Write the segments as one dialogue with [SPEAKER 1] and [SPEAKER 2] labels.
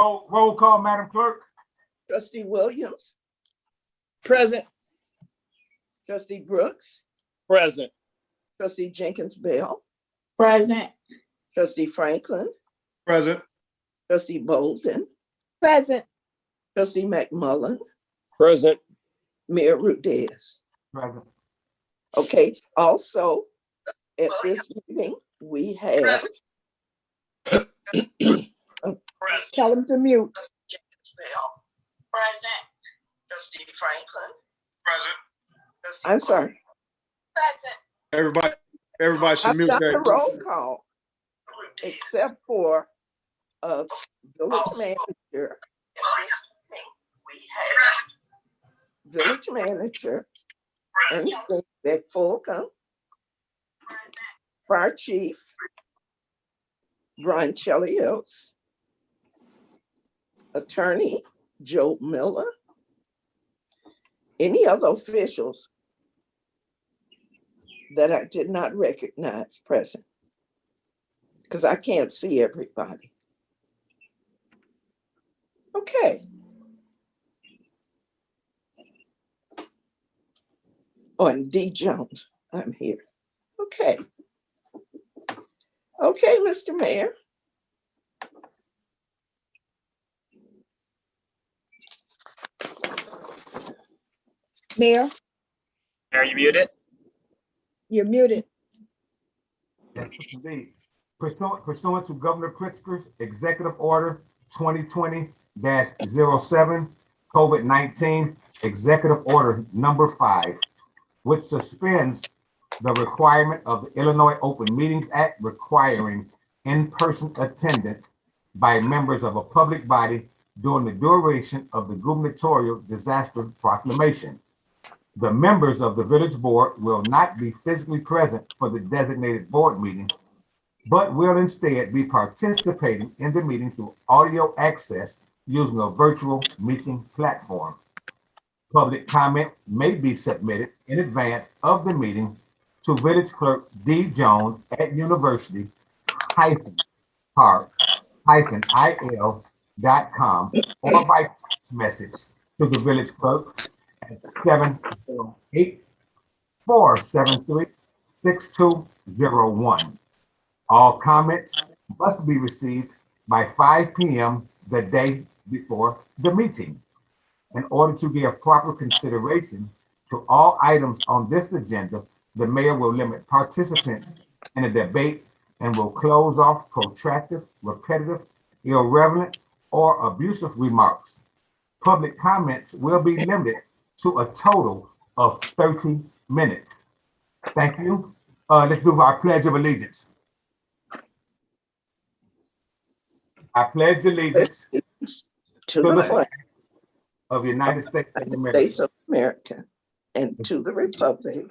[SPEAKER 1] Roll call, Madam Clerk.
[SPEAKER 2] Trustee Williams,
[SPEAKER 3] Present.
[SPEAKER 2] Trustee Brooks,
[SPEAKER 3] Present.
[SPEAKER 2] Trustee Jenkins Bell,
[SPEAKER 4] Present.
[SPEAKER 2] Trustee Franklin,
[SPEAKER 5] Present.
[SPEAKER 2] Trustee Bolden,
[SPEAKER 4] Present.
[SPEAKER 2] Trustee McMullen,
[SPEAKER 3] Present.
[SPEAKER 2] Mayor Rudez.
[SPEAKER 1] Present.
[SPEAKER 2] Okay, also at this meeting, we have
[SPEAKER 4] Tell them to mute.
[SPEAKER 2] Jenkins Bell,
[SPEAKER 4] Present.
[SPEAKER 2] Trustee Franklin.
[SPEAKER 5] Present.
[SPEAKER 2] I'm sorry.
[SPEAKER 4] Present.
[SPEAKER 5] Everybody should
[SPEAKER 2] I've
[SPEAKER 5] mute
[SPEAKER 2] got the
[SPEAKER 5] that.
[SPEAKER 2] roll call, except for village manager. We have village manager, Ernestine Beck Fulcom, fire chief, Brian Chelios, attorney, Joe Miller. Any other officials that I did not recognize present? Because I can't see everybody. Okay. Oh, and D. Jones, I'm here. Okay. Okay, Mr. Mayor.
[SPEAKER 4] Mayor,
[SPEAKER 3] Are you muted?
[SPEAKER 4] you're muted.
[SPEAKER 1] Indeed. Pursuant to Governor Pritzker's Executive Order 2020-07, COVID-19 Executive Order Number 5, which suspends the requirement of the Illinois Open Meetings Act requiring in-person attendance by members of a public body during the duration of the gubernatorial disaster proclamation. The members of the village board will not be physically present for the designated board meeting, but will instead be participating in the meeting through audio access using a virtual meeting platform. Public comment may be submitted in advance of the meeting to Village Clerk D. Jones at university-park-il.com or by text message to the Village Clerk at 708-473-6201. All comments must be received by 5 p.m. the day before the meeting. In order to give proper consideration to all items on this agenda, the mayor will limit participants in the debate and will close off protracted, repetitive, irrelevant, or abusive remarks. Public comments will be limited to a total of 30 minutes. Thank you. Let's do our Pledge of Allegiance. I pledge allegiance
[SPEAKER 2] To the flag
[SPEAKER 1] of the United States of
[SPEAKER 2] of the
[SPEAKER 1] America,
[SPEAKER 2] States of America and to the republic,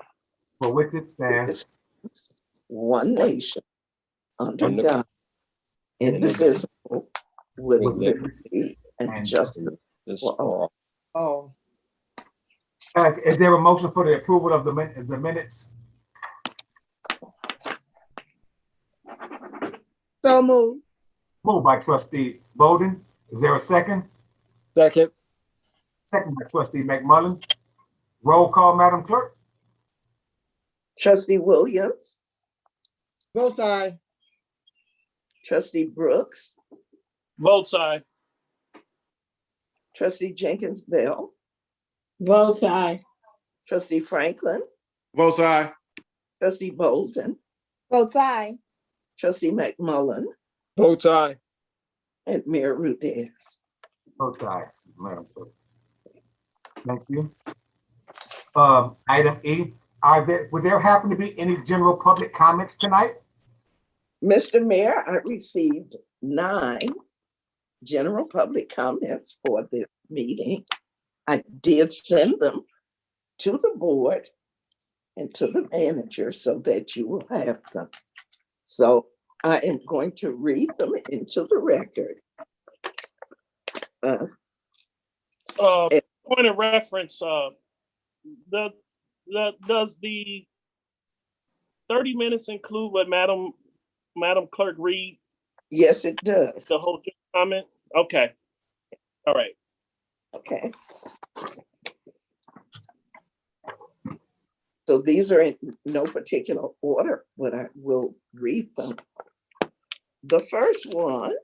[SPEAKER 1] for which it stands,
[SPEAKER 2] one nation, under God, indivisible, with liberty and justice for all.
[SPEAKER 3] Oh.
[SPEAKER 1] Is there a motion for the approval of the minutes?
[SPEAKER 4] So moved.
[SPEAKER 1] Moved by Trustee Bolden. Is there a second?
[SPEAKER 3] Second.
[SPEAKER 1] Second by Trustee McMullen. Roll call, Madam Clerk.
[SPEAKER 2] Trustee Williams,
[SPEAKER 3] Both sides.
[SPEAKER 2] Trustee Brooks,
[SPEAKER 3] Both sides.
[SPEAKER 2] Trustee Jenkins Bell,
[SPEAKER 4] Both sides.
[SPEAKER 2] Trustee Franklin,
[SPEAKER 5] Both sides.
[SPEAKER 2] Trustee Bolden,
[SPEAKER 4] Both sides.
[SPEAKER 2] Trustee McMullen,
[SPEAKER 3] Both sides.
[SPEAKER 2] and Mayor Rudez.
[SPEAKER 1] Both sides, Madam Clerk. Thank you. Item E, would there happen to be any general public comments tonight?
[SPEAKER 2] Mr. Mayor, I received 9 general public comments for this meeting. I did send them to the board and to the manager so that you will have them. So I am going to read them into the record.
[SPEAKER 6] Point of reference, does the 30 minutes include what Madam Clerk read?
[SPEAKER 2] Yes, it does.
[SPEAKER 6] The whole comment? Okay. All right.
[SPEAKER 2] Okay. So these are in no particular order, but I will read them. The first one,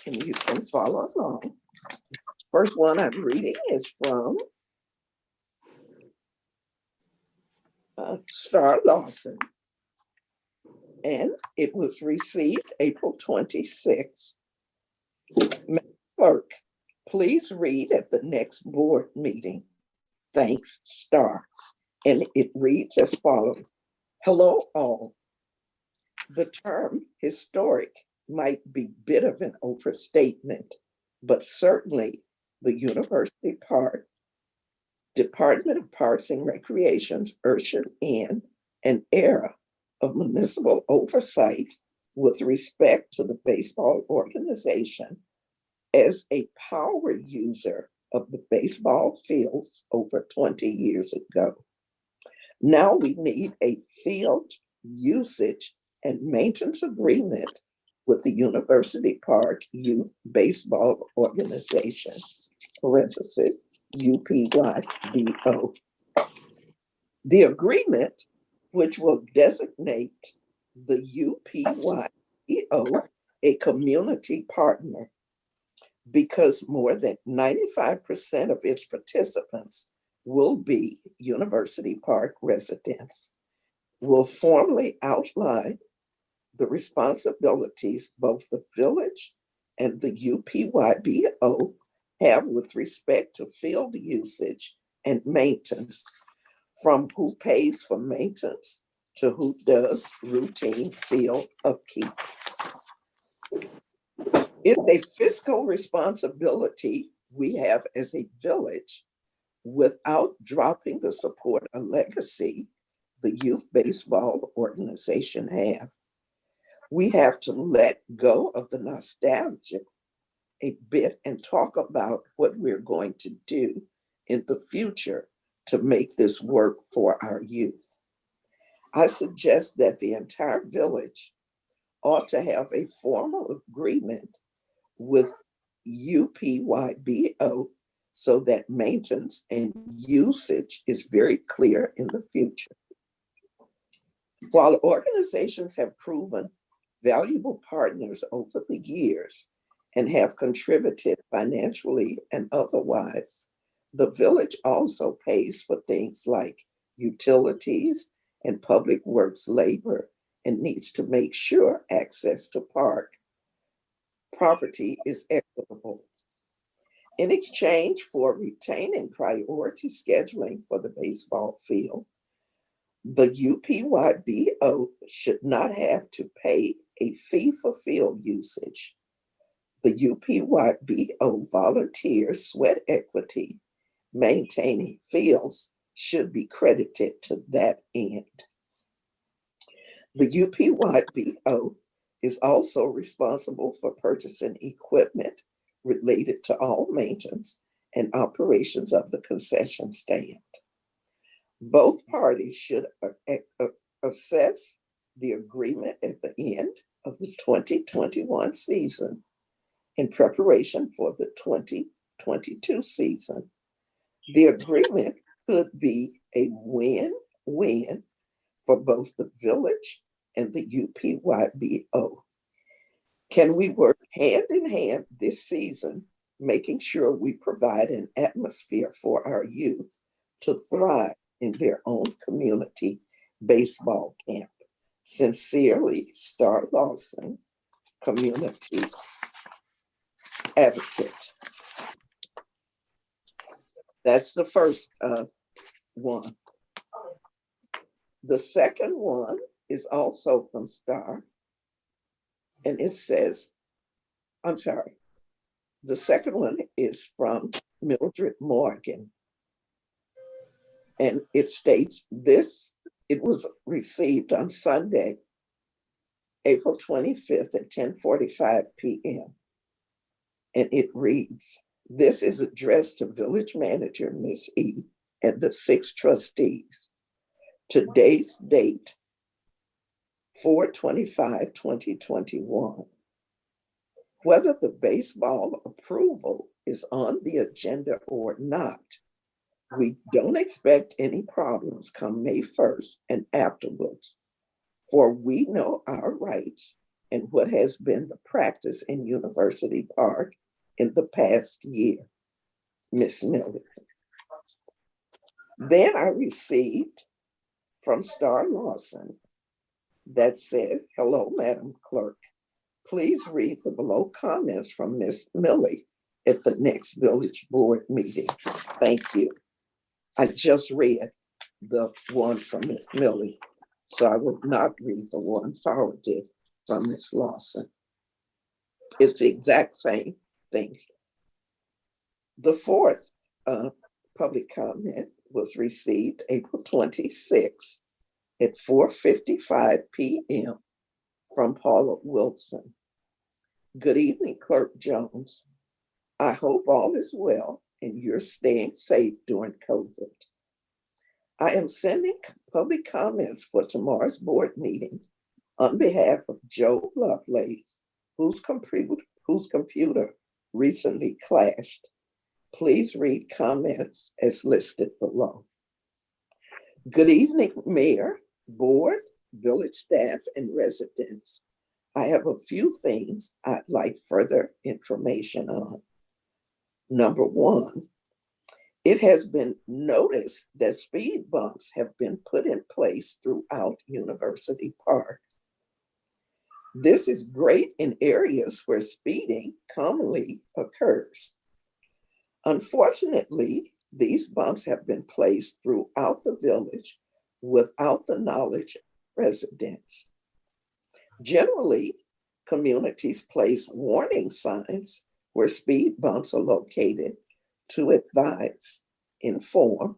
[SPEAKER 2] and you can follow along. First one I'm reading is from Star Lawson, and it was received April 26th. Madam Clerk, please read at the next board meeting. Thanks, Star. And it reads as follows. Hello, all. The term historic might be a bit of an overstatement, but certainly the University Park Department of Parks and Recreation's ushered in an era of municipal oversight with respect to the baseball organization as a power user of the baseball fields over 20 years ago. Now we need a field usage and maintenance agreement with the University Park Youth Baseball Organization, parenthesis, UPYBO. The agreement, which will designate the UPYBO a community partner, because more than 95% of its participants will be University Park residents, will formally outline the responsibilities both the village and the UPYBO have with respect to field usage and maintenance, from who pays for maintenance to who does routine field upkeep. It's a fiscal responsibility we have as a village without dropping the support or legacy the youth baseball organization have. We have to let go of the nostalgia a bit and talk about what we're going to do in the future to make this work for our youth. I suggest that the entire village ought to have a formal agreement with UPYBO so that maintenance and usage is very clear in the future. While organizations have proven valuable partners over the years and have contributed financially and otherwise, the village also pays for things like utilities and public works labor and needs to make sure access to park property is equitable. In exchange for retaining priority scheduling for the baseball field, the UPYBO should not have to pay a fee for field usage. The UPYBO volunteers sweat equity maintaining fields should be credited to that end. The UPYBO is also responsible for purchasing equipment related to all maintenance and operations of the concession stand. Both parties should assess the agreement at the end of the 2021 season in preparation for the 2022 season. The agreement could be a win-win for both the village and the UPYBO. Can we work hand in hand this season, making sure we provide an atmosphere for our youth to thrive in their own community baseball camp? Sincerely, Star Lawson, community advocate. That's the first one. The second one is also from Star, and it says, I'm sorry, the second one is from Mildred Morgan, and it states this, it was received on Sunday, April 25th at 10:45 p.m. And it reads, this is addressed to Village Manager Ms. E and the 6 trustees. Today's date, 4/25/2021. Whether the baseball approval is on the agenda or not. We don't expect any problems come May 1st and afterwards, for we know our rights and what has been the practice in University Park in the past year. Miss Miller. Then I received from Star Lawson that says, hello, Madam Clerk. Please read the below comments from Miss Millie at the next village board meeting. Thank you. I just read the one from Miss Millie, so I will not read the one forwarded from Miss Lawson. It's the exact same thing. The fourth public comment was received April 26th at 4:55 p.m. from Paula Wilson. Good evening, Clerk Jones. I hope all is well and you're staying safe during COVID. I am sending public comments for tomorrow's board meeting on behalf of Joe Lovelace, whose computer recently clashed. Please read comments as listed below. Good evening, Mayor, Board, village staff, and residents. I have a few things I'd like further information on. Number one, it has been noticed that speed bumps have been put in place throughout University Park. This is great in areas where speeding commonly occurs. Unfortunately, these bumps have been placed throughout the village without the knowledge of residents. Generally, communities place warning signs where speed bumps are located to advise, inform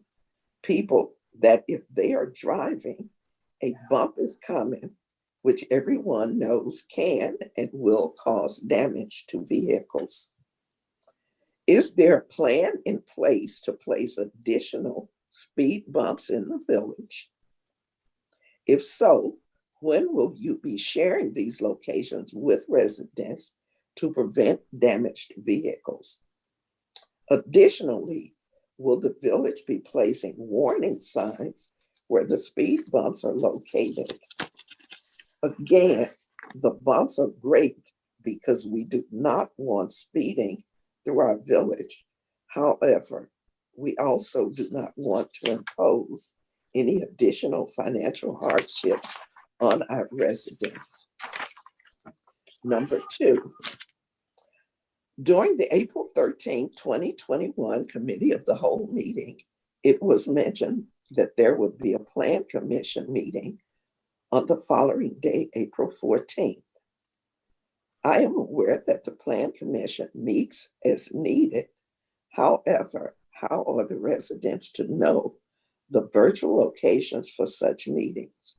[SPEAKER 2] people that if they are driving, a bump is coming, which everyone knows can and will cause damage to vehicles. Is there a plan in place to place additional speed bumps in the village? If so, when will you be sharing these locations with residents to prevent damaged vehicles? Additionally, will the village be placing warning signs where the speed bumps are located? Again, the bumps are great because we do not want speeding through our village. However, we also do not want to impose any additional financial hardships on our residents. Number two, during the April 13, 2021 Committee of the Whole meeting, it was mentioned that there would be a Plan Commission meeting on the following day, April 14th. I am aware that the Plan Commission meets as needed. However, how are the residents to know the virtual locations for such meetings?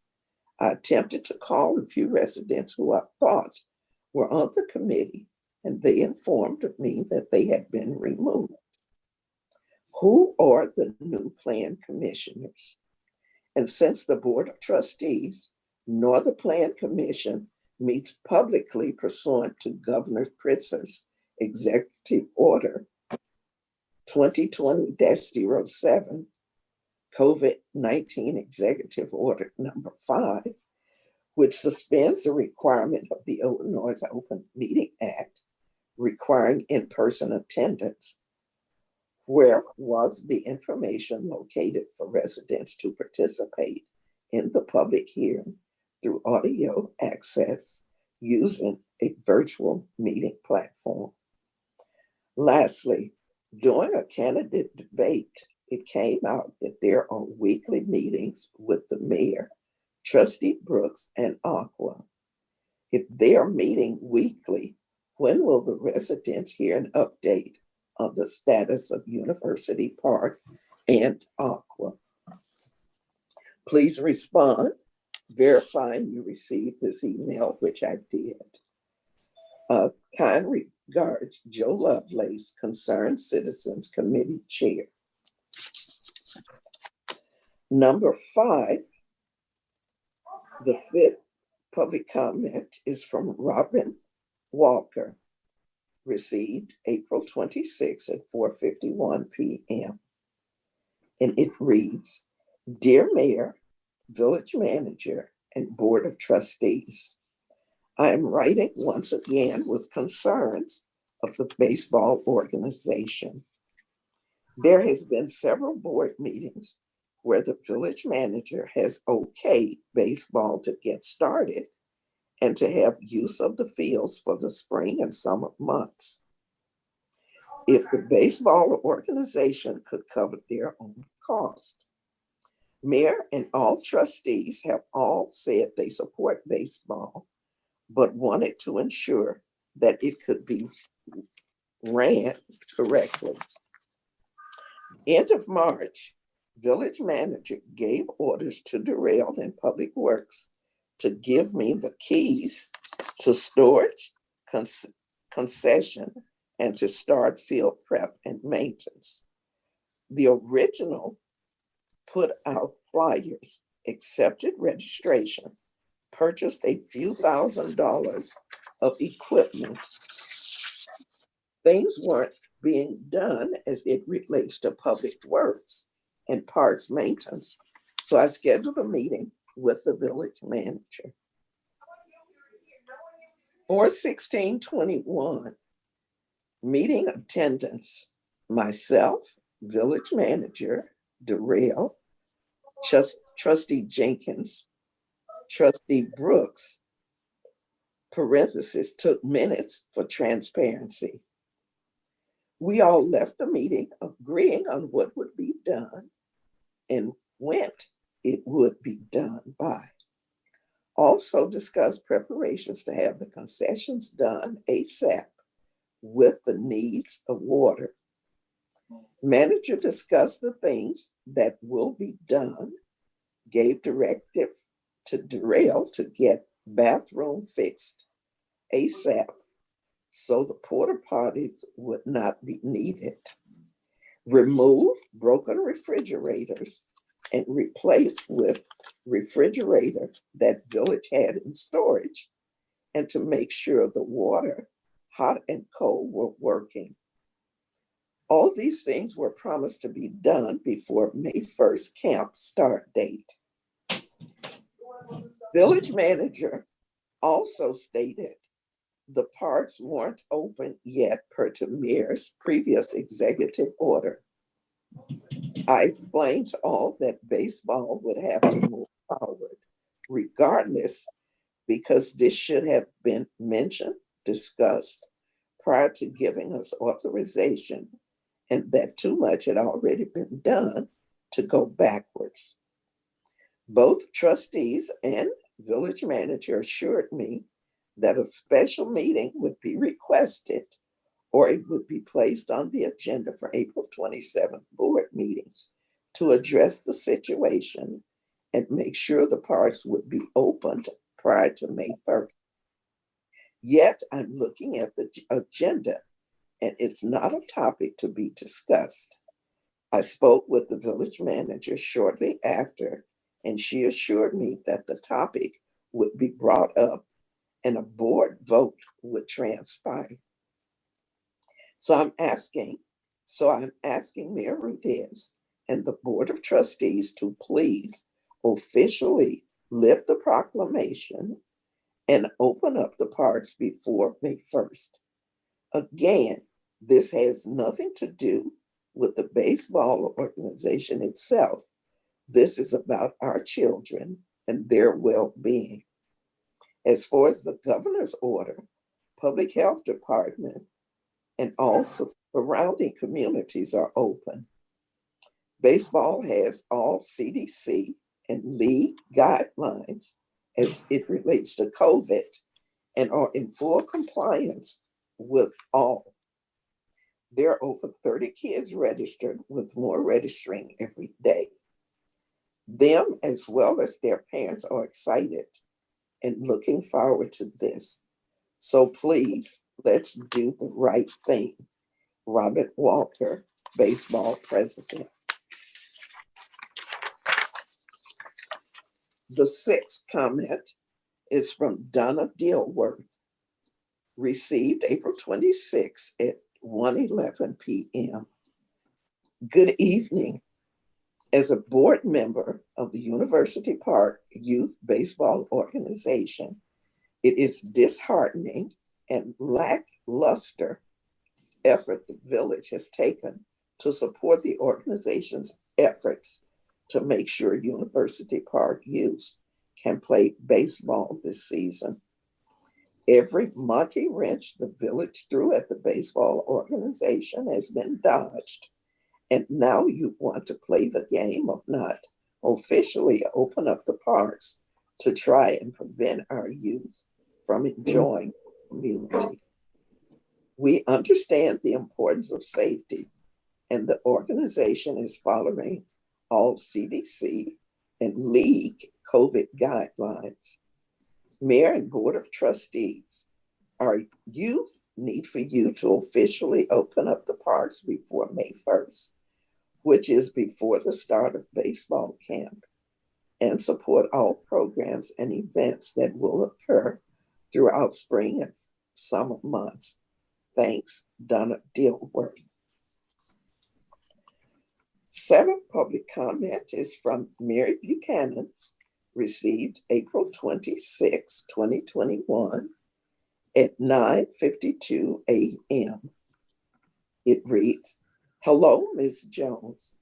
[SPEAKER 2] I attempted to call a few residents who I thought were on the committee, and they informed me that they had been removed. Who are the new Plan Commissioners? And since the Board of Trustees nor the Plan Commission meets publicly pursuant to Governor Pritzker's Executive Order 2020-07, COVID-19 Executive Order number 5, which suspends the requirement of the Illinois Open Meeting Act requiring in-person attendance. Where was the information located for residents to participate in the public hearing through audio access using a virtual meeting platform? Lastly, during a candidate debate, it came out that there are weekly meetings with the mayor, Trustee Brooks, and Aqua. If they are meeting weekly, when will the residents hear an update on the status of University Park and Aqua? Please respond, verifying you received this email, which I did. Kind regards, Joe Lovelace, Concerned Citizens Committee Chair. Number 5, the 5th public comment is from Robin Walker. received April 26 at 4:51 p.m. And it reads, Dear Mayor, Village Manager, and Board of Trustees, I am writing once again with concerns of the baseball organization. There has been several board meetings where the village manager has okayed baseball to get started and to have use of the fields for the spring and summer months. If the baseball organization could cover their own cost. Mayor and all trustees have all said they support baseball, but wanted to ensure that it could be ran correctly. End of March, village manager gave orders to Darrell and Public Works to give me the keys to storage, concession, and to start field prep and maintenance. The original put out flyers, accepted registration, purchased a few $1,000s of equipment. Things weren't being done as it relates to public works and parks maintenance. So I scheduled a meeting with the village manager. 4/16/21, meeting attendance, myself, village manager, Darrell, trustee Jenkins, trustee Brooks, parentheses, took minutes for transparency. We all left the meeting agreeing on what would be done and when it would be done by. Also discussed preparations to have the concessions done ASAP with the needs of water. Manager discussed the things that will be done, gave directive to Darrell to get bathroom fixed ASAP so the porta potties would not be needed. Remove broken refrigerators and replace with refrigerator that village had in storage, and to make sure the water, hot and cold, were working. All these things were promised to be done before May 1st camp start date. Village manager also stated the parks weren't open yet per to Mayor's previous executive order. I explained to all that baseball would have to move forward regardless, because this should have been mentioned, discussed prior to giving us authorization, and that too much had already been done to go backwards. Both trustees and village manager assured me that a special meeting would be requested or it would be placed on the agenda for April 27th board meetings to address the situation and make sure the parks would be opened prior to May 1st. Yet I'm looking at the agenda and it's not a topic to be discussed. I spoke with the village manager shortly after, and she assured me that the topic would be brought up and a board vote would transpire. So I'm asking Mayor Rudez and the Board of Trustees to please officially lift the proclamation and open up the parks before May 1st. Again, this has nothing to do with the baseball organization itself. This is about our children and their well-being. As far as the governor's order, public health department and also surrounding communities are open. Baseball has all CDC and league guidelines as it relates to COVID and are in full compliance with all. There are over 30 kids registered, with more registering every day. Them, as well as their parents, are excited and looking forward to this. So please, let's do the right thing. Robert Walker, baseball president. The sixth comment is from Donna Dilworth. received April 26 at 1:11 p.m. Good evening. As a board member of the University Park Youth Baseball Organization, it is disheartening and lackluster effort the village has taken to support the organization's efforts to make sure University Park youth can play baseball this season. Every monkey wrench the village threw at the baseball organization has been dodged. And now you want to play the game of not officially open up the parks to try and prevent our youth from enjoying community. We understand the importance of safety, and the organization is following all CDC and league COVID guidelines. Mayor and Board of Trustees, our youth need for you to officially open up the parks before May 1st, which is before the start of baseball camp, and support all programs and events that will occur throughout spring and summer months. Thanks, Donna Dilworth. Seventh public comment is from Mary Buchanan, received April 26, 2021 at 9:52 a.m. It reads, "Hello, Ms. Jones.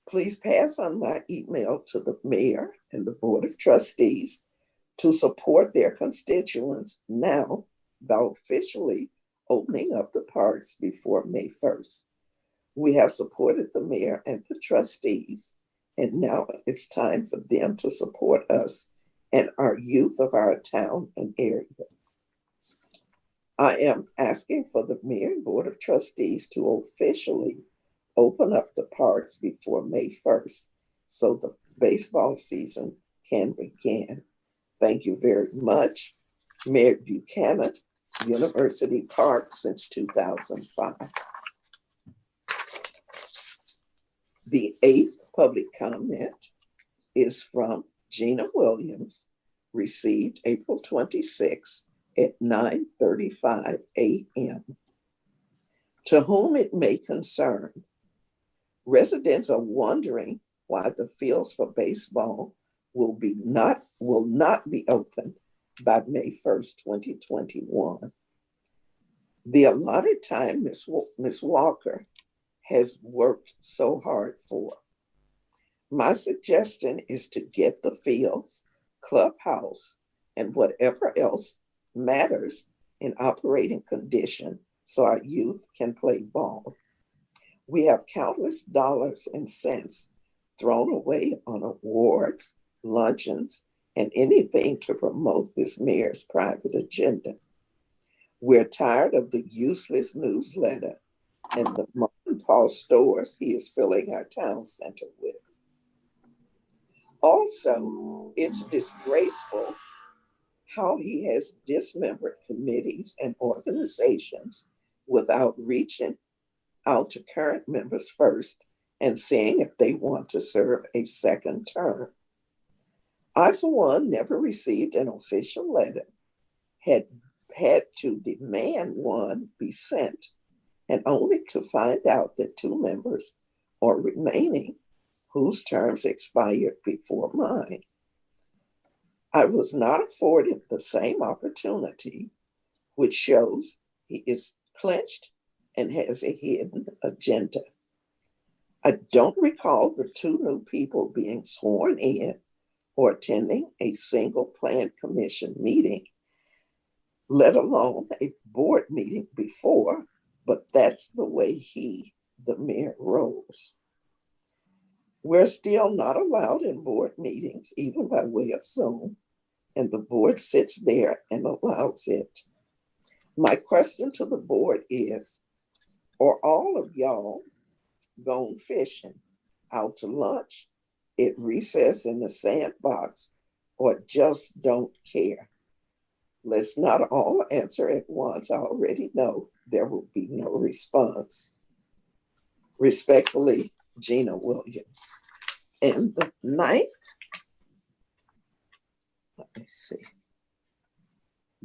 [SPEAKER 2] Please pass on my email to the mayor and the Board of Trustees to support their constituents now by officially opening up the parks before May 1st. We have supported the mayor and the trustees, and now it's time for them to support us and our youth of our town and area. I am asking for the mayor and Board of Trustees to officially open up the parks before May 1st so the baseball season can begin. Thank you very much. Mayor Buchanan, University Park since 2005. The eighth public comment is from Gina Williams, received April 26 at 9:35 a.m. To whom it may concern, residents are wondering why the fields for baseball will not be opened by May 1st, 2021. The allotted time Ms. Walker has worked so hard for. My suggestion is to get the fields, clubhouse, and whatever else matters in operating condition so our youth can play ball. We have countless dollars and cents thrown away on awards, luncheons, and anything to promote this mayor's private agenda. We're tired of the useless newsletter and the mom and pop stores he is filling our town center with. Also, it's disgraceful how he has dismembered committees and organizations without reaching out to current members first and seeing if they want to serve a second term. I, for one, never received an official letter, had to demand one be sent, and only to find out that 2 members are remaining whose terms expired before mine. I was not afforded the same opportunity, which shows he is clenched and has a hidden agenda. I don't recall the 2 new people being sworn in or attending a single plan commission meeting, let alone a board meeting before, but that's the way he, the mayor, rolls. We're still not allowed in board meetings, even by way of Zoom, and the board sits there and allows it. My question to the board is, are all of y'all going fishing, out to lunch, at recess in the sandbox, or just don't care? Let's not all answer at once. I already know there will be no response. Respectfully, Gina Williams. And the 9th, let me see.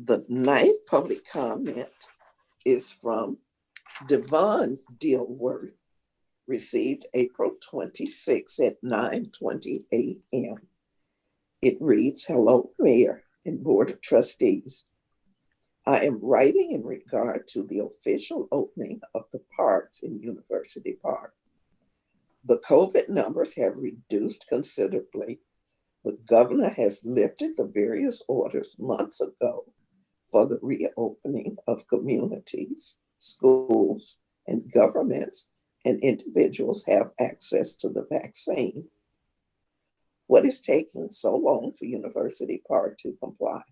[SPEAKER 2] The ninth public comment is from Devon Dilworth, received April 26 at 9:20 a.m. It reads, "Hello, Mayor and Board of Trustees. I am writing in regard to the official opening of the parks in University Park. The COVID numbers have reduced considerably. The governor has lifted the various orders months ago for the reopening of communities, schools, and governments, and individuals have access to the vaccine. What is taking so long for University Park to comply?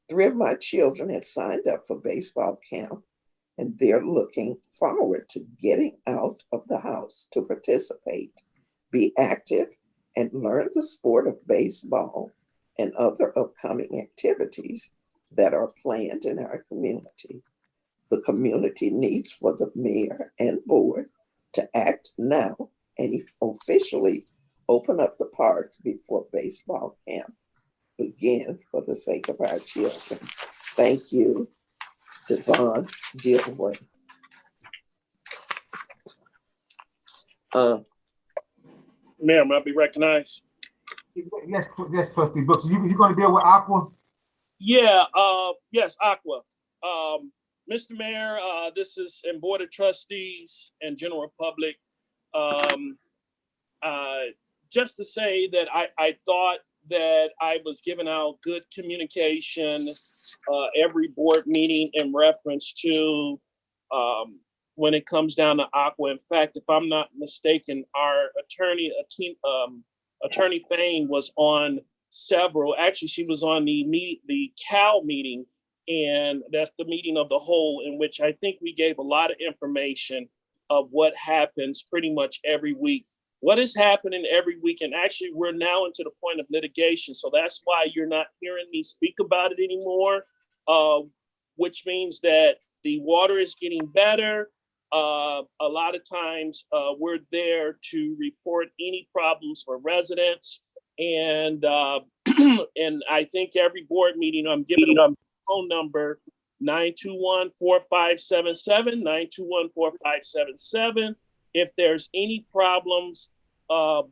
[SPEAKER 2] 3 of my children had signed up for baseball camp, and they're looking forward to getting out of the house to participate, be active, and learn the sport of baseball and other upcoming activities that are planned in our community. The community needs for the mayor and board to act now and officially open up the parks before baseball camp begins for the sake of our children. Thank you, Devon Dilworth."
[SPEAKER 6] Mayor, may I be recognized?
[SPEAKER 1] Yes, trustee Brooks. You gonna deal with Aqua?
[SPEAKER 6] Yeah, yes, Aqua. Mr. Mayor, this is in Board of Trustees and General Public. Just to say that I thought that I was giving out good communication every board meeting in reference to when it comes down to Aqua. In fact, if I'm not mistaken, our attorney Fain was on several. Actually, she was on the CAL meeting, and that's the meeting of the whole, in which I think we gave a lot of information of what happens pretty much every week. What is happening every week, and actually we're now into the point of litigation, so that's why you're not hearing me speak about it anymore, which means that the water is getting better. A lot of times we're there to report any problems for residents, and and I think every board meeting I'm giving them phone number 921-4577, 921-4577. If there's any problems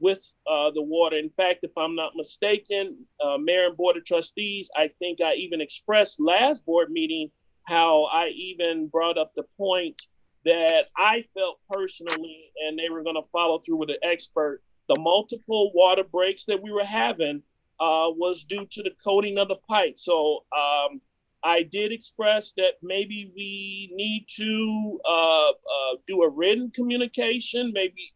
[SPEAKER 6] with the water. In fact, if I'm not mistaken, Mayor and Board of Trustees, I think I even expressed last board meeting how I even brought up the point that I felt personally, and they were going to follow through with an expert, the multiple water breaks that we were having was due to the coating of the pipe. So I did express that maybe we need to do a written communication, maybe,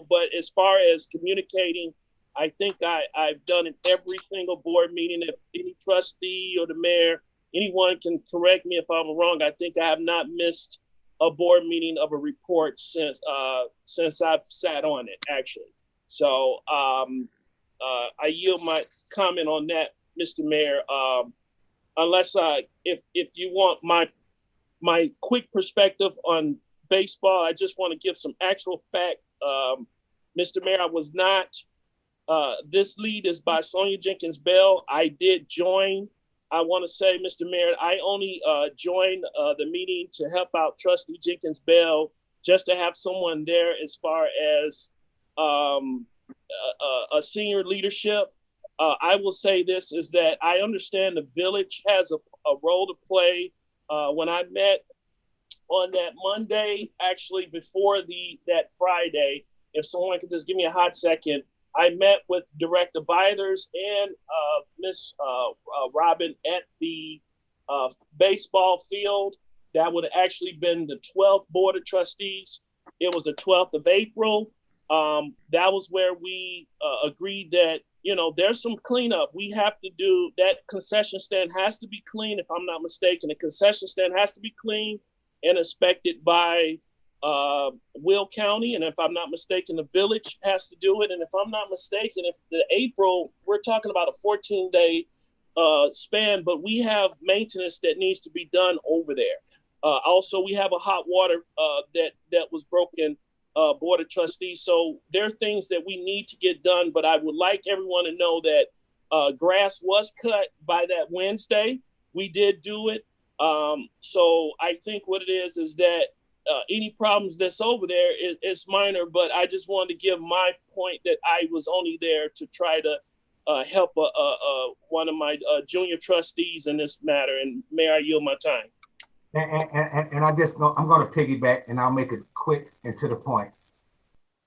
[SPEAKER 6] but as far as communicating, I think I've done it every single board meeting. If any trustee or the mayor, anyone can correct me if I'm wrong, I think I have not missed a board meeting of a report since I've sat on it, actually. So I yield my comment on that, Mr. Mayor. Unless if you want my quick perspective on baseball, I just want to give some actual fact. Mr. Mayor, I was not, this lead is by Sonia Jenkins Bell. I did join. I want to say, Mr. Mayor, I only joined the meeting to help out Trustee Jenkins Bell, just to have someone there as far as a senior leadership. I will say this is that I understand the village has a role to play. When I met on that Monday, actually before that Friday, if someone could just give me a hot second, I met with Director Bythers and Miss Robin at the baseball field. That would have actually been the 12th Board of Trustees. It was the 12th of April. That was where we agreed that, there's some cleanup. We have to do that. Concession stand has to be clean, if I'm not mistaken. The concession stand has to be clean and inspected by Will County. And if I'm not mistaken, the village has to do it. And if I'm not mistaken, if the April, we're talking about a 14-day span, but we have maintenance that needs to be done over there. Also, we have a hot water that was broken, Board of Trustees. So there's things that we need to get done, but I would like everyone to know that grass was cut by that Wednesday. we did do it. So I think what it is that any problems that's over there is minor, but I just wanted to give my point that I was only there to try to help one of my junior trustees in this matter. And may I yield my time?
[SPEAKER 1] And I just know I'm going to piggyback, and I'll make it quick and to the point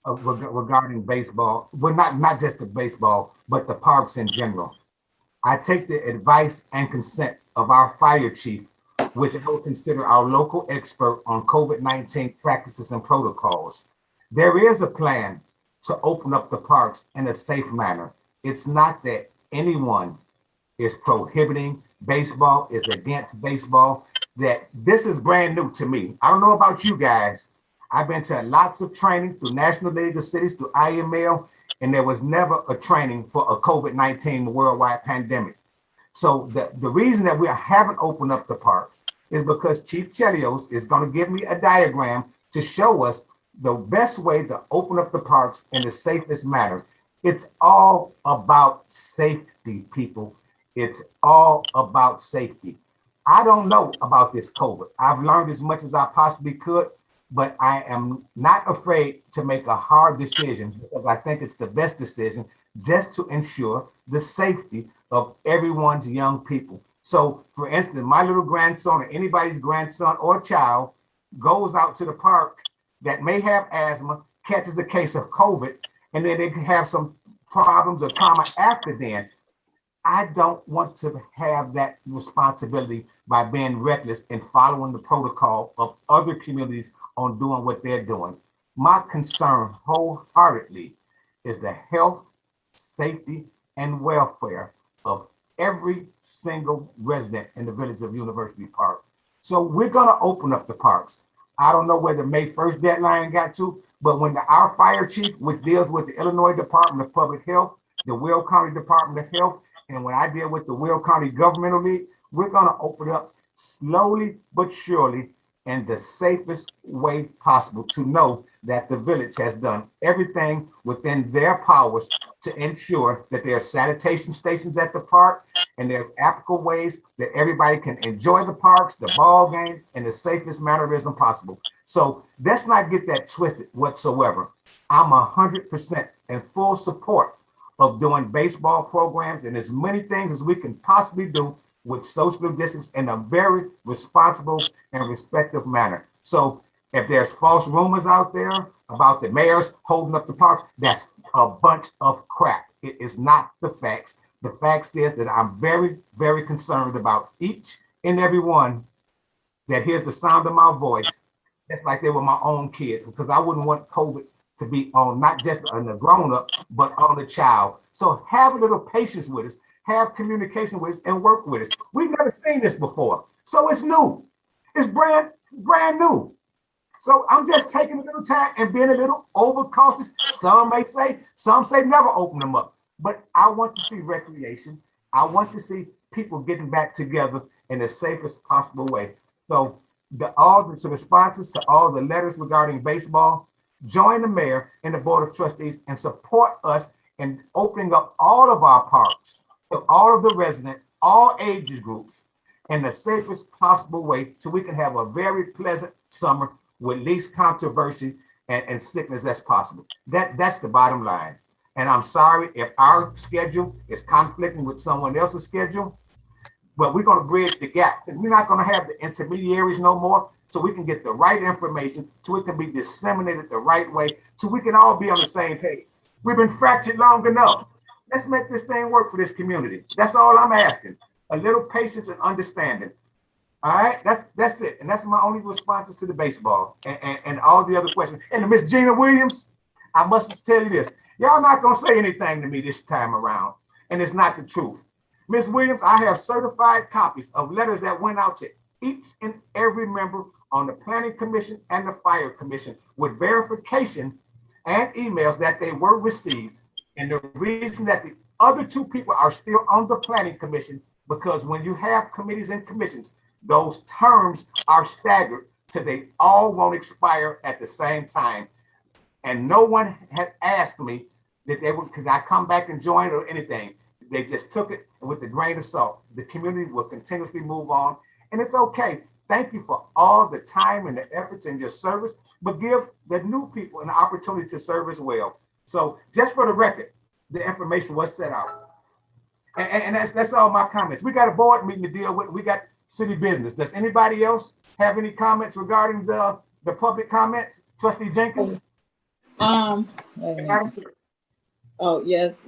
[SPEAKER 1] regarding baseball. Well, not just the baseball, but the parks in general. I take the advice and consent of our fire chief, which I would consider our local expert on COVID-19 practices and protocols. There is a plan to open up the parks in a safe manner. It's not that anyone is prohibiting baseball, is against baseball, that this is brand new to me. I don't know about you guys. I've been to lots of training through National League of Cities, through IML, and there was never a training for a COVID-19 worldwide pandemic. So the reason that we haven't opened up the parks is because Chief Chelios is going to give me a diagram to show us the best way to open up the parks in the safest manner. It's all about safety, people. It's all about safety. I don't know about this COVID. I've learned as much as I possibly could, but I am not afraid to make a hard decision because I think it's the best decision just to ensure the safety of everyone's young people. So for instance, my little grandson or anybody's grandson or child goes out to the park that may have asthma, catches a case of COVID, and then they can have some problems or trauma after then. I don't want to have that responsibility by being reckless and following the protocol of other communities on doing what they're doing. My concern wholeheartedly is the health, safety, and welfare of every single resident in the village of University Park. So we're gonna open up the parks. I don't know where the May 1st deadline got to, but when our fire chief, which deals with the Illinois Department of Public Health, the Will County Department of Health, and when I deal with the Will County Governmental League, we're gonna open up slowly but surely in the safest way possible to know that the village has done everything within their powers to ensure that there are sanitation stations at the park and there's applicable ways that everybody can enjoy the parks, the ball games, in the safest mannerism possible. So let's not get that twisted whatsoever. I'm 100% in full support of doing baseball programs and as many things as we can possibly do with social distance in a very responsible and respectful manner. So if there's false rumors out there about the mayors holding up the parks, that's a bunch of crap. It is not the facts. The facts is that I'm very, very concerned about each and every one that hears the sound of my voice. It's like they were my own kids, because I wouldn't want COVID to be on not just on the grown-up, but on the child. So have a little patience with us, have communication with us, and work with us. We've never seen this before, so it's new. It's brand new. So I'm just taking a little time and being a little overcautious. Some say never open them up. But I want to see recreation. I want to see people getting back together in the safest possible way. So all the responses to all the letters regarding baseball, join the mayor and the board of trustees and support us in opening up all of our parks to all of the residents, all ages groups, in the safest possible way so we can have a very pleasant summer with least controversy and sickness as possible. That's the bottom line. And I'm sorry if our schedule is conflicting with someone else's schedule, but we're going to bridge the gap because we're not going to have the intermediaries no more, so we can get the right information, so it can be disseminated the right way, so we can all be on the same page. We've been fractured long enough. Let's make this thing work for this community. That's all I'm asking. A little patience and understanding. All right, that's it. And that's my only responses to the baseball and all the other questions. And to Miss Gina Williams, I must tell you this. Y'all not going to say anything to me this time around, and it's not the truth. Ms. Williams, I have certified copies of letters that went out to each and every member on the Planning Commission and the Fire Commission with verification and emails that they were received. And the reason that the other two people are still on the Planning Commission, because when you have committees and commissions, those terms are staggered so they all won't expire at the same time. And no one had asked me that they would, could I come back and join or anything. they just took it with a grain of salt. The community will continuously move on, and it's okay. Thank you for all the time and the efforts and your service, but give the new people an opportunity to serve as well. So just for the record, the information was set out. And that's all my comments. We got a board meeting to deal with. We got city business. Does anybody else have any comments regarding the public comments? Trustee Jenkins?
[SPEAKER 7] Wait a minute. Oh, yes.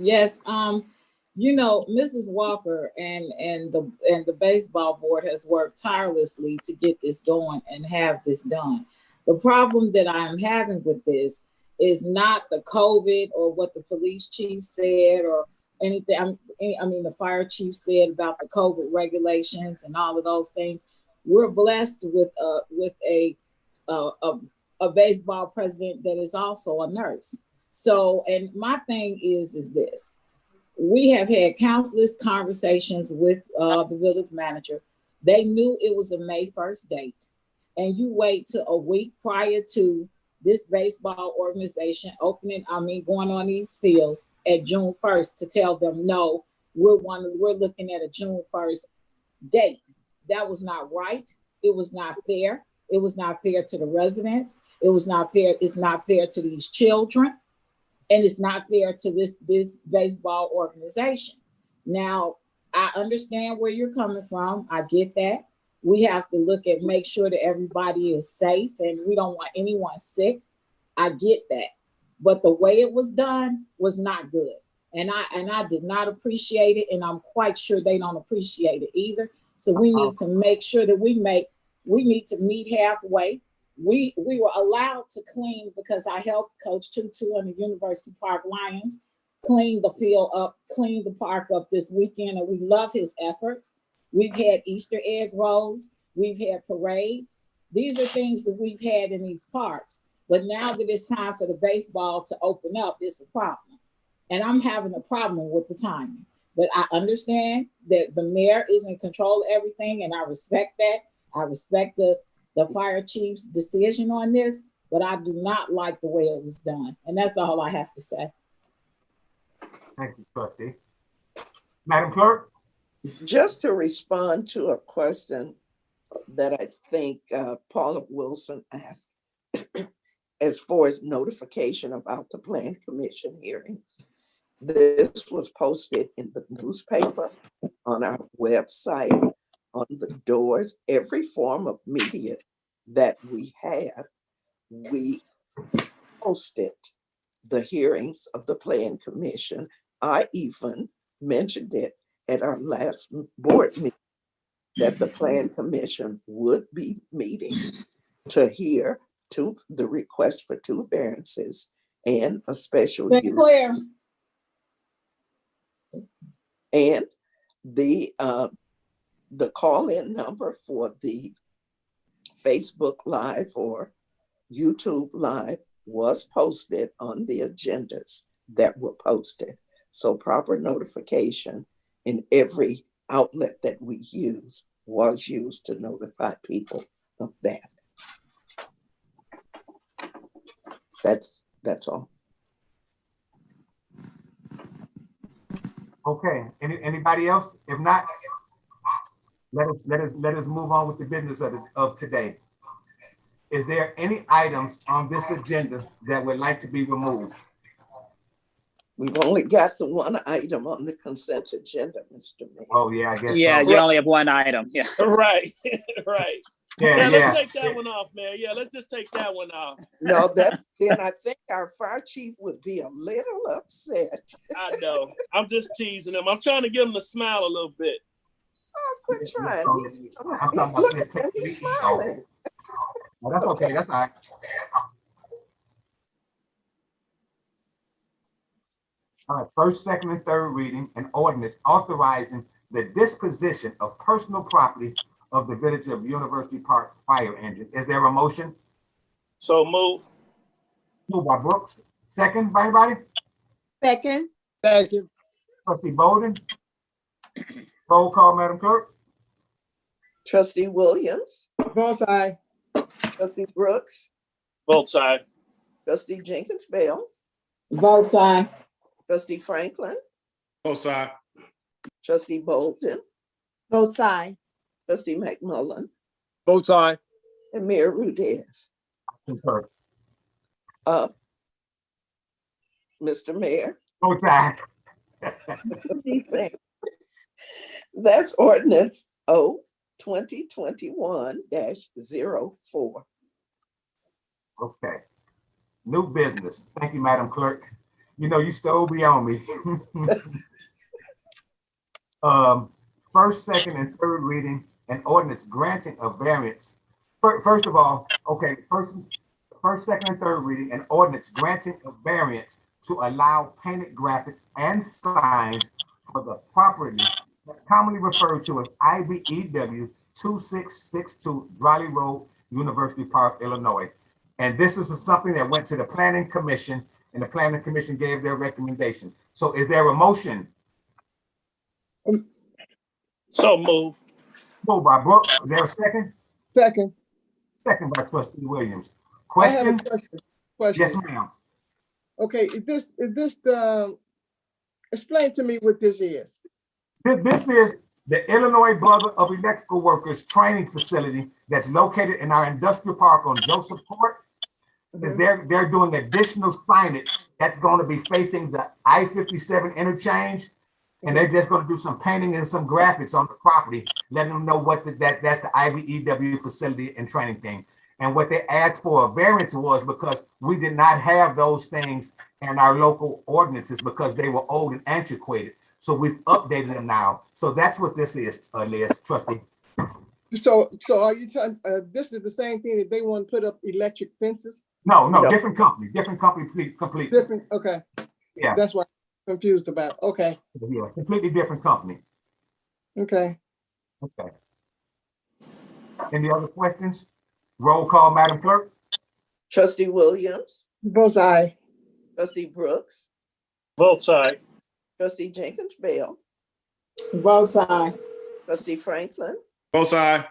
[SPEAKER 7] You know, Mrs. Walker and the baseball board has worked tirelessly to get this going and have this done. The problem that I'm having with this is not the COVID or what the police chief said or anything. I mean, the fire chief said about the COVID regulations and all of those things. We're blessed with a baseball president that is also a nurse. So, and my thing is this. We have had countless conversations with the village manager. They knew it was a May 1st date. And you wait till a week prior to this baseball organization going on these fields at June 1st to tell them, no, we're looking at a June 1st date. That was not right. It was not fair. It was not fair to the residents. It was not fair. It's not fair to these children. And it's not fair to this baseball organization. Now, I understand where you're coming from. I get that. We have to make sure that everybody is safe and we don't want anyone sick. I get that. But the way it was done was not good. And I did not appreciate it. And I'm quite sure they don't appreciate it either. So we need to make sure that we need to meet halfway. We were allowed to clean because I helped Coach Tutu and the University Park Lions clean the field up, clean the park up this weekend, and we love his efforts. We've had Easter egg rolls, we've had parades. These are things that we've had in these parks. But now that it's time for the baseball to open up, it's a problem. And I'm having a problem with the timing. But I understand that the mayor is in control of everything, and I respect that. I respect the fire chief's decision on this, but I do not like the way it was done. And that's all I have to say.
[SPEAKER 1] Thank you, Trustee. Madam Clerk?
[SPEAKER 2] Just to respond to a question that I think Paula Wilson asked, as far as notification about the Plan Commission hearings, this was posted in the newspaper, on our website, on the doors, every form of media that we have, we posted the hearings of the Plan Commission. I even mentioned it at our last board meeting that the Plan Commission would be meeting to hear the request for 2 variances and a special use.
[SPEAKER 7] Clear.
[SPEAKER 2] And the call-in number for the Facebook Live or YouTube Live was posted on the agendas that were posted. So proper notification in every outlet that we use was used to notify people of that. That's all.
[SPEAKER 1] Okay, anybody else? If not, let us move on with the business of today. Is there any items on this agenda that would like to be removed?
[SPEAKER 2] We've only got the one item on the consent agenda, Mr. Mayor.
[SPEAKER 1] Oh yeah, I guess
[SPEAKER 8] Yeah,
[SPEAKER 1] so.
[SPEAKER 8] you only have one item. Yeah.
[SPEAKER 6] Right, right.
[SPEAKER 1] Yeah,
[SPEAKER 6] Let's take that one off, man. Yeah, let's just take that one off.
[SPEAKER 2] No, then I think our fire chief would be a little upset.
[SPEAKER 6] I know. I'm just teasing him. I'm trying to get him to smile a little bit.
[SPEAKER 2] Oh, quit trying.
[SPEAKER 1] I'm talking about
[SPEAKER 2] He's smiling.
[SPEAKER 1] Oh, that's okay. That's all right. All right, first, second, and third reading, an ordinance authorizing the disposition of personal property of the Village of University Park fire engine. Is there a motion?
[SPEAKER 6] So move.
[SPEAKER 1] Moved by Brooks. Second by anybody?
[SPEAKER 4] Second.
[SPEAKER 3] Second.
[SPEAKER 1] Trustee Bowden. Roll call, Madam Clerk.
[SPEAKER 2] Trustee Williams,
[SPEAKER 3] Both aye.
[SPEAKER 2] Trustee Brooks,
[SPEAKER 6] Both sides.
[SPEAKER 2] Trustee Jenkins Bell,
[SPEAKER 7] Both sides.
[SPEAKER 2] Trustee Franklin,
[SPEAKER 5] Both sides.
[SPEAKER 2] Trustee Bolden,
[SPEAKER 4] Both sides.
[SPEAKER 2] Trustee McMullen,
[SPEAKER 3] Both aye.
[SPEAKER 2] and Mayor Rudez.
[SPEAKER 1] Concur.
[SPEAKER 2] Mr. Mayor,
[SPEAKER 1] Vote aye.
[SPEAKER 2] what do you think? That's ordinance O 2021-04.
[SPEAKER 1] Okay. New business. Thank you, Madam Clerk. You know, you stole me on me. First, second, and third reading, an ordinance granting a variance. First of all, okay, first, second, and third reading, an ordinance granting a variance to allow painted graphics and signs for the property that's commonly referred to as IBEW 2662 Dryly Road, University Park, Illinois. And this is something that went to the Planning Commission, and the Planning Commission gave their recommendation. So is there a motion?
[SPEAKER 6] So move.
[SPEAKER 1] Moved by Brooks. Is there a second?
[SPEAKER 3] Second.
[SPEAKER 1] Second by Trustee Williams.
[SPEAKER 3] I have a
[SPEAKER 1] Questions?
[SPEAKER 3] question.
[SPEAKER 1] Yes, ma'am.
[SPEAKER 3] Okay, is this the, explain to me what this is.
[SPEAKER 1] This is the Illinois Brother of Electrical Workers Training Facility that's located in our industrial park on Joseph Court. Is they're doing additional signage that's going to be facing the I-57 interchange, and they're just going to do some painting and some graphics on the property, letting them know what that's the IBEW facility and training thing. And what they asked for a variance was because we did not have those things in our local ordinances because they were old and antiquated. So we've updated them now. So that's what this is, Liz, Trustee.
[SPEAKER 3] So are you telling, this is the same thing that they want to put up electric fences?
[SPEAKER 1] No, different company, completely.
[SPEAKER 3] Different, okay.
[SPEAKER 1] Yeah.
[SPEAKER 3] That's what I'm confused about. Okay,
[SPEAKER 1] Yeah, completely different company.
[SPEAKER 3] okay.
[SPEAKER 1] Okay. Any other questions? Roll call, Madam Clerk.
[SPEAKER 2] Trustee Williams,
[SPEAKER 3] Both aye.
[SPEAKER 2] Trustee Brooks,
[SPEAKER 6] Vote aye.
[SPEAKER 2] Trustee Jenkins Bell,
[SPEAKER 7] Both aye.
[SPEAKER 2] Trustee Franklin,
[SPEAKER 5] Both aye.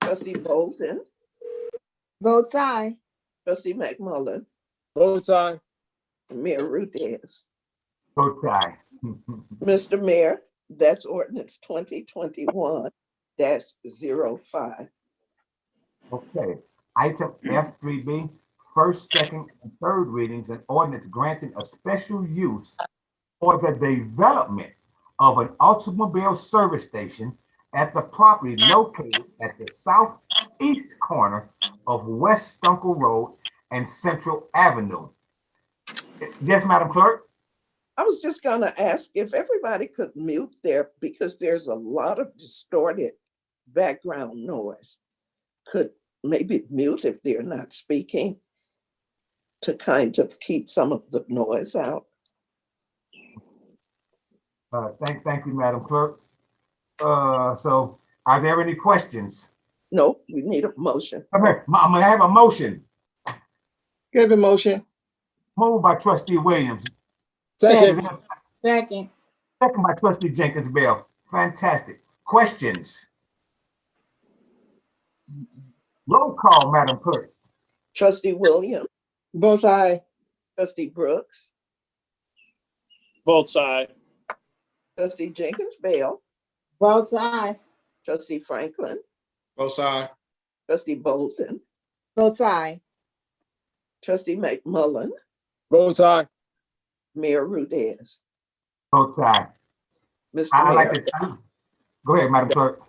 [SPEAKER 2] Trustee Bolden,
[SPEAKER 4] Both sides.
[SPEAKER 2] Trustee McMullen,
[SPEAKER 3] Both aye.
[SPEAKER 2] and Mayor Rudez.
[SPEAKER 1] Vote aye.
[SPEAKER 2] Mr. Mayor, that's ordinance 2021-05.
[SPEAKER 1] Okay. Item F3B, first, second, and third readings, an ordinance granting a special use for the development of an automobile service station at the property located at the southeast corner of West Stunkel Road and Central Avenue. Yes, Madam Clerk?
[SPEAKER 2] I was just gonna ask if everybody could mute there because there's a lot of distorted background noise. Could maybe mute if they're not speaking to kind of keep some of the noise out.
[SPEAKER 1] Thank you, Madam Clerk. So are there any questions?
[SPEAKER 2] No, we need a motion.
[SPEAKER 1] I'm gonna have a motion.
[SPEAKER 3] Give a motion.
[SPEAKER 1] Moved by Trustee Williams.
[SPEAKER 3] Second.
[SPEAKER 4] Second.
[SPEAKER 1] Second by Trustee Jenkins Bell. Fantastic. Questions? Roll call, Madam Clerk.
[SPEAKER 2] Trustee Williams,
[SPEAKER 3] Both aye.
[SPEAKER 2] Trustee Brooks,
[SPEAKER 6] Vote aye.
[SPEAKER 2] Trustee Jenkins Bell,
[SPEAKER 7] Both aye.
[SPEAKER 2] Trustee Franklin,
[SPEAKER 5] Both aye.
[SPEAKER 2] Trustee Bolden,
[SPEAKER 4] Both sides.
[SPEAKER 2] Trustee McMullen,
[SPEAKER 3] Both aye.
[SPEAKER 2] Mayor Rudez.
[SPEAKER 1] Vote aye.
[SPEAKER 2] Mr.
[SPEAKER 1] I like
[SPEAKER 2] Mayor,
[SPEAKER 1] to. Go ahead, Madam Clerk.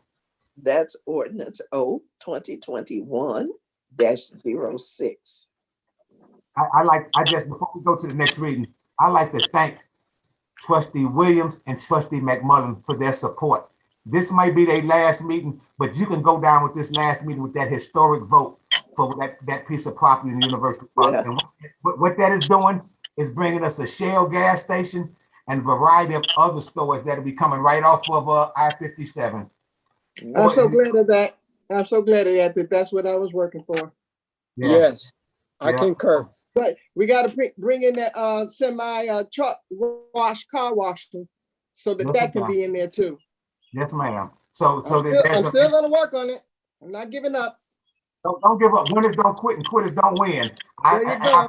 [SPEAKER 2] that's ordinance O 2021-06.
[SPEAKER 1] I just, before we go to the next reading, I like to thank Trustee Williams and Trustee McMullen for their support. This might be their last meeting, but you can go down with this last meeting with that historic vote for that piece of property in the University Park.
[SPEAKER 2] Yeah.
[SPEAKER 1] And what that is doing is bringing us a Shell gas station and a variety of other stores that'll be coming right off of I-57.
[SPEAKER 3] I'm so glad of that. I'm so glad of that, that's what I was working for.
[SPEAKER 1] Yeah.
[SPEAKER 3] Yes, I
[SPEAKER 1] Yeah.
[SPEAKER 3] concur. But we gotta bring in that semi truck car washing so
[SPEAKER 1] Yes,
[SPEAKER 3] that can
[SPEAKER 1] ma'am.
[SPEAKER 3] be in there too.
[SPEAKER 1] Yes, ma'am. So
[SPEAKER 3] I'm
[SPEAKER 1] there's
[SPEAKER 3] still gonna work on it. I'm not giving up.
[SPEAKER 1] don't give up. Winners don't quit and quitters don't win.
[SPEAKER 3] There you go.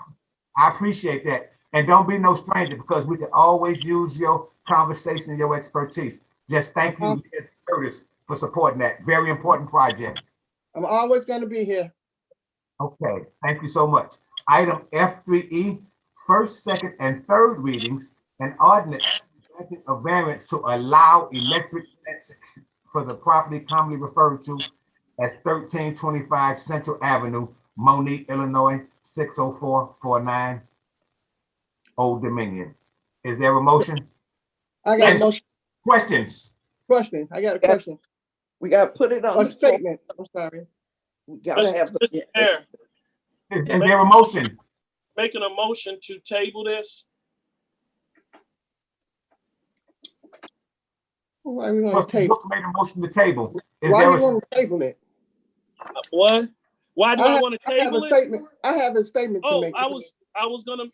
[SPEAKER 1] I appreciate that. And don't be no stranger because we can always use your conversation and your expertise. Just thank you, Ms. Curtis, for supporting that very important project.
[SPEAKER 3] I'm always gonna be here.
[SPEAKER 1] Okay, thank you so much. Item F3E, first, second, and third readings, an ordinance granting a variance to allow electric fence for the property commonly referred to as 1325 Central Avenue, Monique, Illinois, 60449, Old Dominion. Is there a motion?
[SPEAKER 3] I got a motion.
[SPEAKER 1] Questions?
[SPEAKER 3] Question. I got a question.
[SPEAKER 2] We got to put it on
[SPEAKER 3] A
[SPEAKER 2] the floor.
[SPEAKER 3] statement. I'm sorry.
[SPEAKER 2] We got to have the.
[SPEAKER 6] Mr. Mayor,
[SPEAKER 1] Is there a motion?
[SPEAKER 6] making a motion to table this.
[SPEAKER 3] Why we want
[SPEAKER 1] Trustee
[SPEAKER 3] to table?
[SPEAKER 1] Brooks made a motion to table. Is
[SPEAKER 3] Why
[SPEAKER 1] there
[SPEAKER 3] you
[SPEAKER 1] a,
[SPEAKER 3] want to table it?
[SPEAKER 6] What? Why do I want to
[SPEAKER 3] I have
[SPEAKER 6] table
[SPEAKER 3] a
[SPEAKER 6] it?
[SPEAKER 3] statement. I have a statement to
[SPEAKER 6] Oh,
[SPEAKER 3] make.
[SPEAKER 6] I was gonna.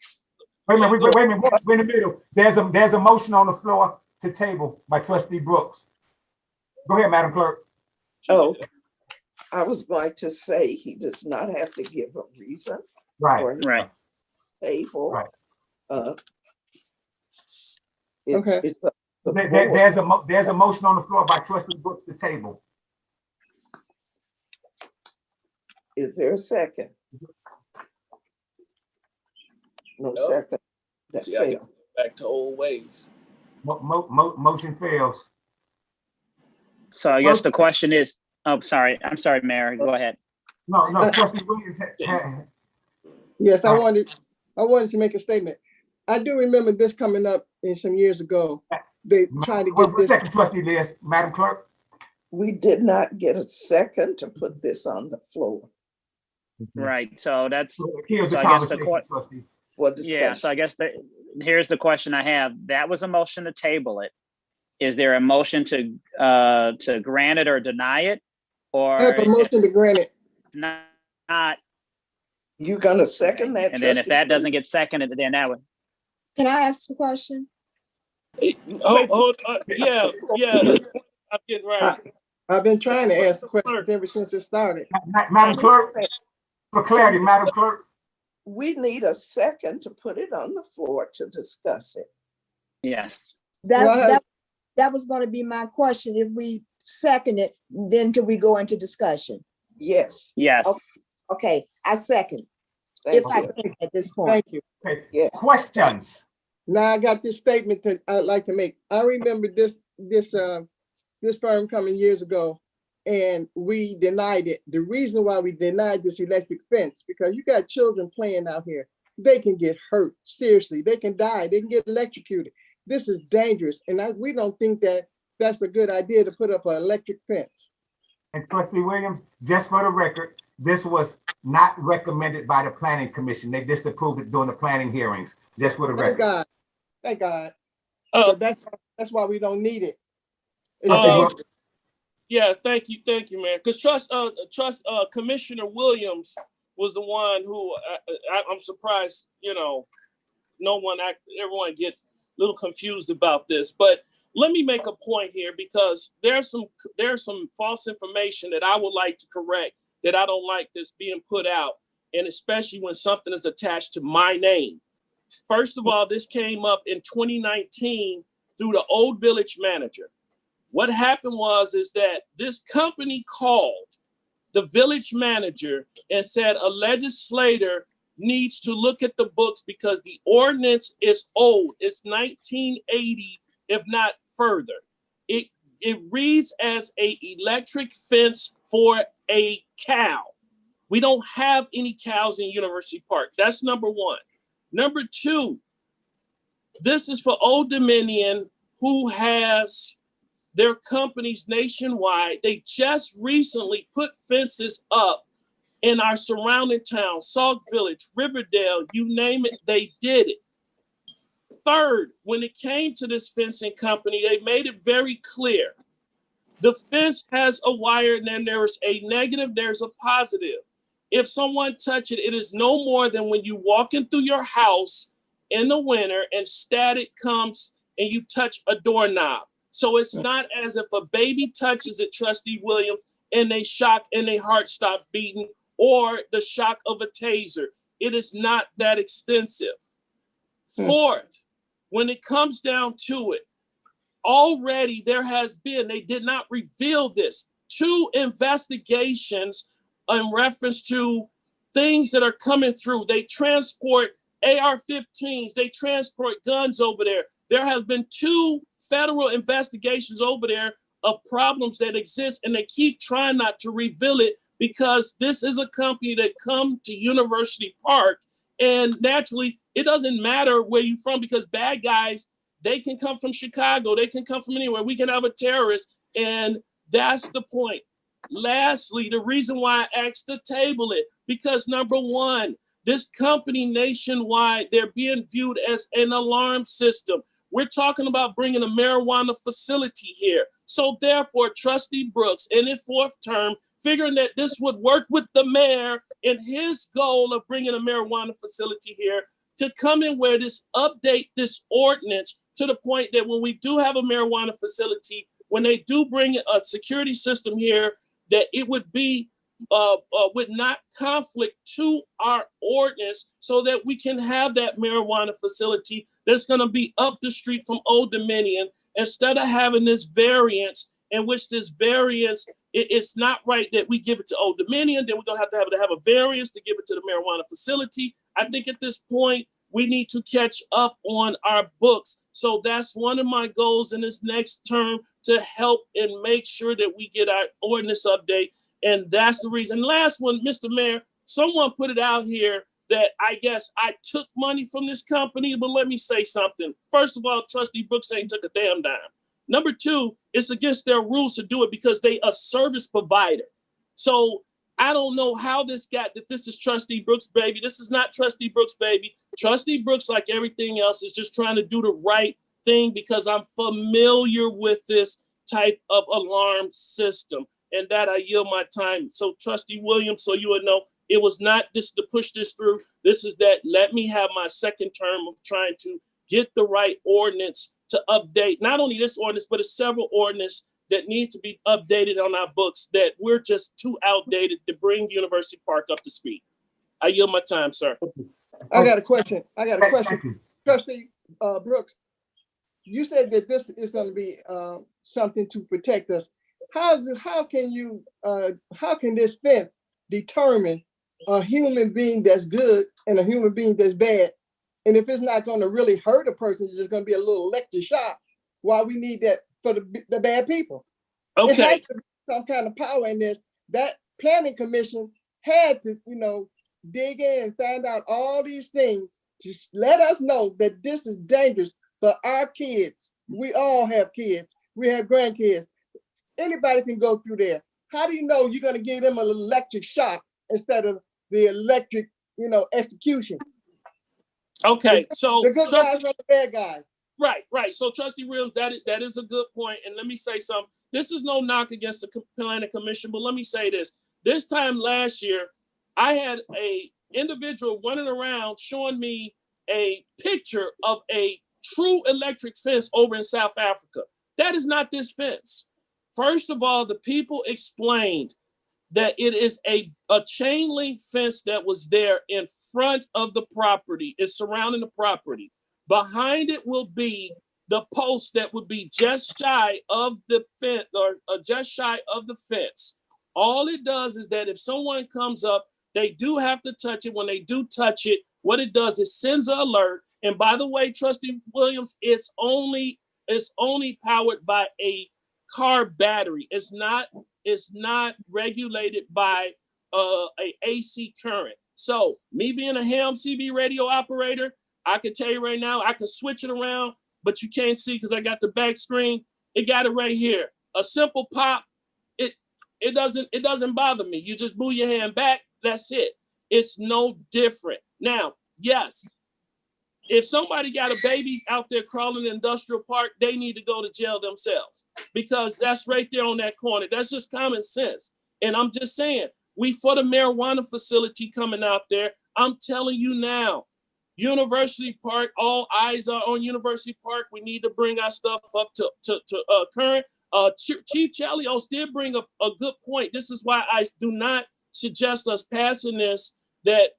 [SPEAKER 1] wait a minute, wait a minute, we're in the middle. There's a motion on the floor to table by Trustee Brooks. Go ahead, Madam Clerk.
[SPEAKER 2] Oh, I was going to say he does not have to give a reason
[SPEAKER 1] Right,
[SPEAKER 2] for his
[SPEAKER 8] Right.
[SPEAKER 2] table.
[SPEAKER 1] Right.
[SPEAKER 3] Okay.
[SPEAKER 2] It's up to the board.
[SPEAKER 1] there's a motion on the floor by Trustee Brooks to table.
[SPEAKER 2] Is there a second? No
[SPEAKER 6] No.
[SPEAKER 2] second. That
[SPEAKER 6] See, I
[SPEAKER 2] failed.
[SPEAKER 6] can go back to old ways.
[SPEAKER 1] Motion fails.
[SPEAKER 8] So I guess the question is, oh, sorry. I'm sorry, Mayor. Go ahead.
[SPEAKER 1] No, Trustee Williams
[SPEAKER 3] Yes, I wanted to make a statement. I do remember this coming up in some years ago. They trying to get
[SPEAKER 1] One
[SPEAKER 3] this.
[SPEAKER 1] second, Trustee Liz, Madam Clerk.
[SPEAKER 2] We did not get a second to put this on the floor
[SPEAKER 8] Right. So that's,
[SPEAKER 1] Here's the
[SPEAKER 8] So I guess the
[SPEAKER 1] conversation, Trustee.
[SPEAKER 2] for
[SPEAKER 8] yeah.
[SPEAKER 2] discussion.
[SPEAKER 8] So I guess here's the question I have. That was a motion to table it. Is there a motion to grant it or deny it? Or
[SPEAKER 3] I have a motion to grant it.
[SPEAKER 8] not?
[SPEAKER 2] You gonna second that?
[SPEAKER 8] And then if
[SPEAKER 2] trustee?
[SPEAKER 8] that doesn't get seconded, then that would,
[SPEAKER 4] Can I ask a question?
[SPEAKER 6] Yeah. I'm getting right.
[SPEAKER 3] I've been trying to ask the questions ever since it started.
[SPEAKER 1] Madam Clerk, for clarity, Madam Clerk.
[SPEAKER 2] We need a second to put it on the floor to discuss it.
[SPEAKER 8] yes.
[SPEAKER 4] That was going to be my question. If we second it, then could we go into discussion?
[SPEAKER 2] Yes.
[SPEAKER 8] Yes.
[SPEAKER 4] Okay, I second,
[SPEAKER 2] Thank
[SPEAKER 4] if I
[SPEAKER 2] you.
[SPEAKER 4] can at this point.
[SPEAKER 3] Thank you.
[SPEAKER 1] Okay,
[SPEAKER 2] Yeah.
[SPEAKER 1] questions?
[SPEAKER 3] Now I got this statement that I'd like to make. I remember this firm coming years ago and we denied it. The reason why we denied this electric fence, because you got children playing out here. They can get hurt, seriously. They can die, they can get electrocuted. This is dangerous. And we don't think that that's a good idea to put up an electric fence.
[SPEAKER 1] And Trustee Williams, just for the record, this was not recommended by the Planning Commission. They disapproved it during the planning hearings, just for the
[SPEAKER 3] Thank
[SPEAKER 1] record.
[SPEAKER 3] God, thank God.
[SPEAKER 6] Oh.
[SPEAKER 3] So that's why we don't need it. It's
[SPEAKER 1] Okay,
[SPEAKER 3] dangerous.
[SPEAKER 6] Yeah, thank you, man. Because Commissioner Williams was the one who I'm surprised, everyone get a little confused about this. But let me make a point here, because there's some false information that I would like to correct, that I don't like this being put out, and especially when something is attached to my name. First of all, this came up in 2019 through the old village manager. What happened is that this company called the village manager and said a legislator needs to look at the books because the ordinance is old. It's 1980, if not further. It reads as a electric fence for a cow. We don't have any cows in University Park. That's number one. Number two, this is for Old Dominion, who has their companies nationwide. They just recently put fences up in our surrounding towns, Sauk Village, Riverdale, you name it, they did it. Third, when it came to this fencing company, they made it very clear. The fence has a wire, and then there's a negative, there's a positive. If someone touch it, it is no more than when you walk in through your house in the winter and static comes and you touch a doorknob. So it's not as if a baby touches it, Trustee Williams, and they shock and their heart stop beating, or the shock of a taser. It is not that extensive. Fourth, when it comes down to it, already there has been, they did not reveal this, 2 investigations in reference to things that are coming through. They transport AR-15s, they transport guns over there. There has been 2 federal investigations over there of problems that exist, and they keep trying not to reveal it because this is a company that come to University Park, and naturally it doesn't matter where you're from because bad guys, they can come from Chicago, they can come from anywhere. We can have a terrorist, and that's the point. Lastly, the reason why I asked to table it, because number one, this company nationwide, they're being viewed as an alarm system. We're talking about bringing a marijuana facility here. So therefore, Trustee Brooks, in his 4th term, figuring that this would work with the mayor in his goal of bringing a marijuana facility here, to come in where this update this ordinance to the point that when we do have a marijuana facility, when they do bring a security system here, that it would be would not conflict to our ordinance so that we can have that marijuana facility that's going to be up the street from Old Dominion instead of having this variance in which this variance, it's not right that we give it to Old Dominion, then we're going to have a variance to give it to the marijuana facility. I think at this point, we need to catch up on our books. So that's one of my goals in this next term, to help and make sure that we get our ordinance update. And that's the reason. Last one, Mr. Mayor, someone put it out here that I guess I took money from this company, but let me say something. First of all, Trustee Brooks ain't took a damn dime. Number 2, it's against their rules to do it because they a service provider. So I don't know how this got that this is Trustee Brooks' baby. This is not Trustee Brooks' baby. Trustee Brooks, like everything else, is just trying to do the right thing because I'm familiar with this type of alarm system. And that I yield my time. So Trustee Williams, so you would know, it was not this to push this through. This is that let me have my 2nd term of trying to get the right ordinance to update, not only this ordinance, but a several ordinance that needs to be updated on our books that we're just too outdated to bring University Park up to speed. I yield my time, sir.
[SPEAKER 3] I got a question.
[SPEAKER 1] Thank you.
[SPEAKER 3] Trustee Brooks, you said that this is going to be something to protect us. How can this fence determine a human being that's good and a human being that's bad? And if it's not going to really hurt a person, it's just going to be a little electric shock. Why we need that for the bad people?
[SPEAKER 6] Okay.
[SPEAKER 3] It has to be some kind of power in this. That planning commission had to, dig in and find out all these things to let us know that this is dangerous for our kids. We all have kids. We have grandkids. Anybody can go through there. How do you know you're going to give them an electric shock instead of the electric, execution?
[SPEAKER 6] Okay, so
[SPEAKER 3] the good guys are the bad guys.
[SPEAKER 6] Right. So Trustee Williams, that is a good point. And let me say something. This is no knock against the planning commission, but let me say this. This time last year, I had a individual running around showing me a picture of a true electric fence over in South Africa. That is not this fence. First of all, the people explained that it is a chain link fence that was there in front of the property. It's surrounding the property. Behind it will be the post that would be just shy of the fence or just shy of the fence. All it does is that if someone comes up, they do have to touch it. When they do touch it, what it does is sends an alert. And by the way, Trustee Williams, it's only powered by a car battery. It's not regulated by a AC current. So me being a ham CB radio operator, I can tell you right now, I can switch it around, but you can't see because I got the back screen. It got it right here. A simple pop, it doesn't bother me. You just move your hand back, that's it. It's no different. Now, yes, if somebody got a baby out there crawling in industrial park, they need to go to jail themselves because that's right there on that corner. That's just common sense. And I'm just saying, we for the marijuana facility coming out there, I'm telling you now, University Park, all eyes are on University Park. We need to bring our stuff up to current. Chief Chalios did bring up a good point. This is why I do not suggest us passing this, that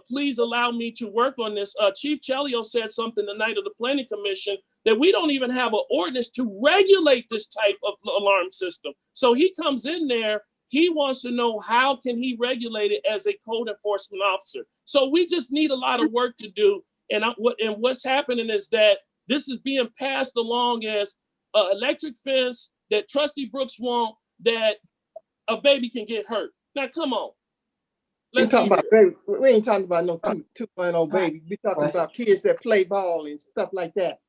[SPEAKER 6] please allow me to work on this. Chief Chelio said something the night of the Planning Commission that we don't even have an ordinance to regulate this type of alarm system. So he comes in there, he wants to know how can he regulate it as a code enforcement officer. So we just need a lot of work to do. And what's happening is that this is being passed along as an electric fence that Trustee Brooks want, that a baby can get hurt. Now, come on.
[SPEAKER 3] We ain't talking about no 2-month-old baby. We talking about kids that play ball and stuff like that.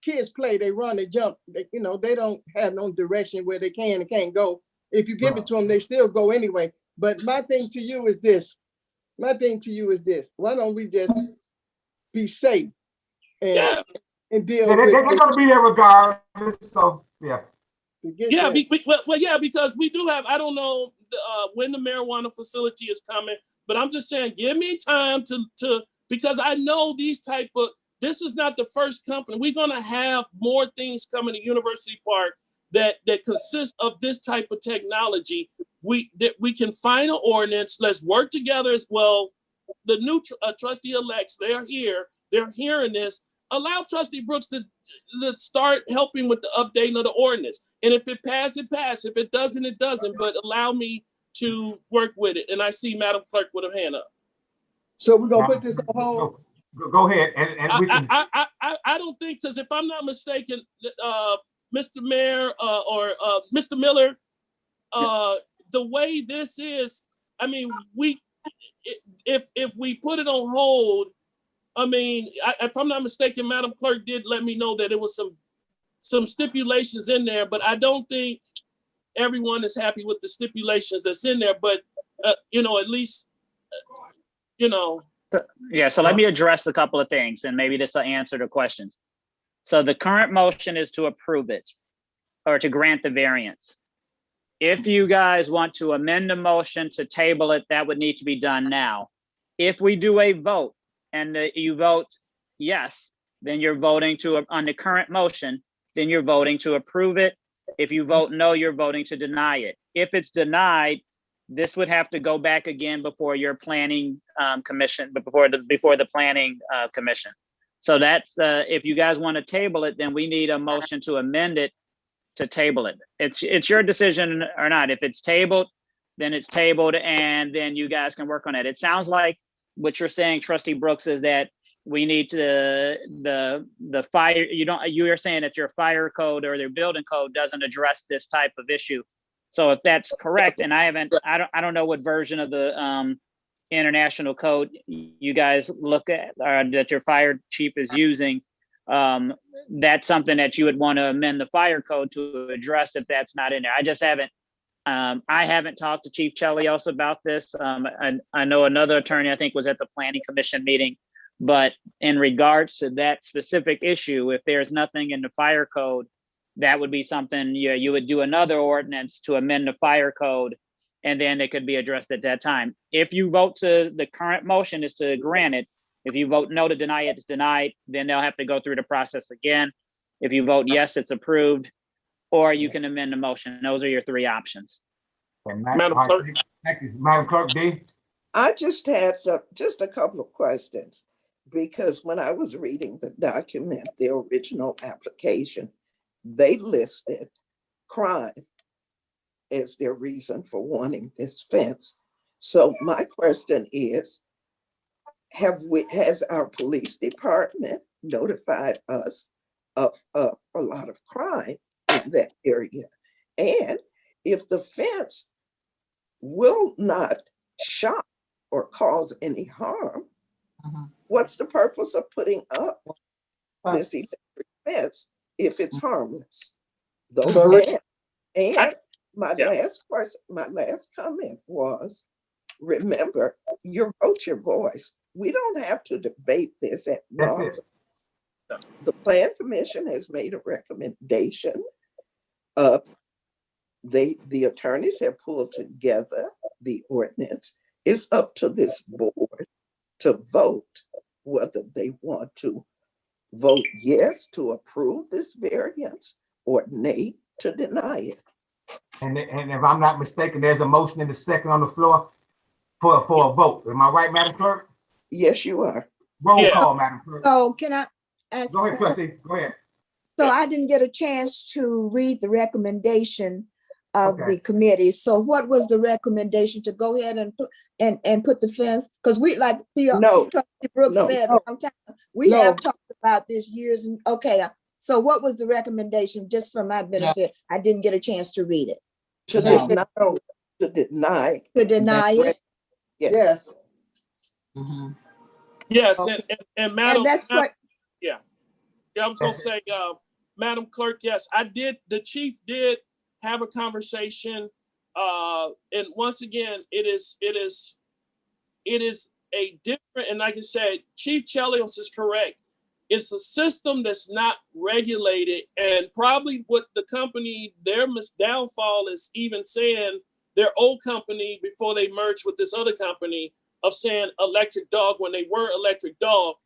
[SPEAKER 3] Kids play, they run, they jump. They don't have no direction where they can and can't go. If you give it to them, they still go anyway. But my thing to you is this. Why don't we just be safe and deal with?
[SPEAKER 1] They're going to be there regardless. So yeah.
[SPEAKER 6] Because we do have, I don't know when the marijuana facility is coming, but I'm just saying, give me time to because I know this is not the first company. We're going to have more things coming to University Park that consist of this type of technology. We can find an ordinance. Let's work together as well. The new trustee elects, they're here. They're hearing this. Allow Trustee Brooks to start helping with the updating of the ordinance. And if it passes, it passes. If it doesn't, it doesn't. But allow me to work with it. And I see Madam Clerk with her hand up.
[SPEAKER 3] So we're gonna put this on hold.
[SPEAKER 1] Go ahead. And we can.
[SPEAKER 6] I don't think, because if I'm not mistaken, Mr. Mayor or Mr. Miller, the way this is, I mean, if we put it on hold, I mean, if I'm not mistaken, Madam Clerk did let me know that it was some stipulations in there, but I don't think everyone is happy with the stipulations that's in there. But at least,
[SPEAKER 8] Yeah, so let me address a couple of things, and maybe this will answer the questions. So the current motion is to approve it or to grant the variance. If you guys want to amend the motion to table it, that would need to be done now. If we do a vote and you vote yes, then you're voting on the current motion, then you're voting to approve it. If you vote no, you're voting to deny it. If it's denied, this would have to go back again before your planning commission, but before the planning commission. So that's if you guys want to table it, then we need a motion to amend it to table it. It's your decision or not. If it's tabled, then it's tabled, and then you guys can work on it. It sounds like what you're saying, Trustee Brooks, is that we need to the fire. You are saying that your fire code or their building code doesn't address this type of issue. So if that's correct, and I don't know what version of the international code you guys look at that your fire chief is using, that's something that you would want to amend the fire code to address if that's not in there. I just haven't. I haven't talked to Chief Chelios about this. I know another attorney, I think, was at the Planning Commission meeting, but in regards to that specific issue, if there's nothing in the fire code, that would be something you would do another ordinance to amend the fire code, and then it could be addressed at that time. If you vote to the current motion is to grant it. If you vote no to deny it, it's denied. Then they'll have to go through the process again. If you vote yes, it's approved, or you can amend the motion. Those are your three options.
[SPEAKER 6] Madam Clerk.
[SPEAKER 1] Thank you. Madam Clerk D.
[SPEAKER 2] I just had just a couple of questions, because when I was reading the document, the original application, they listed crime as their reason for wanting this fence. So my question is, has our police department notified us of a lot of crime in that area? And if the fence will not shock or cause any harm, what's the purpose of putting up this electric fence if it's harmless? And my last comment was, remember, your vote, your voice. We don't have to debate this at nauseam. The Plan Commission has made a recommendation. The attorneys have pulled together the ordinance. It's up to this board to vote whether they want to vote yes to approve this variance or nay to deny it.
[SPEAKER 1] And if I'm not mistaken, there's a motion and a second on the floor for a vote. Am I right, Madam Clerk?
[SPEAKER 2] Yes, you are.
[SPEAKER 1] Roll
[SPEAKER 6] Yeah.
[SPEAKER 1] call, Madam Clerk.
[SPEAKER 4] So can I ask?
[SPEAKER 1] Go ahead, trustee. Go ahead.
[SPEAKER 4] So I didn't get a chance to read the recommendation of
[SPEAKER 1] Okay.
[SPEAKER 4] the committee. So what was the recommendation to go ahead and put the fence? Because we, like
[SPEAKER 2] No,
[SPEAKER 4] Trustee Brooks
[SPEAKER 2] no.
[SPEAKER 4] said, a long time, we
[SPEAKER 3] No.
[SPEAKER 4] have talked about this years and, okay. So what was the recommendation, just for my benefit? I didn't get a chance to read it.
[SPEAKER 2] to
[SPEAKER 7] No.
[SPEAKER 2] deny,
[SPEAKER 3] No.
[SPEAKER 2] to deny.
[SPEAKER 4] To deny it?
[SPEAKER 2] Yes.
[SPEAKER 3] Yes.
[SPEAKER 6] Yes,
[SPEAKER 4] Okay.
[SPEAKER 6] and Madam,
[SPEAKER 4] And that's what,
[SPEAKER 6] yeah, I was gonna say, Madam Clerk, yes, the chief did have a conversation. And once again, it is a different, and like I said, Chief Chelios is correct. It's a system that's not regulated, and probably what the company, their downfall is even saying their old company before they merged with this other company of saying electric dog when they were electric dog.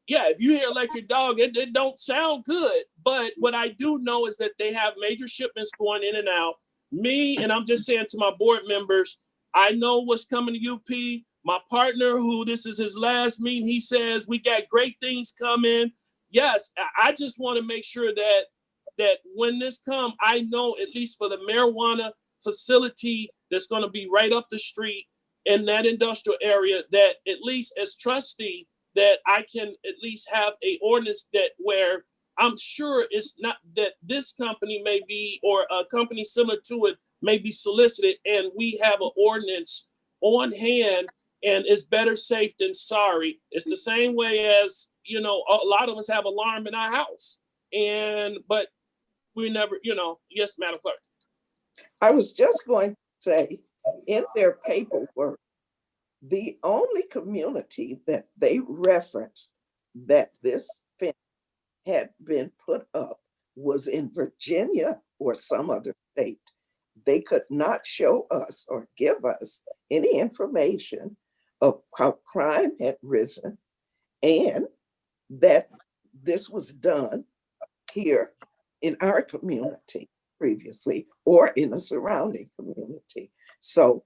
[SPEAKER 6] Yeah, if you hear electric dog, it don't sound good. But what I do know is that they have major shipments going in and out. And I'm just saying to my board members, I know what's coming to UP. My partner, who this is his last meeting, he says we got great things coming. Yes, I just want to make sure that when this come, I know at least for the marijuana facility that's going to be right up the street in that industrial area, that at least as trustee, that I can at least have a ordinance that where I'm sure it's not that this company may be, or a company similar to it may be solicited, and we have an ordinance on hand, and it's better safe than sorry. It's the same way as, a lot of us have alarm in our house, but we never, yes, Madam Clerk.
[SPEAKER 2] I was just going to say, in their paperwork, the only community that they referenced that this fence had been put up was in Virginia or some other state. They could not show us or give us any information of how crime had risen and that this was done here in our community previously or in a surrounding community. So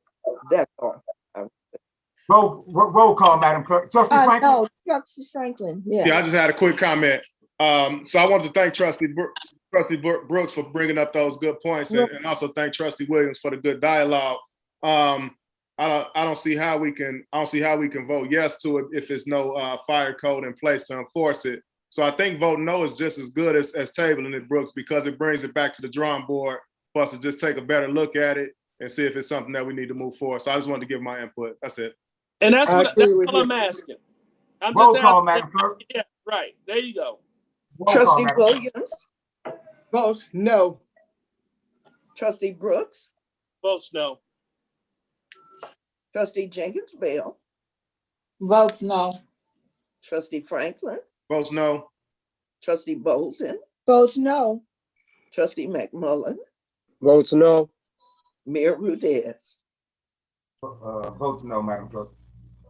[SPEAKER 2] that's all.
[SPEAKER 1] Roll call, Madam Clerk. Trustee Franklin.
[SPEAKER 4] no, Trustee Franklin,
[SPEAKER 5] Yeah, I just had a quick comment. So I wanted to thank Trustee Brooks for bringing up those good points, and also thank Trustee Williams for the good dialogue. I don't see how we can vote yes to it if there's no fire code in place to enforce it. So I think voting no is just as good as tabling it, Brooks, because it brings it back to the drawing board for us to just take a better look at it and see if it's something that we need to move forward. So I just wanted to give my input. That's it.
[SPEAKER 6] And that's
[SPEAKER 3] I agree with
[SPEAKER 6] all
[SPEAKER 3] you.
[SPEAKER 6] I'm asking. I'm
[SPEAKER 1] Roll
[SPEAKER 6] just
[SPEAKER 1] call,
[SPEAKER 6] asking.
[SPEAKER 1] Madam Clerk.
[SPEAKER 6] Yeah, right. There you go.
[SPEAKER 1] Roll call,
[SPEAKER 2] Trustee
[SPEAKER 1] Madam Clerk.
[SPEAKER 2] Williams,
[SPEAKER 3] Votes no.
[SPEAKER 2] Trustee Brooks,
[SPEAKER 6] Votes no.
[SPEAKER 2] Trustee Jenkins Bell,
[SPEAKER 7] Votes no.
[SPEAKER 2] Trustee Franklin,
[SPEAKER 5] Votes no.
[SPEAKER 2] Trustee Bolden,
[SPEAKER 4] votes no.
[SPEAKER 2] Trustee McMullen,
[SPEAKER 9] Votes no.
[SPEAKER 2] Mayor Rudez.
[SPEAKER 1] Votes no, Madam Clerk.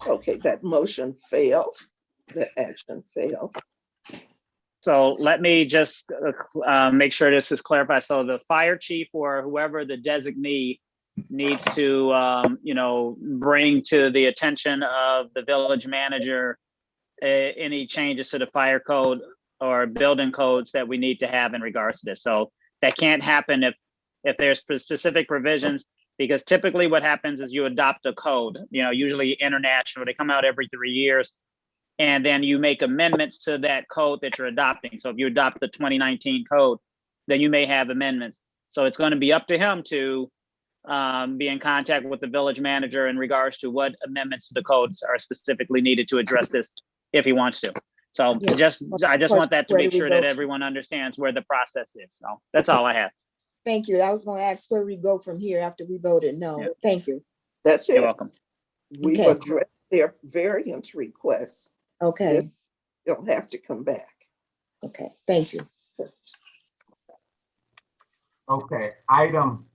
[SPEAKER 2] Okay, that motion failed. The action failed.
[SPEAKER 8] So let me just make sure this is clarified. So the fire chief or whoever the designee needs to, bring to the attention of the village manager any changes to the fire code or building codes that we need to have in regards to this. So that can't happen if there's specific provisions, because typically what happens is you adopt a code, usually international, they come out every 3 years. And then you make amendments to that code that you're adopting. So if you adopt the 2019 code, then you may have amendments. So it's going to be up to him to be in contact with the village manager in regards to what amendments to the codes are specifically needed to address this if he wants to. So
[SPEAKER 4] Yeah.
[SPEAKER 8] I just want that to
[SPEAKER 4] Where
[SPEAKER 8] make
[SPEAKER 4] do we
[SPEAKER 8] sure
[SPEAKER 4] go
[SPEAKER 8] that
[SPEAKER 4] from-
[SPEAKER 8] everyone understands where the process is. So that's all I have.
[SPEAKER 4] Thank you. I was gonna ask where we go from here after we voted no.
[SPEAKER 8] Yeah.
[SPEAKER 4] Thank you.
[SPEAKER 2] That's
[SPEAKER 8] You're
[SPEAKER 2] it.
[SPEAKER 8] welcome.
[SPEAKER 2] We've
[SPEAKER 4] Okay.
[SPEAKER 2] addressed their variance requests.
[SPEAKER 4] Okay,
[SPEAKER 2] They'll have to come back.
[SPEAKER 4] okay, thank you.
[SPEAKER 1] Okay, item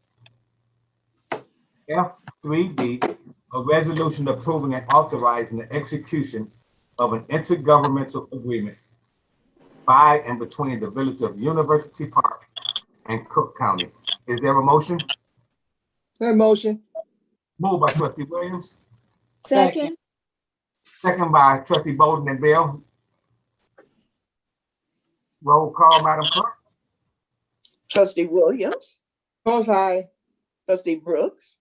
[SPEAKER 1] F3B, a resolution approving and authorizing the execution of an intergovernmental agreement by and between the village of University Park and Cook County. Is there a motion?
[SPEAKER 3] That motion.
[SPEAKER 1] Moved by Trustee Williams,
[SPEAKER 4] Second,
[SPEAKER 1] second by trustee Bolden and Bill. Roll call, Madam Clerk.
[SPEAKER 2] Trustee Williams,
[SPEAKER 3] Both aye.
[SPEAKER 2] trustee Brooks,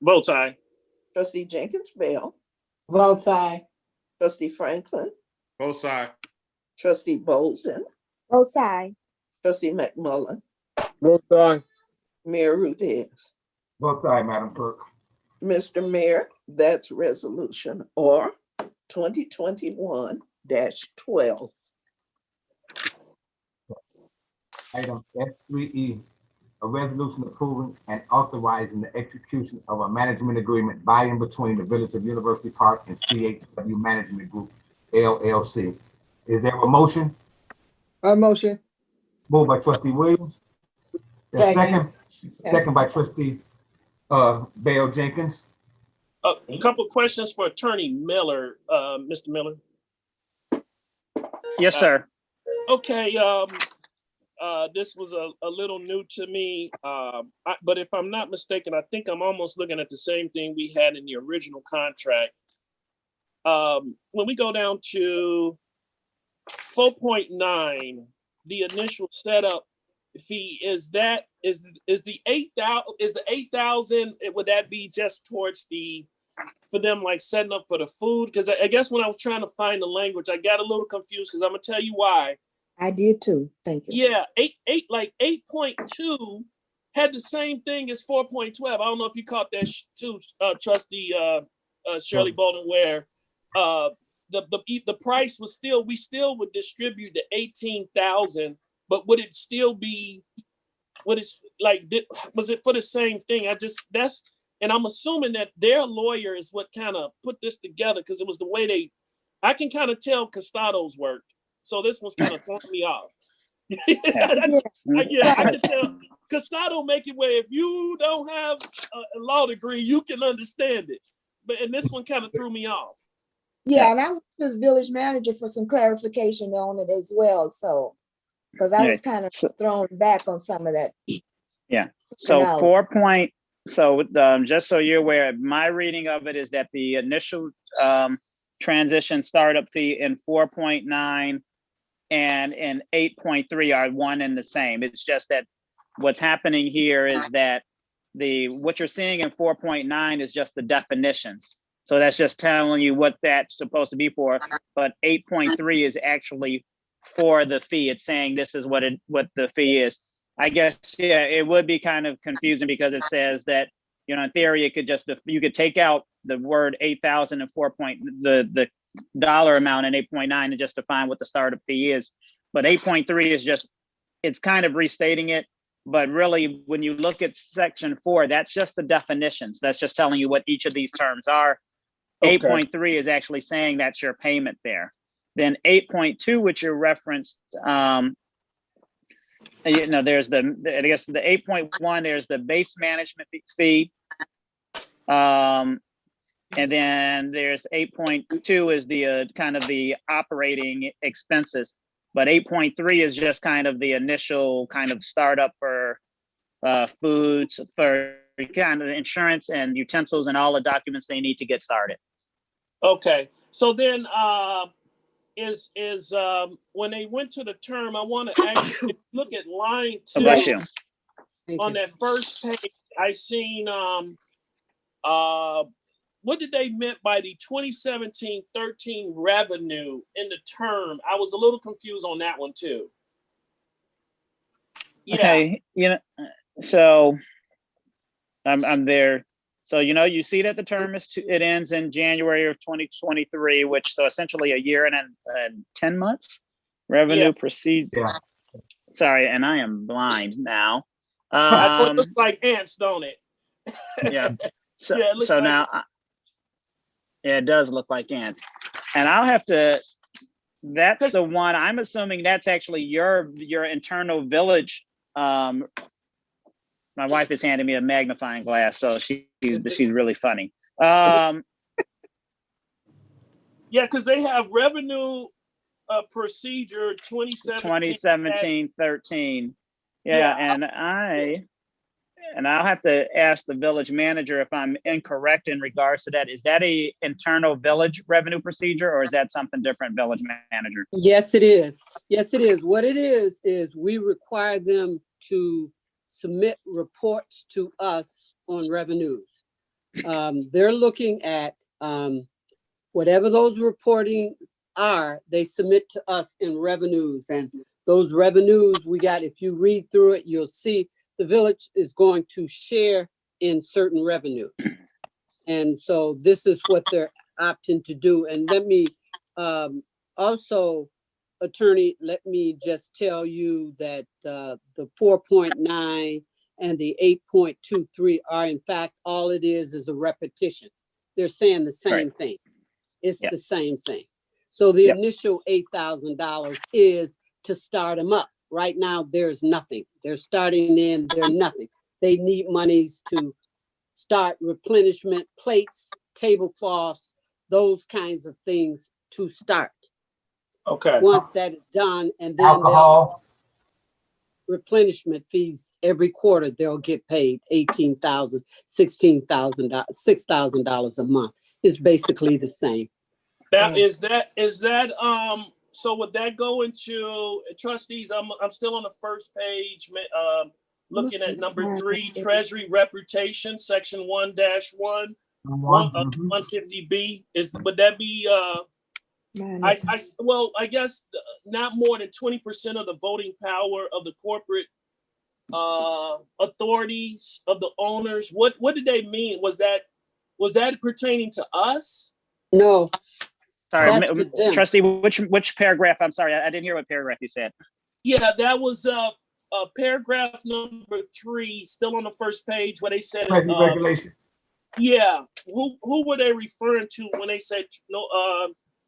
[SPEAKER 6] Votes aye.
[SPEAKER 2] trustee Jenkins Bell,
[SPEAKER 7] Votes aye.
[SPEAKER 2] trustee Franklin,
[SPEAKER 5] Both sides.
[SPEAKER 2] trustee Bolden,
[SPEAKER 4] Both sides.
[SPEAKER 2] trustee McMullen,
[SPEAKER 9] Both sides.
[SPEAKER 2] Mayor Rudez.
[SPEAKER 1] Vote aye, Madam Clerk.
[SPEAKER 2] Mr. Mayor, that's resolution R 2021-12.
[SPEAKER 1] Item F3E, a resolution approving and authorizing the execution of a management agreement by and between the Village of University Park and CHW Management Group, LLC. Is there a motion?
[SPEAKER 3] I motion.
[SPEAKER 1] Moved by trustee Williams. There's
[SPEAKER 7] Second.
[SPEAKER 1] Second by trustee Bale Jenkins.
[SPEAKER 6] A couple of questions for Attorney Miller, Mr. Miller.
[SPEAKER 8] Yes, sir.
[SPEAKER 6] Okay, this was a little new to me, but if I'm not mistaken, I think I'm almost looking at the same thing we had in the original contract. When we go down to 4.9, the initial setup fee, is the 8,000, would that be just towards for them like setting up for the food? Because I guess when I was trying to find the language, I got a little confused, because I'm gonna tell you why.
[SPEAKER 4] I did too. Thank you.
[SPEAKER 6] Yeah, 8.2 had the same thing as 4.12. I don't know if you caught that too, trustee Shirley Bolden, where the price was still, we still would distribute the 18,000, but would it still be, was it for the same thing? And I'm assuming that their lawyer is what kind of put this together, because it was the way I can kind of tell Costado's work. So this one's kind of throwing me off. I can tell Costado make it where if you don't have a law degree, you can understand it. And this one kind of threw me off.
[SPEAKER 4] Yeah, and I went to the village manager for some clarification on it as well. So, because I was kind of thrown back on some of that.
[SPEAKER 8] Yeah. So just so you're aware, my reading of it is that the initial transition startup fee in 4.9 and in 8.3 are one and the same. It's just that what's happening here is that what you're seeing in 4.9 is just the definitions. So that's just telling you what that's supposed to be for. But 8.3 is actually for the fee. It's saying this is what the fee is. I guess, yeah, it would be kind of confusing because it says that, in theory, you could take out the word 8,000 and the dollar amount in 8.9 and just define what the startup fee is. But 8.3 is just, it's kind of restating it. But really, when you look at section 4, that's just the definitions. That's just telling you what each of these terms are.
[SPEAKER 6] Okay.
[SPEAKER 8] 8.3 is actually saying that's your payment there. Then 8.2, which you referenced, there's the 8.1, there's the base management fee. And then there's 8.2 is the kind of the operating expenses, but 8.3 is just kind of the initial kind of startup for foods, for kind of insurance and utensils and all the documents they need to get started.
[SPEAKER 6] Okay, so then is when they went to the term, I want to actually look at line 2 on that first page. I seen what did they meant by the 2017-13 revenue in the term? I was a little confused on that one too. Yeah.
[SPEAKER 8] Okay, so I'm there. So you see that the term it ends in January of 2023, which so essentially a year and 10 months revenue proceed. Yeah. Sorry, and I am blind now.
[SPEAKER 6] I know it looks like ants, don't it?
[SPEAKER 8] Yeah. So,
[SPEAKER 6] yeah, it
[SPEAKER 8] so now, it does look like ants. And I'll have to, that's the one, I'm assuming that's actually your internal village. My wife is handing me a magnifying glass, so she's really funny.
[SPEAKER 6] Yeah, because they have revenue procedure 2017-13.
[SPEAKER 8] Yeah, and and I'll have to ask the village manager if I'm incorrect in regards to that. Is that a internal village revenue procedure, or is that something different, village manager?
[SPEAKER 9] Yes, it is. Yes, it is. What it is we require them to submit reports to us on revenues. They're looking at whatever those reporting are, they submit to us in revenues. And those revenues we got, if you read through it, you'll see the village is going to share in certain revenues. And so this is what they're opting to do. And let me also, attorney, let me just tell you that the 4.9 and the 8.23 are in fact, all it is a repetition. They're saying the same thing. It's the same thing. So the initial $8,000 is to start them up. Right now, there's nothing. They're starting in, they're nothing. They need monies to start replenishment, plates, tablecloths, those kinds of things to start.
[SPEAKER 6] Okay.
[SPEAKER 9] Once that is done, and then
[SPEAKER 1] Alcohol,
[SPEAKER 9] replenishment fees every quarter, they'll get paid $18,000, $16,000, $6,000 a month. It's basically the same.
[SPEAKER 6] That is that so would that go into trustees? I'm still on the first page, looking at number 3, Treasury Reputation, section 1-1, 150B. Would that be I guess not more than 20% of the voting power of the corporate authorities of the owners. What did they mean? Was that pertaining to us?
[SPEAKER 9] No.
[SPEAKER 8] Sorry, trustee, which paragraph? I'm sorry, I didn't hear what paragraph you said.
[SPEAKER 6] Yeah, that was paragraph number 3, still on the first page, where they said
[SPEAKER 1] regulation.
[SPEAKER 6] Yeah, who were they referring to when they said no?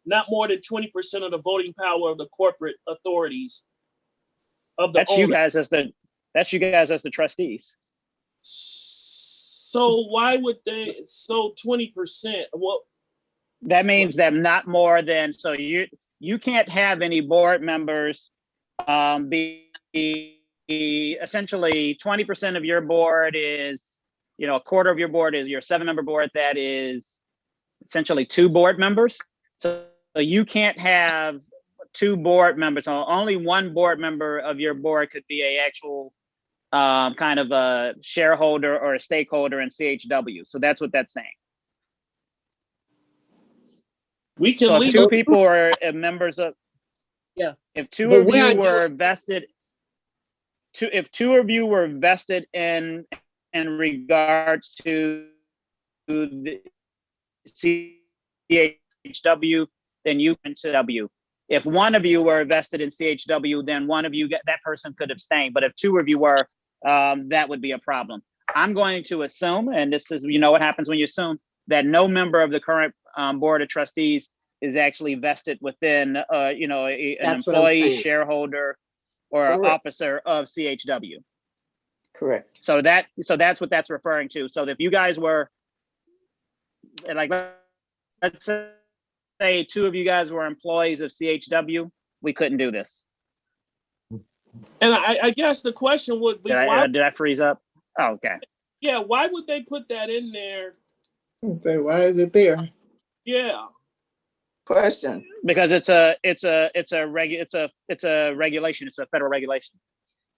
[SPEAKER 6] Not more than 20% of the voting power of the corporate authorities of the
[SPEAKER 8] That's you guys as the trustees.
[SPEAKER 6] So why would they? So 20%? Well,
[SPEAKER 8] that means that not more than, so you can't have any board members be essentially 20% of your board is, a quarter of your board is your 7-member board. That is essentially 2 board members. So you can't have 2 board members. So only 1 board member of your board could be a actual kind of a shareholder or a stakeholder in CHW. So that's what that's saying.
[SPEAKER 6] We can
[SPEAKER 8] so if 2 people are members of, if 2 of you were vested, if 2 of you were vested in regards to the CHW, then you can CHW. If 1 of you were vested in CHW, then 1 of you, that person could abstain. But if 2 of you were, that would be a problem. I'm going to assume, and this is, what happens when you assume, that no member of the current board of trustees is actually vested within, an employee, shareholder, or officer of CHW.
[SPEAKER 2] Correct.
[SPEAKER 8] So that's what that's referring to. So if you guys were, like, let's say 2 of you guys were employees of CHW, we couldn't do this.
[SPEAKER 6] And I guess the question would be,
[SPEAKER 8] did I freeze up? Oh, okay.
[SPEAKER 6] Yeah, why would they put that in there?
[SPEAKER 3] Okay, why is it there?
[SPEAKER 6] Yeah.
[SPEAKER 2] Question.
[SPEAKER 8] Because it's a regulation. It's a federal regulation.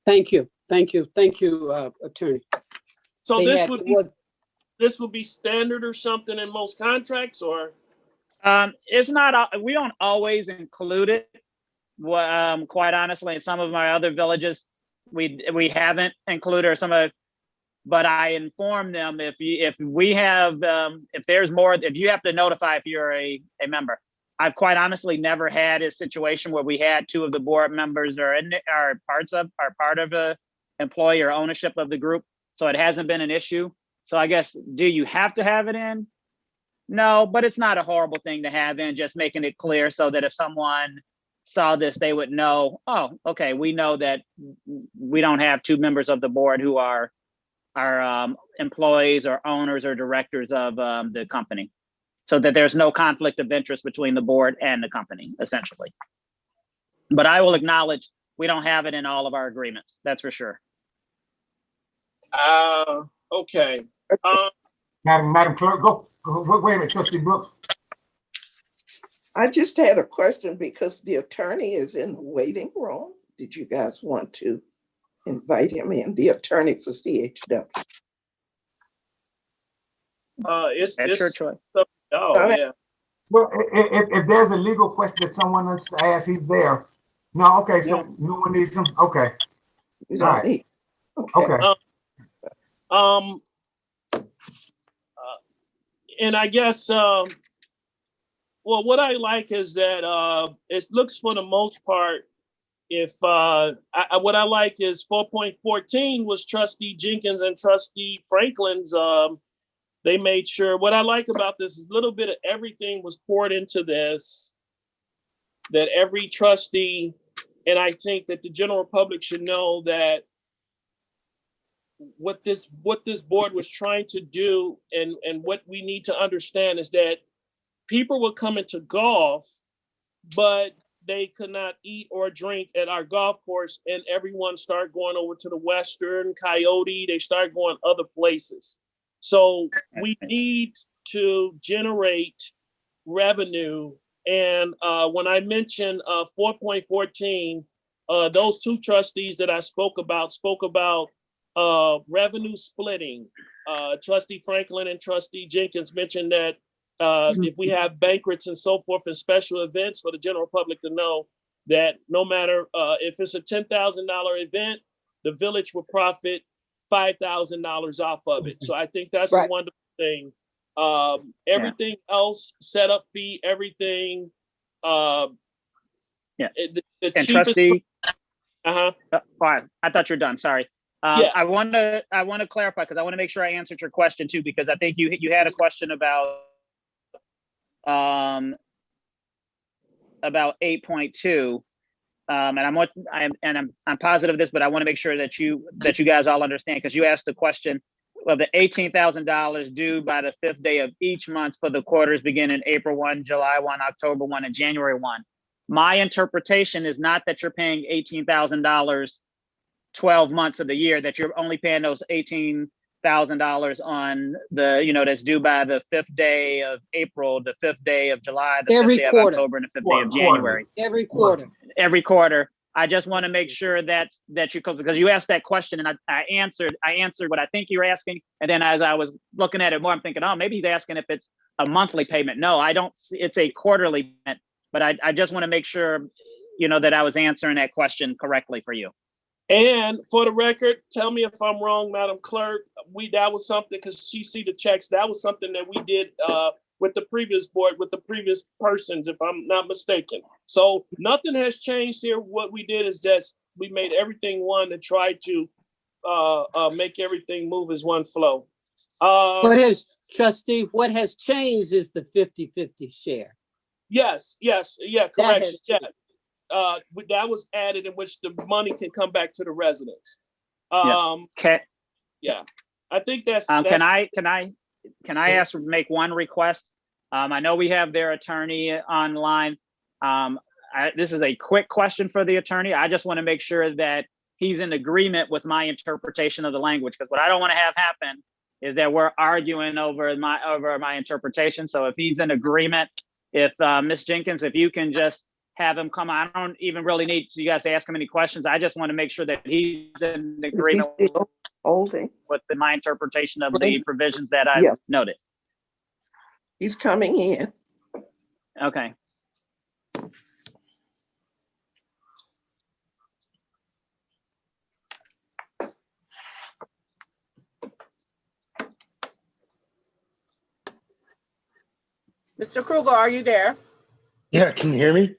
[SPEAKER 9] Thank you, attorney.
[SPEAKER 6] So this would be standard or something in most contracts, or?
[SPEAKER 8] It's not. We don't always include it. Quite honestly, in some of my other villages, we haven't included, or some of. But I inform them if we have if there's more, if you have to notify if you're a member. I've quite honestly never had a situation where we had 2 of the board members are part of a employee or ownership of the group, so it hasn't been an issue. So I guess, do you have to have it in? No, but it's not a horrible thing to have in, just making it clear so that if someone saw this, they would know, oh, okay, we know that we don't have 2 members of the board who are employees or owners or directors of the company, so that there's no conflict of interest between the board and the company, essentially. But I will acknowledge we don't have it in all of our agreements. That's for sure.
[SPEAKER 6] Okay.
[SPEAKER 1] Madam Clerk, go, wait a minute, Trustee Brooks.
[SPEAKER 2] I just had a question because the attorney is in the waiting room. Did you guys want to invite him in, the attorney for CHW?
[SPEAKER 8] That's your choice.
[SPEAKER 6] Oh, yeah.
[SPEAKER 1] Well, if there's a legal question that someone wants to ask, he's there. No, okay, so no one needs him, okay.
[SPEAKER 2] You
[SPEAKER 1] All
[SPEAKER 2] don't
[SPEAKER 1] right.
[SPEAKER 2] need.
[SPEAKER 1] Okay.
[SPEAKER 6] And I guess, well, what I like is that it looks for the most part, if what I like is 4.14 was Trustee Jenkins and Trustee Franklin's. They made sure, what I like about this is a little bit of everything was poured into this, that every trustee, and I think that the general public should know that what this board was trying to do, and what we need to understand is that people were coming to golf, but they could not eat or drink at our golf course, and everyone started going over to the Western Coyote. They started going other places. So we need to generate revenue. And when I mentioned 4.14, those two trustees that I spoke about revenue splitting. Trustee Franklin and Trustee Jenkins mentioned that if we have banquets and so forth and special events, for the general public to know that no matter if it's a $10,000 event, the village will profit $5,000 off of it. So I think that's a wonderful thing. Everything else, setup fee, everything. The
[SPEAKER 8] And
[SPEAKER 6] cheapest.
[SPEAKER 8] Trustee.
[SPEAKER 6] Fine.
[SPEAKER 8] I thought you were done. Sorry. I want to clarify, because I want to make sure I answered your question too, because I think you had a question about 8.2. And I'm positive of this, but I want to make sure that you guys all understand, because you asked the question of the $18,000 due by the 5th day of each month for the quarters beginning April 1, July 1, October 1, and January 1. My interpretation is not that you're paying $18,000 12 months of the year, that you're only paying those $18,000 on the, that's due by the 5th day of April, the 5th day of July, the 5th day of October, and the 5th day of January.
[SPEAKER 9] Every quarter.
[SPEAKER 8] Every quarter. I just want to make sure that you, because you asked that question, and I answered what I think you're asking. And then as I was looking at it more, I'm thinking, oh, maybe he's asking if it's a monthly payment. No, I don't. It's a quarterly payment, but I just want to make sure, that I was answering that question correctly for you.
[SPEAKER 6] And for the record, tell me if I'm wrong, Madam Clerk. That was something, because she see the checks. That was something that we did with the previous board, with the previous persons, if I'm not mistaken. So nothing has changed here. What we did is just we made everything one to try to make everything move as one flow.
[SPEAKER 9] What has changed is the 50-50 share.
[SPEAKER 6] Yes, correction. That was added, in which the money can come back to the residents.
[SPEAKER 8] Okay.
[SPEAKER 6] Yeah, I think that's.
[SPEAKER 8] Can I make one request? I know we have their attorney online. This is a quick question for the attorney. I just want to make sure that he's in agreement with my interpretation of the language, because what I don't want to have happen is that we're arguing over my interpretation. So if he's in agreement, if Ms. Jenkins, if you can just have him come on. I don't even really need you guys to ask him any questions. I just want to make sure that he's in agreement with my interpretation of the provisions that I noted.
[SPEAKER 2] He's coming in.
[SPEAKER 8] Okay.
[SPEAKER 10] Mr. Kruger, are you there?
[SPEAKER 11] Yeah, can you hear me?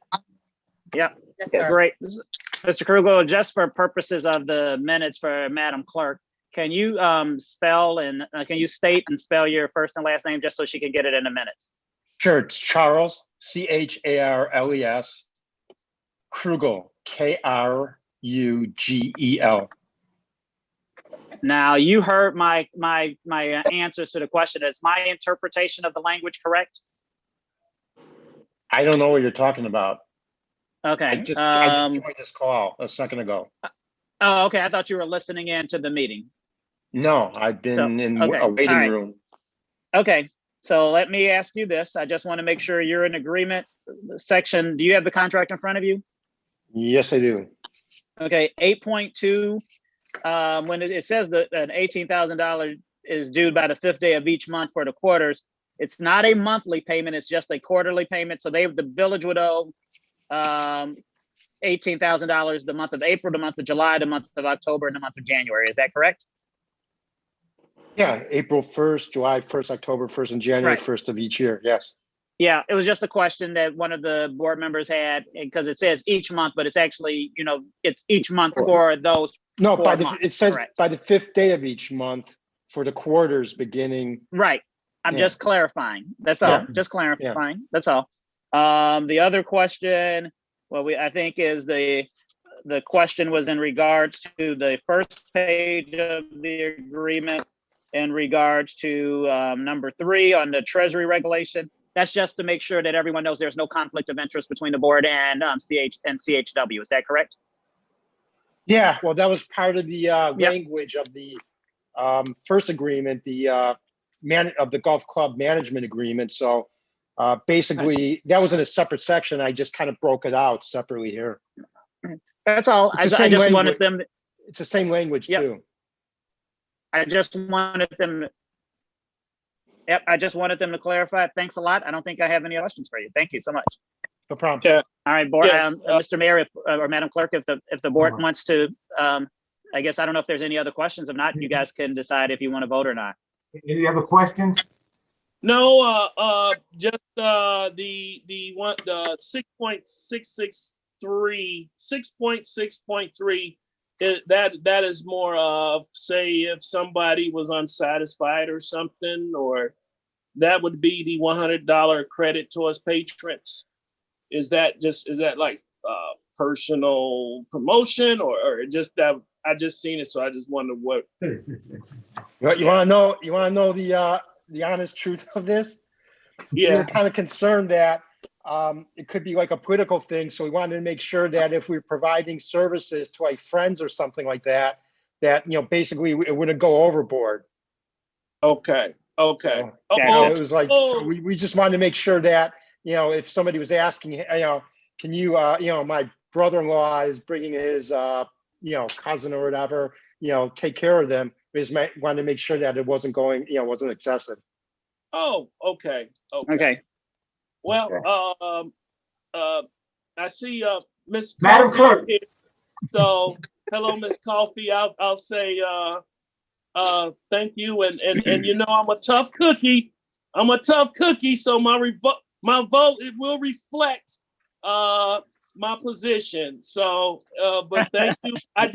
[SPEAKER 8] Yeah.
[SPEAKER 10] Yes, sir.
[SPEAKER 8] Great. Mr. Kruger, just for purposes of the minutes for Madam Clerk, can you can you state and spell your first and last name just so she can get it in the minutes?
[SPEAKER 11] Sure, it's Charles, Charles, Krugel, Krugel.
[SPEAKER 8] Now, you heard my answers to the question. Is my interpretation of the language correct?
[SPEAKER 11] I don't know what you're talking about.
[SPEAKER 8] Okay.
[SPEAKER 11] I just joined this call a second ago.
[SPEAKER 8] Oh, okay. I thought you were listening in to the meeting.
[SPEAKER 11] No, I've been in
[SPEAKER 8] okay,
[SPEAKER 11] a waiting
[SPEAKER 8] all right.
[SPEAKER 11] room.
[SPEAKER 8] Okay, so let me ask you this. I just want to make sure you're in agreement. Section, do you have the contract in front of you?
[SPEAKER 11] Yes, I do.
[SPEAKER 8] Okay, 8.2, when it says that an $18,000 is due by the 5th day of each month for the quarters, it's not a monthly payment, it's just a quarterly payment. So the village would owe $18,000 the month of April, the month of July, the month of October, and the month of January. Is that correct?
[SPEAKER 11] Yeah, April 1st, July 1st, October 1st, and January
[SPEAKER 8] Right.
[SPEAKER 11] 1st of each year. Yes.
[SPEAKER 8] Yeah, it was just a question that one of the board members had, because it says each month, but it's actually, it's each month for those.
[SPEAKER 11] No,
[SPEAKER 8] 4 months,
[SPEAKER 11] it says
[SPEAKER 8] correct.
[SPEAKER 11] by the 5th day of each month for the quarters beginning.
[SPEAKER 8] Right. I'm
[SPEAKER 11] Yeah.
[SPEAKER 8] just clarifying. That's all.
[SPEAKER 11] Yeah.
[SPEAKER 8] Just clarifying. That's all. The other question, I think is the question was in regards to the first page of the agreement in regards to number 3 on the Treasury regulation. That's just to make sure that everyone knows there's no conflict of interest between the board and CHW. Is that correct?
[SPEAKER 11] Yeah, well, that was part of the language of the first agreement, the of the golf club management agreement. So basically, that was in a separate section. I just kind of broke it out separately here.
[SPEAKER 8] That's all. I just wanted them.
[SPEAKER 11] It's the same language too.
[SPEAKER 8] I just wanted them. Yep, I just wanted them to clarify. Thanks a lot. I don't think I have any questions for you. Thank you so much.
[SPEAKER 11] No problem.
[SPEAKER 6] Yeah.
[SPEAKER 8] All right, board,
[SPEAKER 6] Yes,
[SPEAKER 8] Mr. Mayor, or Madam Clerk, if the board wants to, I guess, I don't know if there's any other questions. If not, you guys can decide if you want to vote or not.
[SPEAKER 1] Any other questions?
[SPEAKER 6] No, just the 6.663, 6.6.3. That is more of, say, if somebody was unsatisfied or something, or that would be the $100 credit towards patrons. Is that like personal promotion, or just that I just seen it, so I just wonder what.
[SPEAKER 11] You want to know the honest truth of this?
[SPEAKER 6] Yeah.
[SPEAKER 11] We were kind of concerned that it could be like a political thing, so we wanted to make sure that if we're providing services to like friends or something like that, basically it wouldn't go overboard.
[SPEAKER 6] Okay.
[SPEAKER 11] So, it was like, so we just wanted to make sure that, if somebody was asking, can you, my brother-in-law is bringing his, cousin or whatever, take care of them. We just wanted to make sure that it wasn't going, wasn't excessive.
[SPEAKER 6] Oh, okay.
[SPEAKER 8] Okay.
[SPEAKER 6] Well, I see Miss
[SPEAKER 1] Madam
[SPEAKER 6] Coffee
[SPEAKER 1] Clerk.
[SPEAKER 6] here. So, hello, Miss Coffee. I'll say thank you, and I'm a tough cookie. So my vote, it will reflect my position. So, but thank you. I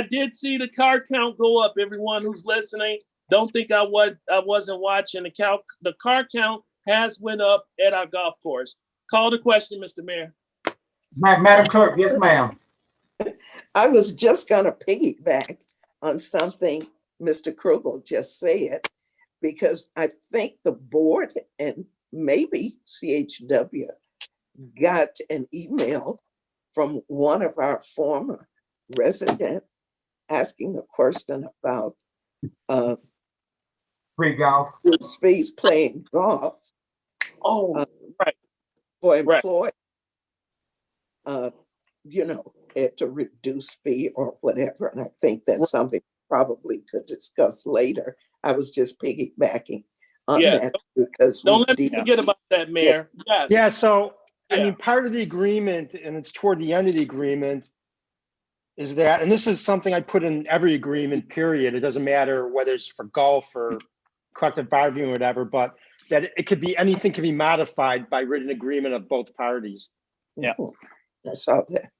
[SPEAKER 6] did see the car count go up. Everyone who's listening, don't think I wasn't watching. The car count has went up at our golf course. Call the question, Mr. Mayor.
[SPEAKER 1] Madam Clerk, yes, ma'am.
[SPEAKER 2] I was just gonna piggyback on something Mr. Krugel just said, because I think the board and maybe CHW got an email from one of our former residents asking a question about
[SPEAKER 1] Free golf.
[SPEAKER 2] Trustees playing golf.
[SPEAKER 6] Right.
[SPEAKER 2] For employees, at a reduced fee or whatever. And I think that's something probably could discuss later. I was just piggybacking on that because
[SPEAKER 6] don't let me forget about that, Mayor. Yes.
[SPEAKER 11] Yeah. So, I mean, part of the agreement, and it's toward the end of the agreement, is that, and this is something I put in every agreement, period. It doesn't matter whether it's for golf or collective bargaining or whatever, but that it could be, anything can be modified by written agreement of both parties.
[SPEAKER 8] Yeah.
[SPEAKER 2] I saw that.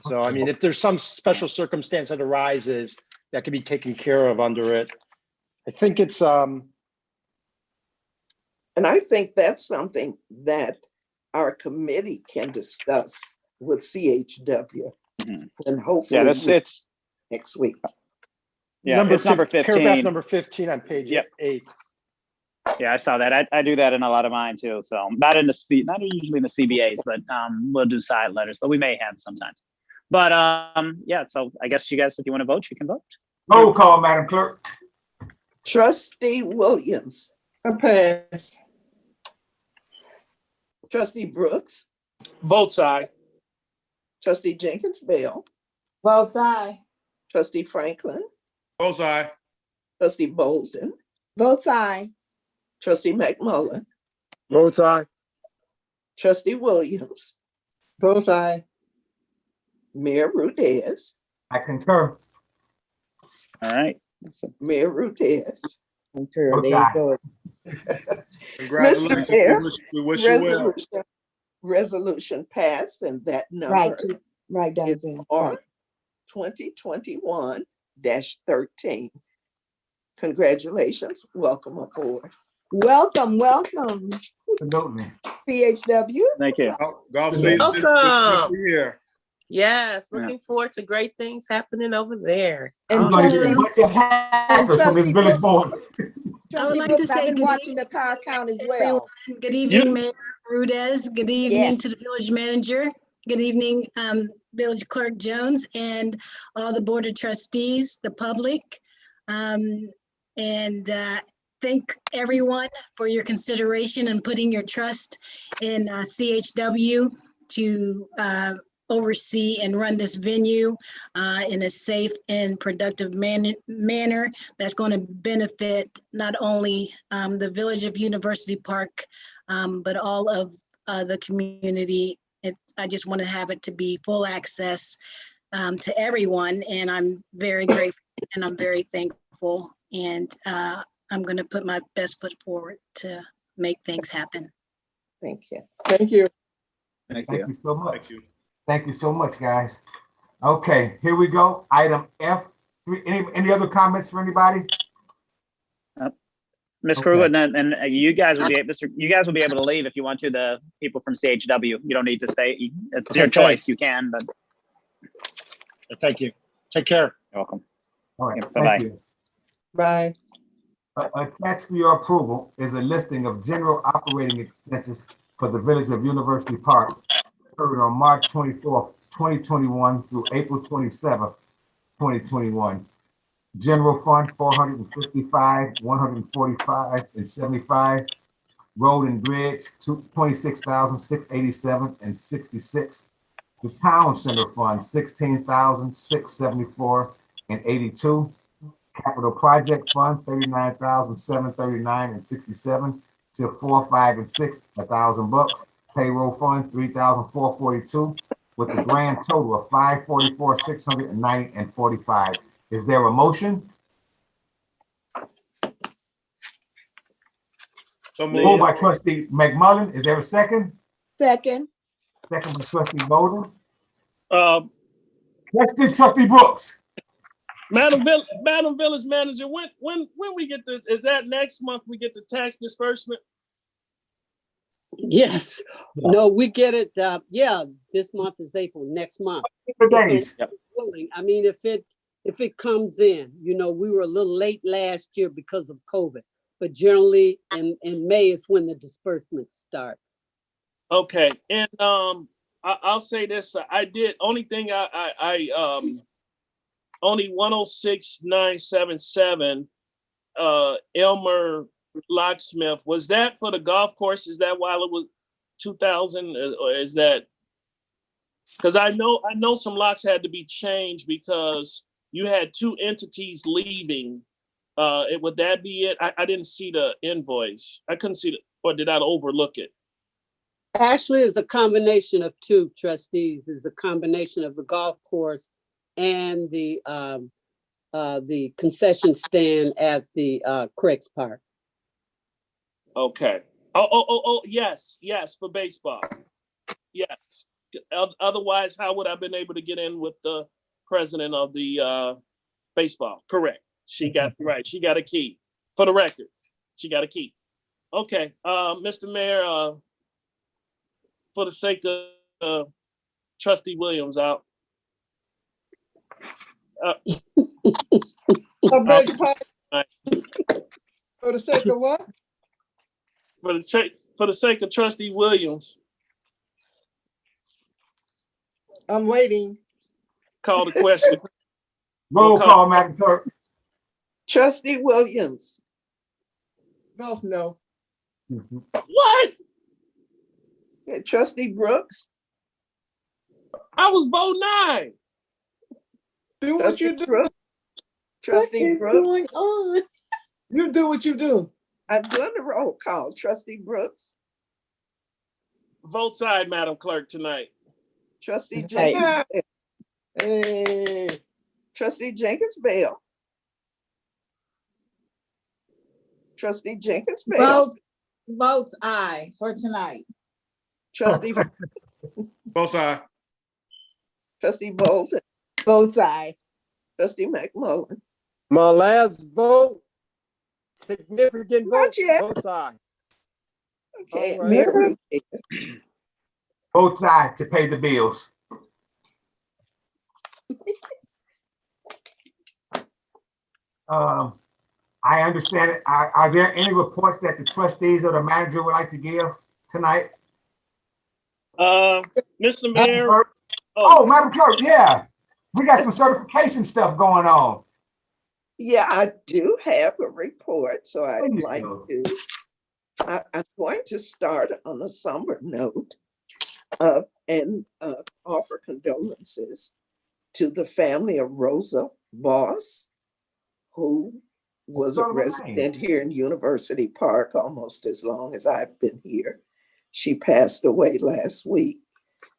[SPEAKER 11] So, I mean, if there's some special circumstance that arises, that can be taken care of under it. I think it's,
[SPEAKER 2] and I think that's something that our committee can discuss with CHW, and hopefully
[SPEAKER 8] it's
[SPEAKER 2] next week.
[SPEAKER 8] Yeah, it's number 15.
[SPEAKER 11] Paragraph number 15 on page 8.
[SPEAKER 8] Yeah, I saw that. I do that in a lot of mine too. So not usually in the CBAs, but we'll do side letters, but we may have sometimes. But yeah, so I guess you guys, if you want to vote, you can vote.
[SPEAKER 1] Roll call, Madam Clerk.
[SPEAKER 2] Trustee Williams,
[SPEAKER 3] I pass.
[SPEAKER 2] Trustee Brooks,
[SPEAKER 6] Votes aye.
[SPEAKER 2] Trustee Jenkins Bell,
[SPEAKER 7] Both aye.
[SPEAKER 2] Trustee Franklin,
[SPEAKER 5] Both aye.
[SPEAKER 2] Trustee Bolden,
[SPEAKER 4] Votes aye.
[SPEAKER 2] Trustee McMullen,
[SPEAKER 12] Votes aye.
[SPEAKER 2] Trustee Williams,
[SPEAKER 3] Both aye.
[SPEAKER 2] Mayor Rudez,
[SPEAKER 1] I concur.
[SPEAKER 8] All right.
[SPEAKER 2] Mayor Rudez.
[SPEAKER 4] Concur,
[SPEAKER 1] Votes
[SPEAKER 4] there you
[SPEAKER 1] aye.
[SPEAKER 4] go.
[SPEAKER 5] Congratulations.
[SPEAKER 2] Mayor,
[SPEAKER 5] We wish you well.
[SPEAKER 2] resolution passed, and that
[SPEAKER 4] Right,
[SPEAKER 2] number
[SPEAKER 4] right down
[SPEAKER 2] is
[SPEAKER 4] there.
[SPEAKER 2] R 2021-13. Congratulations, welcome aboard.
[SPEAKER 4] Welcome, welcome,
[SPEAKER 1] Absolutely.
[SPEAKER 4] CHW.
[SPEAKER 8] Thank you.
[SPEAKER 5] Golf season is
[SPEAKER 10] Welcome.
[SPEAKER 5] here.
[SPEAKER 10] Yes, looking forward to great things happening over there.
[SPEAKER 4] And
[SPEAKER 1] We're gonna get a
[SPEAKER 4] Trustee-
[SPEAKER 1] bunch of hackers from this
[SPEAKER 4] Trustee
[SPEAKER 1] village board.
[SPEAKER 4] Trustee
[SPEAKER 13] like to
[SPEAKER 4] Brooks,
[SPEAKER 13] say
[SPEAKER 4] I've been
[SPEAKER 13] good
[SPEAKER 4] watching the car count as
[SPEAKER 13] everyone.
[SPEAKER 4] well.
[SPEAKER 13] Good evening, Mayor Rudez. Good evening to the
[SPEAKER 4] Yes.
[SPEAKER 13] village manager. Good evening, Village Clerk Jones and all the Board of Trustees, the public. Thank everyone for your consideration and putting your trust in CHW to oversee and run this venue in a safe and productive manner that's going to benefit not only the village of University Park, but all of the community. I just want to have it to be full access to everyone, and I'm very grateful and I'm very thankful, and I'm going to put my best foot forward to make things happen.
[SPEAKER 2] Thank you.
[SPEAKER 3] Thank you.
[SPEAKER 8] Thank
[SPEAKER 1] Thank
[SPEAKER 8] you.
[SPEAKER 1] you so much.
[SPEAKER 5] Thank you.
[SPEAKER 1] Thank you so much, guys. Okay, here we go. Item F. Any other comments for anybody?
[SPEAKER 8] Ms.
[SPEAKER 1] Okay.
[SPEAKER 8] Kruger, and you guys will be able to leave if you want to. The people from CHW, you don't need to stay. It's your
[SPEAKER 11] Okay,
[SPEAKER 8] choice. You can, but
[SPEAKER 11] Thank you. Take care.
[SPEAKER 8] you're welcome.
[SPEAKER 1] All right,
[SPEAKER 8] Yeah,
[SPEAKER 1] thank
[SPEAKER 8] bye-bye.
[SPEAKER 1] you.
[SPEAKER 3] Bye.
[SPEAKER 1] Attached for your approval is a listing of general operating expenses for the village of University Park, occurred on March 24th, 2021 through April 27th, 2021. General fund, 455, 145, and 75. Road and bridge, 26,687 and 66. The town center fund, 16,674 and 82. Capital project fund, 39,739 and 67. To 4, 5, and 6, $1,000. Payroll fund, 3,442, with a grand total of 544, 690 and 45. Is there a motion?
[SPEAKER 5] So
[SPEAKER 1] Moved
[SPEAKER 5] moved.
[SPEAKER 1] by trustee McMullen. Is there a second?
[SPEAKER 4] Second,
[SPEAKER 1] Second by trustee Bolden.
[SPEAKER 6] Madam
[SPEAKER 1] Trustee Brooks.
[SPEAKER 6] Village Manager, when we get this, is that next month we get the tax disbursement?
[SPEAKER 9] Yes. No, we get it. This month is April. Next month.
[SPEAKER 1] Days.
[SPEAKER 9] I mean, if it comes in, we were a little late last year because of COVID, but generally in May is when the disbursement starts.
[SPEAKER 6] Okay, and I'll say this: I did only thing only 106,977 Elmer Locksmith, was that for the golf course? Is that while it was 2,000, or is that because I know some locks had to be changed because you had two entities leaving. Would that be it? I didn't see the invoice. I couldn't see or did I overlook it?
[SPEAKER 9] Actually, it's a combination of two, trustees. It's a combination of the golf course and the concession stand at the Craigs Park.
[SPEAKER 6] Okay. Oh, yes, for baseball. Yes. Otherwise, how would I have been able to get in with the president of the baseball? Correct. She got right. She got a key. For the record, she got a key. Okay. Mr. Mayor, for the sake of Trustee Williams out.
[SPEAKER 3] For the sake of what?
[SPEAKER 6] For the sake of Trustee Williams,
[SPEAKER 3] I'm waiting.
[SPEAKER 6] call the question.
[SPEAKER 1] Roll call, Madam Clerk.
[SPEAKER 2] Trustee Williams.
[SPEAKER 3] Both no.
[SPEAKER 6] What?
[SPEAKER 2] Trustee Brooks.
[SPEAKER 6] I was vote 9.
[SPEAKER 3] Do what you do.
[SPEAKER 2] Brooks. Trustee
[SPEAKER 4] What is
[SPEAKER 2] Brooks.
[SPEAKER 4] going on?
[SPEAKER 3] You do what you do.
[SPEAKER 2] I'm doing the roll call. Trustee Brooks.
[SPEAKER 6] Vote side, Madam Clerk, tonight.
[SPEAKER 2] Trustee Jenkins.
[SPEAKER 3] Hey.
[SPEAKER 2] Trustee Jenkins Bell. Trustee Jenkins Bell.
[SPEAKER 7] Votes aye for tonight.
[SPEAKER 2] Trustee
[SPEAKER 5] Both sides.
[SPEAKER 2] Trustee Bolden.
[SPEAKER 4] Both sides.
[SPEAKER 2] Trustee McMullen.
[SPEAKER 12] My last vote, significant vote,
[SPEAKER 2] Not yet.
[SPEAKER 12] both sides.
[SPEAKER 2] Okay,
[SPEAKER 12] All right.
[SPEAKER 2] Mayor Rodriguez.
[SPEAKER 1] Both sides to pay the bills. I understand it. Are there any reports that the trustees or the manager would like to give tonight?
[SPEAKER 6] Mr. Mayor.
[SPEAKER 1] Oh, Madam Clerk, yeah. We got some certification stuff going on.
[SPEAKER 2] Yeah, I do have a report, so
[SPEAKER 1] There
[SPEAKER 2] I'd
[SPEAKER 1] you
[SPEAKER 2] like
[SPEAKER 1] go.
[SPEAKER 2] to. I'm going to start on a somber note and offer condolences to the family of Rosa Boss, who was a resident here in University Park almost as long as I've been here. She passed away last week.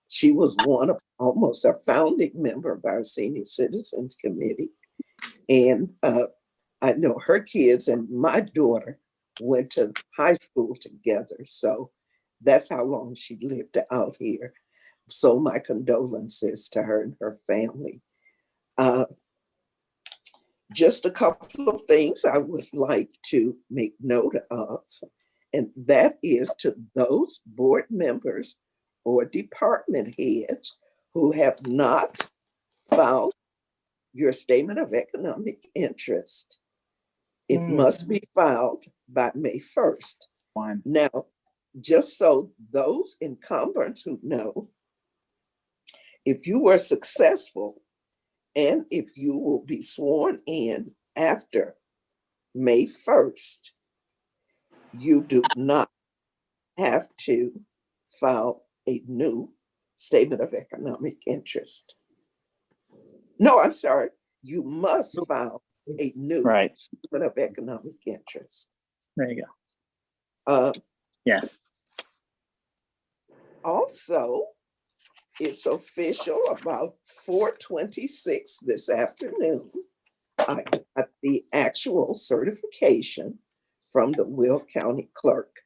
[SPEAKER 2] She was one of almost a founding member of our Senior Citizens Committee. And I know her kids and my daughter went to high school together. So that's how long she lived out here. So my condolences to her and her family. Just a couple of things I would like to make note of, and that is to those board members or department heads who have not filed your statement of economic interest. It must be filed by May 1st.
[SPEAKER 8] Fine.
[SPEAKER 2] Now, just so those incumbents who know, if you were successful and if you will be sworn in after May 1st, you do not have to file a new statement of economic interest. No, I'm sorry. You must file a new statement of economic interest.
[SPEAKER 8] There you go. Yes.
[SPEAKER 2] Also, it's official about 4:26 this afternoon. I got the actual certification from the Will County Clerk.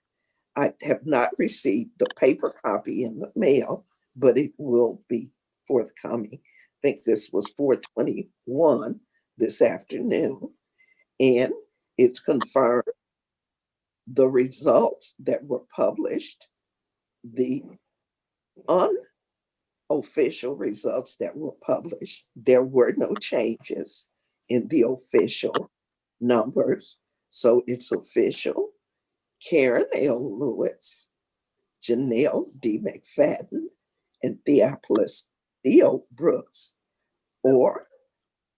[SPEAKER 2] I have not received the paper copy in the mail, but it will be forthcoming. I think this was 4:21 this afternoon, and it's confirmed the results that were published, the unofficial results that were published. There were no changes in the official numbers, so it's official. Karen L. Lewis, Janelle D. McFadden, and Theopolis Theo Brooks or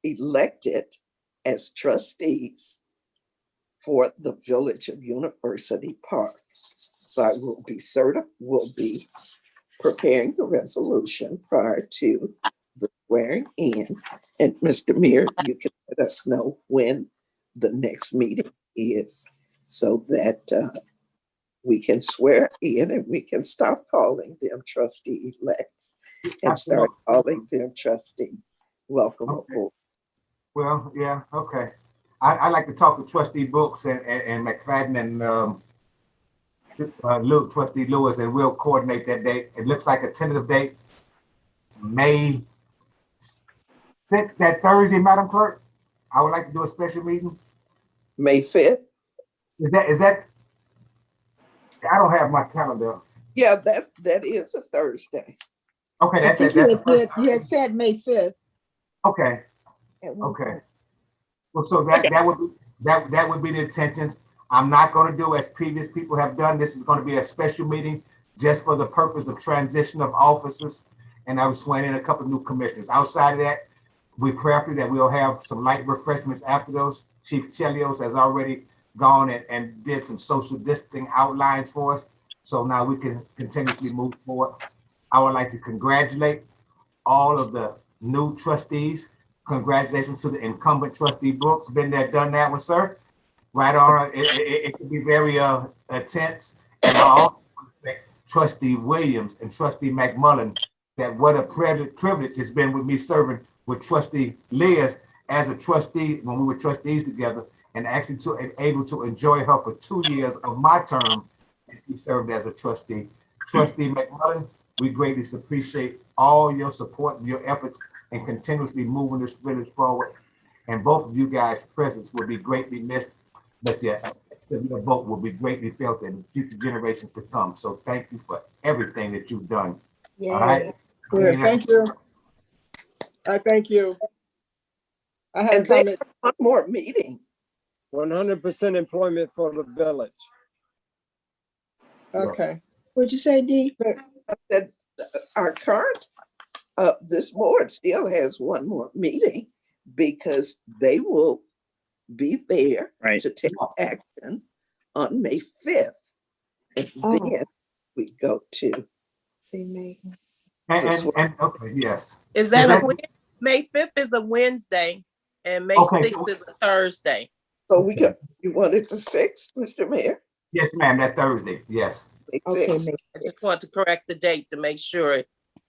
[SPEAKER 2] elected as trustees for the Village of University Park. So I will be preparing the resolution prior to the swearing in. And Mr. Mayor, you can let us know when the next meeting is so that we can swear in and we can stop calling them trustee elects and start calling them trustees. Welcome aboard.
[SPEAKER 1] Well, yeah, okay. I like to talk to Trustee Brooks and McFadden and Trustee Lewis, and we'll coordinate that date. It looks like a tentative date, May 6th, that Thursday, Madam Clerk. I would like to do a special meeting.
[SPEAKER 2] May 5th.
[SPEAKER 1] Is that? I don't have my calendar.
[SPEAKER 2] Yeah, that is a Thursday.
[SPEAKER 1] Okay, that's it.
[SPEAKER 4] You had said May 5th.
[SPEAKER 1] Okay. Okay. Well, so that would be the intentions. I'm not going to do as previous people have done. This is going to be a special meeting just for the purpose of transition of offices, and I was swearing in a couple of new commissioners. Outside of that, we prayerfully that we'll have some light refreshments after those Chief Chelios has already gone and did some social distancing outlines for us. So now we can continuously move forward. I would like to congratulate all of the new trustees. Congratulations to the incumbent trustee Brooks. Been there, done that with, sir. Right on. It can be very intense. And I also want to thank Trustee Williams and Trustee McMullen, that what a privilege it's been with me serving with Trustee Liz as a trustee when we were trustees together, and actually able to enjoy her for 2 years of my term. He served as a trustee. Trustee McMullen, we greatly appreciate all your support and your efforts in continuously moving this village forward. And both of you guys' presence will be greatly missed, but your vote will be greatly felt in future generations to come. So thank you for everything that you've done.
[SPEAKER 4] Yeah.
[SPEAKER 1] All right.
[SPEAKER 3] Good, thank you. I thank you. I have a
[SPEAKER 2] And they
[SPEAKER 3] comment.
[SPEAKER 2] have one more meeting.
[SPEAKER 12] 100% employment for the village.
[SPEAKER 3] Okay.
[SPEAKER 4] What'd you say, Dee?
[SPEAKER 2] That our current, this board still has one more meeting because they will be there
[SPEAKER 8] Right.
[SPEAKER 2] to take action on May 5th. And then we go to
[SPEAKER 4] See, Megan.
[SPEAKER 2] this one.
[SPEAKER 1] And okay, yes.
[SPEAKER 10] Is that
[SPEAKER 1] That's-
[SPEAKER 10] a May 5th is a Wednesday and May
[SPEAKER 1] Okay,
[SPEAKER 10] 6th is a Thursday.
[SPEAKER 2] So we got, you want it to 6, Mr. Mayor?
[SPEAKER 1] Yes, ma'am, that Thursday, yes.
[SPEAKER 2] May
[SPEAKER 4] Okay,
[SPEAKER 2] 6th.
[SPEAKER 4] May
[SPEAKER 10] I just want to correct the date to make sure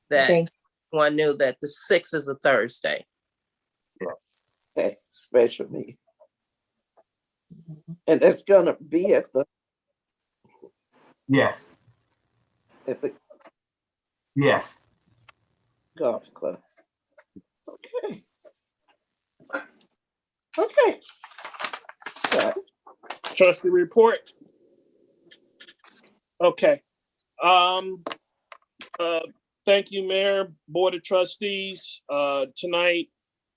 [SPEAKER 10] that
[SPEAKER 4] Thank
[SPEAKER 10] one knew that the 6th is a Thursday.
[SPEAKER 2] Okay, special meeting. And that's gonna be at the
[SPEAKER 1] Yes, yes.
[SPEAKER 2] golf club. Okay. Okay. So,
[SPEAKER 6] Trustee report. Okay. Thank you, Mayor, Board of Trustees. Tonight,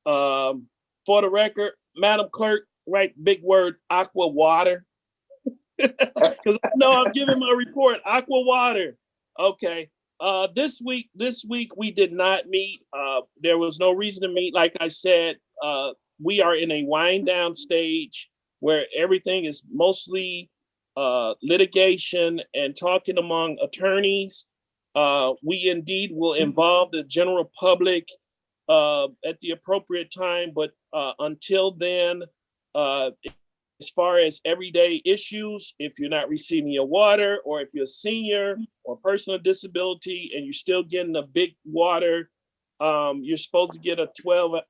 [SPEAKER 6] for the record, Madam Clerk, write big word, aqua water. Because I know I'm giving my report, aqua water. Okay. This week we did not meet. There was no reason to meet. Like I said, we are in a wind down stage where everything is mostly litigation and talking among attorneys. We indeed will involve the general public at the appropriate time, but until then, as far as everyday issues, if you're not receiving your water, or if you're a senior or person with disability and you're still getting a big water, you're supposed to get a 12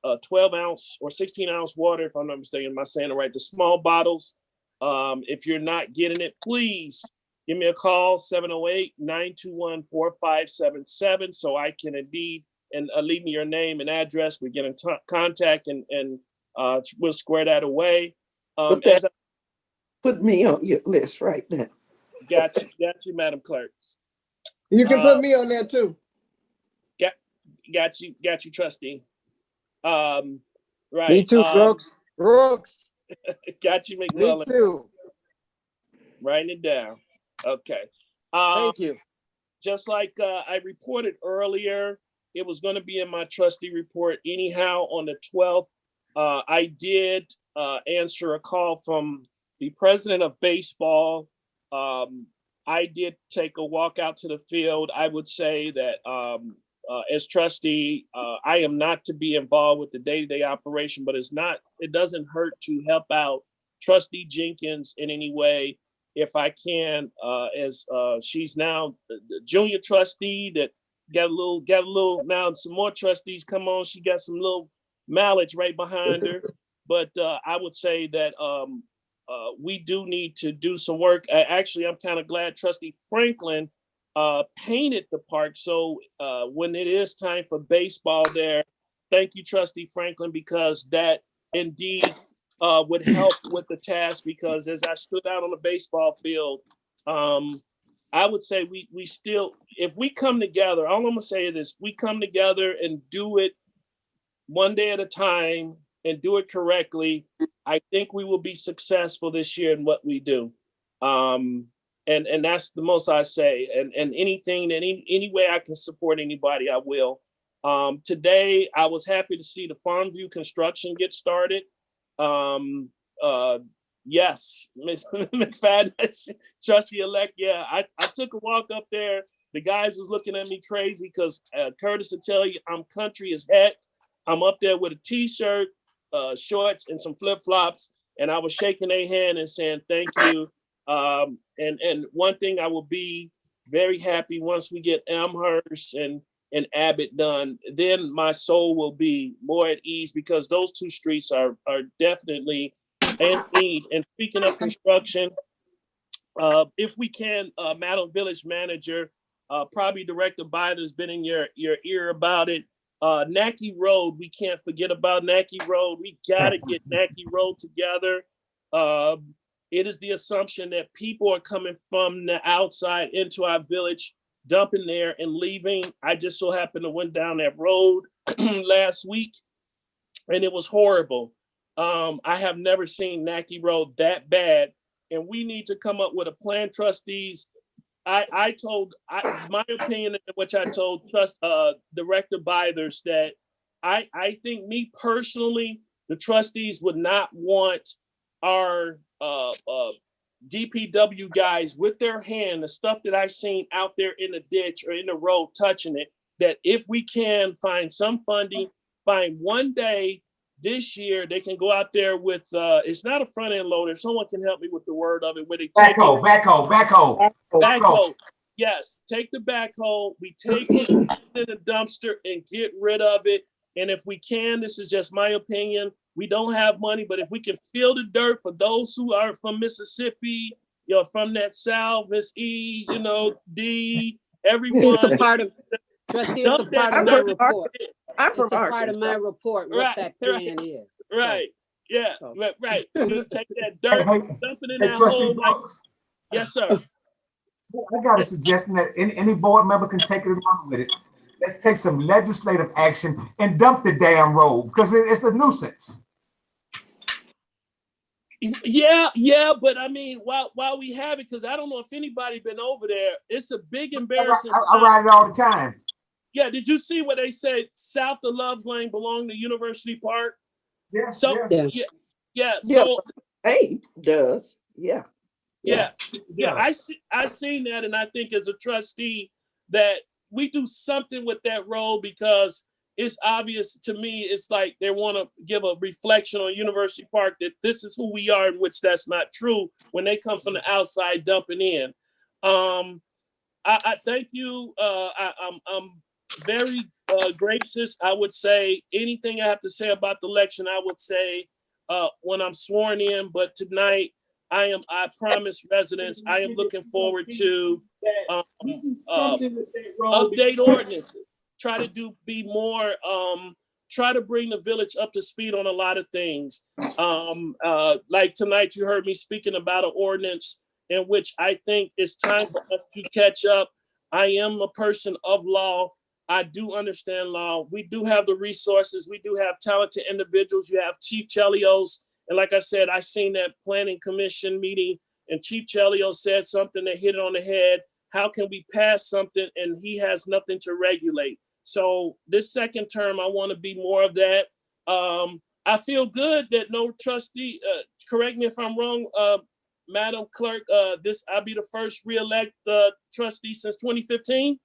[SPEAKER 6] ounce or 16 ounce water, if I'm not mistaken. Am I saying it right? The small bottles. If you're not getting it, please give me a call, 708-921-4577, so I can indeed, and leave me your name and address. We get in contact and we'll square that away.
[SPEAKER 2] Put me on your list right now.
[SPEAKER 6] Got you, Madam Clerk.
[SPEAKER 3] You can put me on there too.
[SPEAKER 6] Got you, Trustee. Right.
[SPEAKER 12] Me too, Brooks. Brooks.
[SPEAKER 6] Got you,
[SPEAKER 12] Me
[SPEAKER 6] McMillan.
[SPEAKER 12] too.
[SPEAKER 6] Writing it down. Okay.
[SPEAKER 12] Thank you.
[SPEAKER 6] Just like I reported earlier, it was going to be in my trustee report anyhow on the 12th. I did answer a call from the president of baseball. I did take a walk out to the field. I would say that as trustee, I am not to be involved with the day-to-day operation, but it doesn't hurt to help out Trustee Jenkins in any way if I can, as she's now the junior trustee that got a little now some more trustees come on. She got some little mileage right behind her. But I would say that we do need to do some work. Actually, I'm kind of glad Trustee Franklin painted the park. So when it is time for baseball there, thank you, Trustee Franklin, because that indeed would help with the task. Because as I stood out on the baseball field, I would say we still, if we come together, all I'm gonna say is we come together and do it one day at a time and do it correctly, I think we will be successful this year in what we do. And that's the most I say. And anything, any way I can support anybody, I will. Today, I was happy to see the Farmview construction get started. Yes, Ms. McFadden, trustee-elect, yeah, I took a walk up there. The guys was looking at me crazy because Curtis will tell you I'm country as heck. I'm up there with a t-shirt, shorts, and some flip-flops, and I was shaking their hand and saying thank you. And one thing I will be very happy once we get Amherst and Abbott done, then my soul will be more at ease because those two streets are definitely in need. And speaking of construction, if we can, Madam Village Manager, probably Director Biden's been in your ear about it. Nacky Road, we can't forget about Nacky Road. We gotta get Nacky Road together. It is the assumption that people are coming from the outside into our village, dumping there and leaving. I just so happened to went down that road last week, and it was horrible. I have never seen Nacky Road that bad, and we need to come up with a plan, trustees. My opinion, which I told Director Bythers, that I think, me personally, the trustees would not want our DPW guys with their hand, the stuff that I've seen out there in the ditch or in the road touching it, that if we can find some funding, find one day this year, they can go out there with, it's not a front end loader. Someone can help me with the word of it. Where they take backhoe. Yes, take the backhoe. We take it in the dumpster and get rid of it. And if we can, this is just my opinion, we don't have money, but if we can fill the dirt for those who are from Mississippi, from that South, Miss E, D, everyone.
[SPEAKER 9] It's a part of, trustee, it's a part of my report.
[SPEAKER 2] I'm from
[SPEAKER 9] It's a part of my report, what that plan is.
[SPEAKER 6] Right. Yeah. Right. You take that dirt, dump it in that hole. Yes, sir.
[SPEAKER 1] I got a suggestion that any board member can take it along with it. Let's take some legislative action and dump the damn road because it's a nuisance.
[SPEAKER 6] Yeah, but I mean, while we have it, because I don't know if anybody been over there, it's a big embarrassing.
[SPEAKER 1] I ride it all the time.
[SPEAKER 6] Yeah, did you see what they said? South of Love's Lane belonged to University Park.
[SPEAKER 1] Yeah.
[SPEAKER 6] So
[SPEAKER 2] Yeah,
[SPEAKER 6] so
[SPEAKER 2] it does. Yeah.
[SPEAKER 6] I seen that, and I think as a trustee that we do something with that road because it's obvious to me. It's like they want to give a reflection on University Park that this is who we are, in which that's not true when they come from the outside dumping in. I thank you. I'm very gracious. I would say anything I have to say about the election, I would say when I'm sworn in. But tonight, I promise residents, I am looking forward to update ordinances. Try to be more. Try to bring the village up to speed on a lot of things. Like tonight, you heard me speaking about an ordinance in which I think it's time for us to catch up. I am a person of law. I do understand law. We do have the resources. We do have talented individuals. You have Chief Chelios. And like I said, I seen that planning commission meeting and Chief Chelios said something that hit it on the head. How can we pass something and he has nothing to regulate? So this second term, I want to be more of that. I feel good that no trustee, correct me if I'm wrong, Madam Clerk, I'll be the first re-elect trustee since 2015.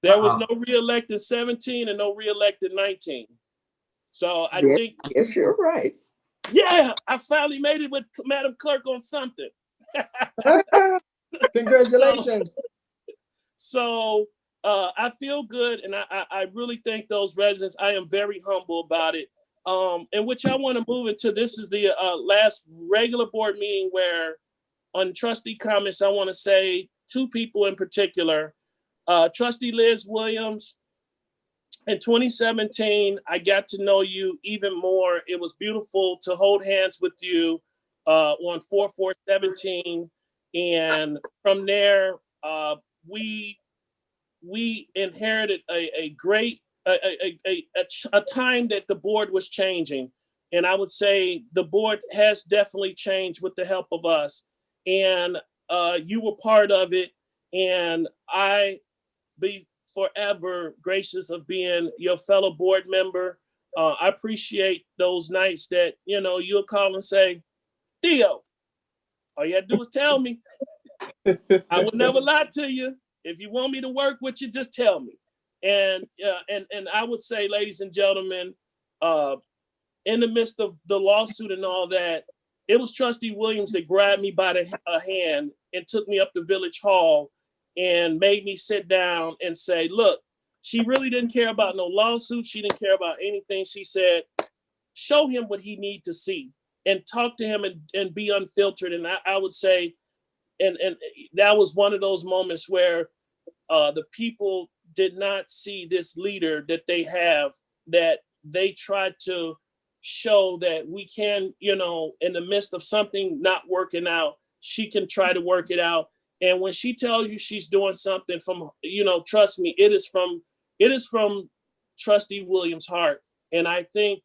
[SPEAKER 6] There was no re-elect in 17 and no re-elect in 19. So I think.
[SPEAKER 2] Yes, you're right.
[SPEAKER 6] Yeah, I finally made it with Madam Clerk on something.
[SPEAKER 3] Congratulations.
[SPEAKER 6] So I feel good, and I really thank those residents. I am very humble about it. In which I want to move into, this is the last regular board meeting where on trustee comments, I want to say two people in particular. Trustee Liz Williams, in 2017, I got to know you even more. It was beautiful to hold hands with you on 4/4/17. And from there, we inherited a great time that the board was changing. And I would say the board has definitely changed with the help of us. And you were part of it. And forever gracious of being your fellow board member. I appreciate those nights that, you'll call and say, Theo, all you had to do is tell me. I will never lie to you. If you want me to work with you, just tell me. And I would say, ladies and gentlemen, in the midst of the lawsuit and all that, it was Trustee Williams that grabbed me by the hand and took me up to Village Hall and made me sit down and say, look, she really didn't care about no lawsuit. She didn't care about anything. She said, show him what he needs to see and talk to him and be unfiltered. And I would say, and that was one of those moments where the people did not see this leader that they have, that they tried to show that we can, in the midst of something not working out, she can try to work it out. And when she tells you she's doing something from, trust me, it is from Trustee Williams' heart. And I think,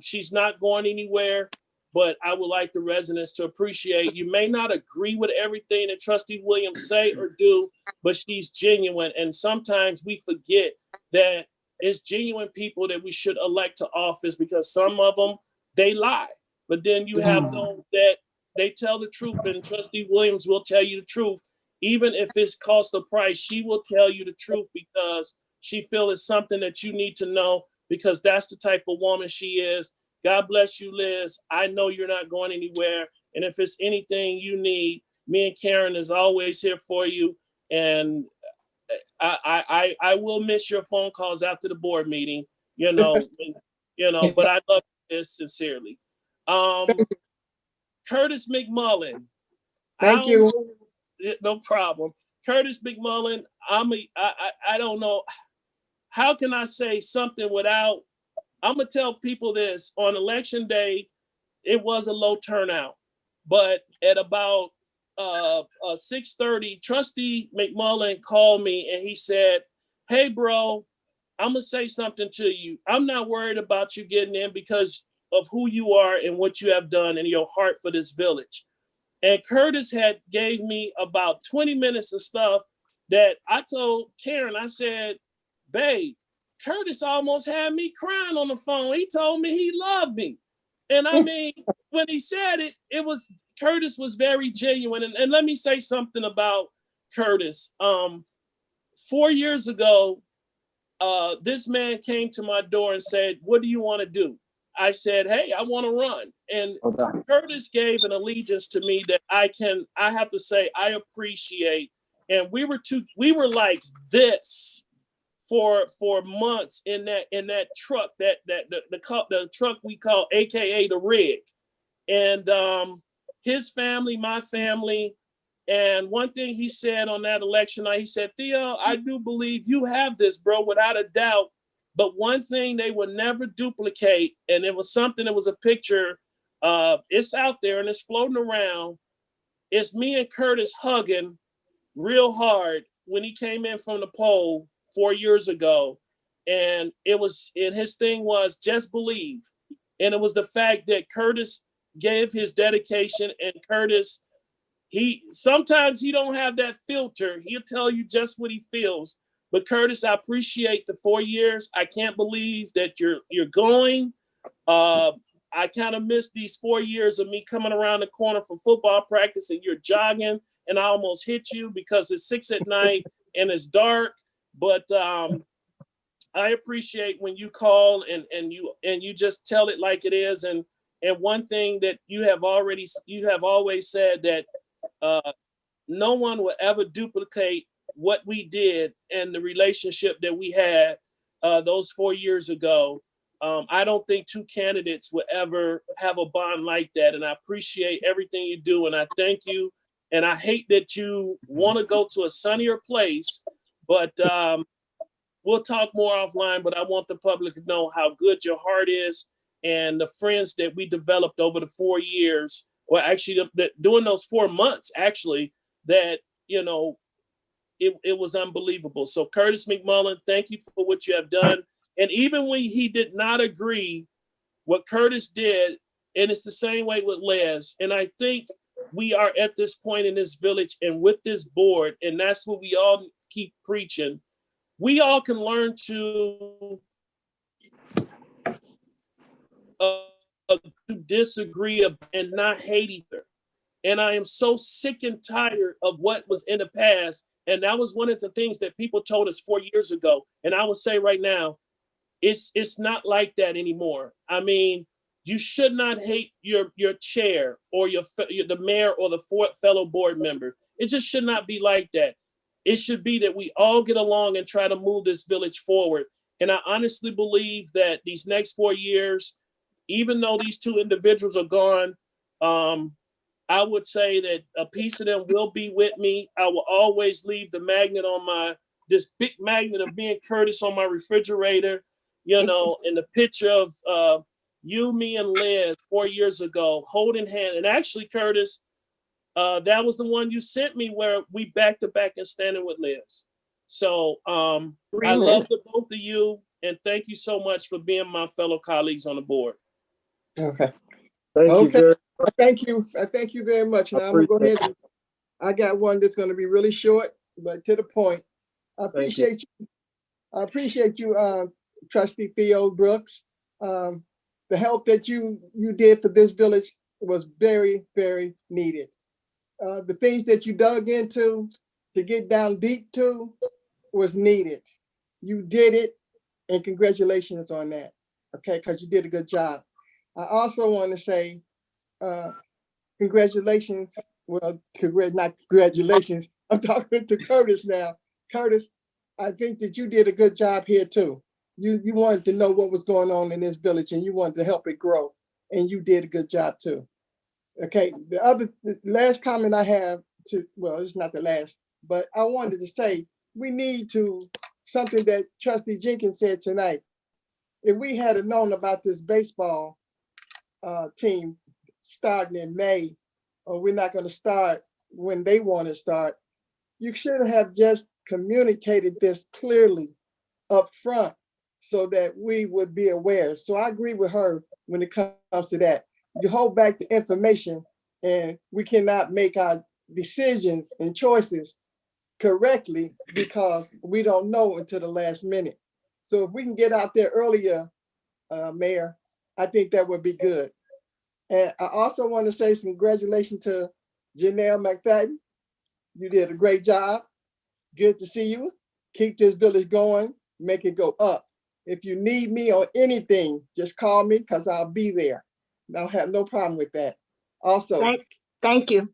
[SPEAKER 6] she's not going anywhere, but I would like the residents to appreciate, you may not agree with everything that Trustee Williams say or do, but she's genuine. And sometimes we forget that it's genuine people that we should elect to office, because some of them, they lie. But then you have those that they tell the truth, and Trustee Williams will tell you the truth. Even if it's cost a price, she will tell you the truth because she feels it's something that you need to know, because that's the type of woman she is. God bless you, Liz. I know you're not going anywhere. And if it's anything you need, me and Karen is always here for you. And I will miss your phone calls after the board meeting, but I love this sincerely. Curtis McMullen.
[SPEAKER 3] Thank you.
[SPEAKER 6] No problem. Curtis McMullen, I don't know. How can I say something without, I'm going to tell people this. On election day, it was a low turnout, but at about 6:30, Trustee McMullen called me and he said, hey, bro, I'm going to say something to you. I'm not worried about you getting in because of who you are and what you have done and your heart for this village. And Curtis had gave me about 20 minutes of stuff that I told Karen, I said, babe, Curtis almost had me crying on the phone. He told me he loved me. And I mean, when he said it, Curtis was very genuine. And let me say something about Curtis. 4 years ago, this man came to my door and said, what do you want to do? I said, hey, I want to run. And Curtis gave an allegiance to me that I have to say, I appreciate. And we were like this for months in that truck, the truck we call AKA the rig. And his family, my family. And one thing he said on that election night, he said, Theo, I do believe you have this, bro, without a doubt. But one thing they would never duplicate, and it was something, it was a picture, it's out there and it's floating around. It's me and Curtis hugging real hard when he came in from the poll 4 years ago. And his thing was just believe. And it was the fact that Curtis gave his dedication, and Curtis, sometimes he don't have that filter. He'll tell you just what he feels. But Curtis, I appreciate the 4 years. I can't believe that you're going. I kind of missed these 4 years of me coming around the corner for football practice and you're jogging and I almost hit you because it's 6 at night and it's dark. But I appreciate when you call and you just tell it like it is. And one thing that you have always said that no one will ever duplicate what we did and the relationship that we had those 4 years ago. I don't think two candidates will ever have a bond like that. And I appreciate everything you do. And I thank you. And I hate that you want to go to a sunnier place, but we'll talk more offline. But I want the public to know how good your heart is and the friends that we developed over the 4 years. Well, actually, during those 4 months, actually, that, it was unbelievable. So Curtis McMullen, thank you for what you have done. And even when he did not agree what Curtis did, and it's the same way with Les. And I think we are at this point in this village and with this board, and that's what we all keep preaching. we all can learn to disagree and not hate either. And I am so sick and tired of what was in the past. And that was one of the things that people told us 4 years ago. And I would say right now, it's not like that anymore. I mean, you should not hate your chair or the mayor or the fellow board member. It just should not be like that. It should be that we all get along and try to move this village forward. And I honestly believe that these next 4 years, even though these two individuals are gone, I would say that a piece of them will be with me. I will always leave the magnet on this big magnet of being Curtis on my refrigerator, you know, and the picture of you, me, and Liz 4 years ago, holding hands. And actually, Curtis, that was the one you sent me where we back to back and standing with Liz. So I love the both of you, and thank you so much for being my fellow colleagues on the board.
[SPEAKER 3] Okay.
[SPEAKER 12] Thank you.
[SPEAKER 3] I thank you very much. And I'm gonna go ahead and I got one that's gonna be really short, but to the point. I appreciate you. I appreciate you, Trustee Theo Brooks. The help that you did for this village was very, very needed. The things that you dug into to get down deep to was needed. You did it, and congratulations on that. Okay, because you did a good job. I also want to say congratulations. Well, not congratulations. I'm talking to Curtis now. Curtis, I think that you did a good job here too. You wanted to know what was going on in this village and you wanted to help it grow, and you did a good job too. Okay, the last comment I have well, it's not the last, but I wanted to say we need to, something that Trustee Jenkins said tonight. If we had known about this baseball team starting in May, or we're not going to start when they want to start, you should have just communicated this clearly up front so that we would be aware. So I agree with her when it comes to that. You hold back the information and we cannot make our decisions and choices correctly because we don't know until the last minute. So if we can get out there earlier, Mayor, I think that would be good. And I also want to say congratulations to Janelle McFadden. You did a great job. Good to see you. Keep this village going, make it go up. If you need me on anything, just call me because I'll be there. I'll have no problem with that. Also,
[SPEAKER 13] thank you.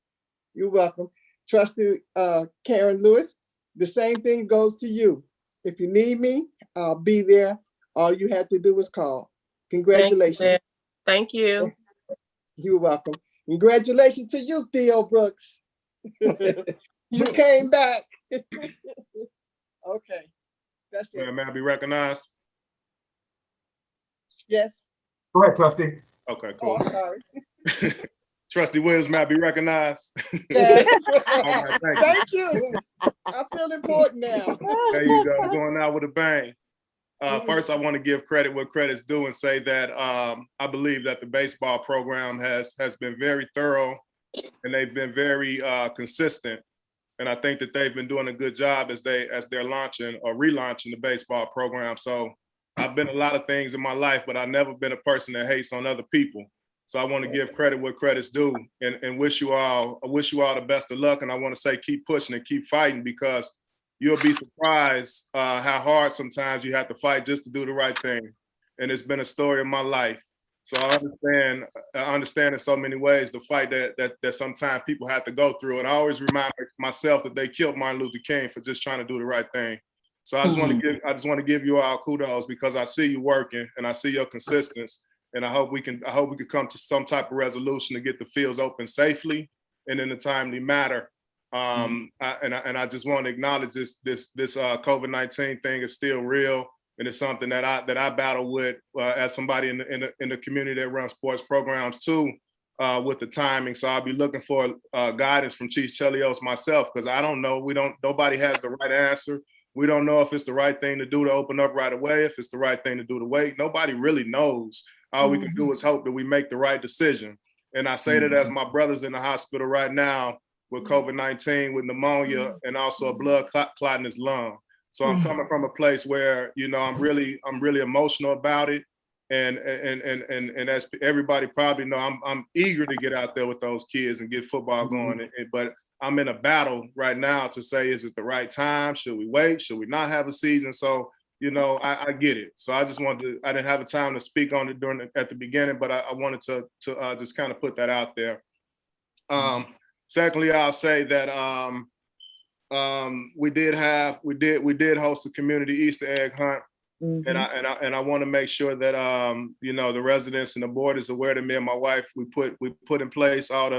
[SPEAKER 3] You're welcome. Trustee Karen Lewis, the same thing goes to you. If you need me, I'll be there. All you have to do is call. Congratulations.
[SPEAKER 10] Thank you.
[SPEAKER 3] You're welcome. Congratulations to you, Theo Brooks. You came back. Okay, that's it.
[SPEAKER 5] May I be recognized?
[SPEAKER 3] Yes.
[SPEAKER 1] Go ahead, Trustee.
[SPEAKER 5] Okay, cool.
[SPEAKER 3] Oh, sorry.
[SPEAKER 5] Trustee Williams, may I be recognized?
[SPEAKER 3] Yes.
[SPEAKER 5] Right,
[SPEAKER 3] thank you. I feel important now.
[SPEAKER 5] There you go, going out with a bang. First, I want to give credit where credit's due and say that I believe that the baseball program has been very thorough and they've been very consistent. And I think that they've been doing a good job as they're launching or relaunching the baseball program. So I've been a lot of things in my life, but I've never been a person that hates on other people. So I want to give credit where credit's due and wish you all the best of luck. And I want to say, keep pushing and keep fighting, because you'll be surprised how hard sometimes you have to fight just to do the right thing. And it's been a story of my life. So I understand in so many ways the fight that sometimes people have to go through. And I always remind myself that they killed Martin Luther King for just trying to do the right thing. So I just want to give you all kudos, because I see you working and I see your consistency. And I hope we can come to some type of resolution to get the fields open safely and in a timely manner. I just want to acknowledge this COVID-19 thing is still real, and it's something that I battle with as somebody in the community that runs sports programs too, with the timing. So I'll be looking for guidance from Chief Chelios myself, because I don't know. Nobody has the right answer. We don't know if it's the right thing to do to open up right away, if it's the right thing to do to wait. Nobody really knows. All we can do is hope that we make the right decision. And I say that as my brother's in the hospital right now with COVID-19, with pneumonia, and also a blood clot in his lung. So I'm coming from a place where, you know, I'm really emotional about it. And as everybody probably know, I'm eager to get out there with those kids and get football going. But I'm in a battle right now to say, is it the right time? Should we wait? Should we not have a season? So, you know, I get it. So I just wanted to, I didn't have a time to speak on it at the beginning, but I wanted to just kind of put that out there. Secondly, I'll say that we did host a community Easter egg hunt. And I want to make sure that you know, the residents and the board is aware that me and my wife, we put in place all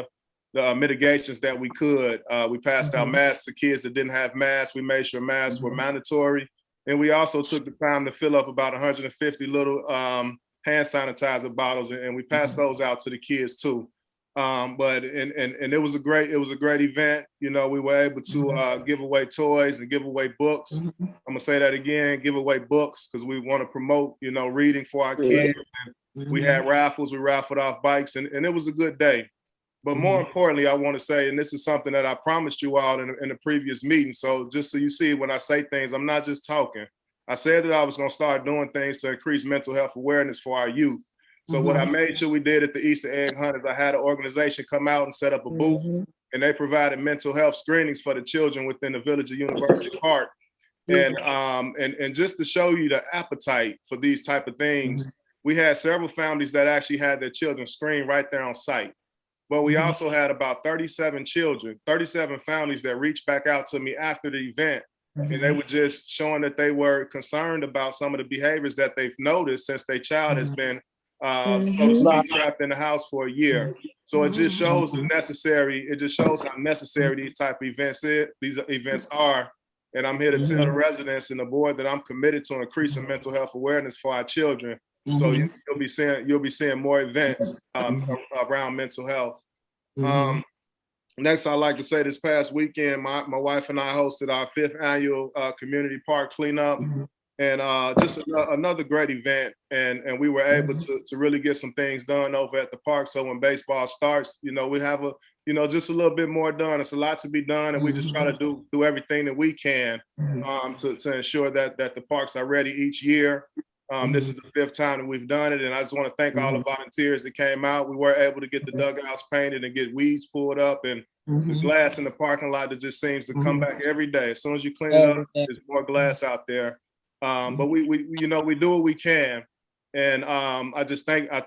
[SPEAKER 5] the mitigations that we could. We passed out masks to kids that didn't have masks. We made sure masks were mandatory. And we also took the time to fill up about 150 little hand sanitizer bottles, and we passed those out to the kids too. But it was a great event. You know, we were able to give away toys and give away books. I'm gonna say that again, give away books, because we want to promote, you know, reading for our kids. And we had raffles, we raffled off bikes, and it was a good day. But more importantly, I want to say, and this is something that I promised you all in the previous meeting. So just so you see, when I say things, I'm not just talking. I said that I was going to start doing things to increase mental health awareness for our youth. So what I made sure we did at the Easter egg hunt is I had an organization come out and set up a booth, and they provided mental health screenings for the children within the village of University Park. And just to show you the appetite for these type of things, we had several families that actually had their children screened right there on site. But we also had about 37 families that reached back out to me after the event. And they were just showing that they were concerned about some of the behaviors that they've noticed since their child has been, so to speak, trapped in the house for a year. So it just shows it just shows how necessary these type of events are. And I'm here to tell the residents and the board that I'm committed to increasing mental health awareness for our children. So you'll be seeing more events around mental health. Next, I'd like to say this past weekend, my wife and I hosted our 5th annual community park cleanup, and just another great event. And we were able to really get some things done over at the park. So when baseball starts, you know, we have just a little bit more done. It's a lot to be done, and we just try to do everything that we can to ensure that the parks are ready each year. This is the 5th time that we've done it, and I just want to thank all the volunteers that came out. We were able to get the dugouts painted and get weeds pulled up, and the glass in the parking lot that just seems to come back every day. As soon as you clean it up, there's more glass out there. But we do what we can, and I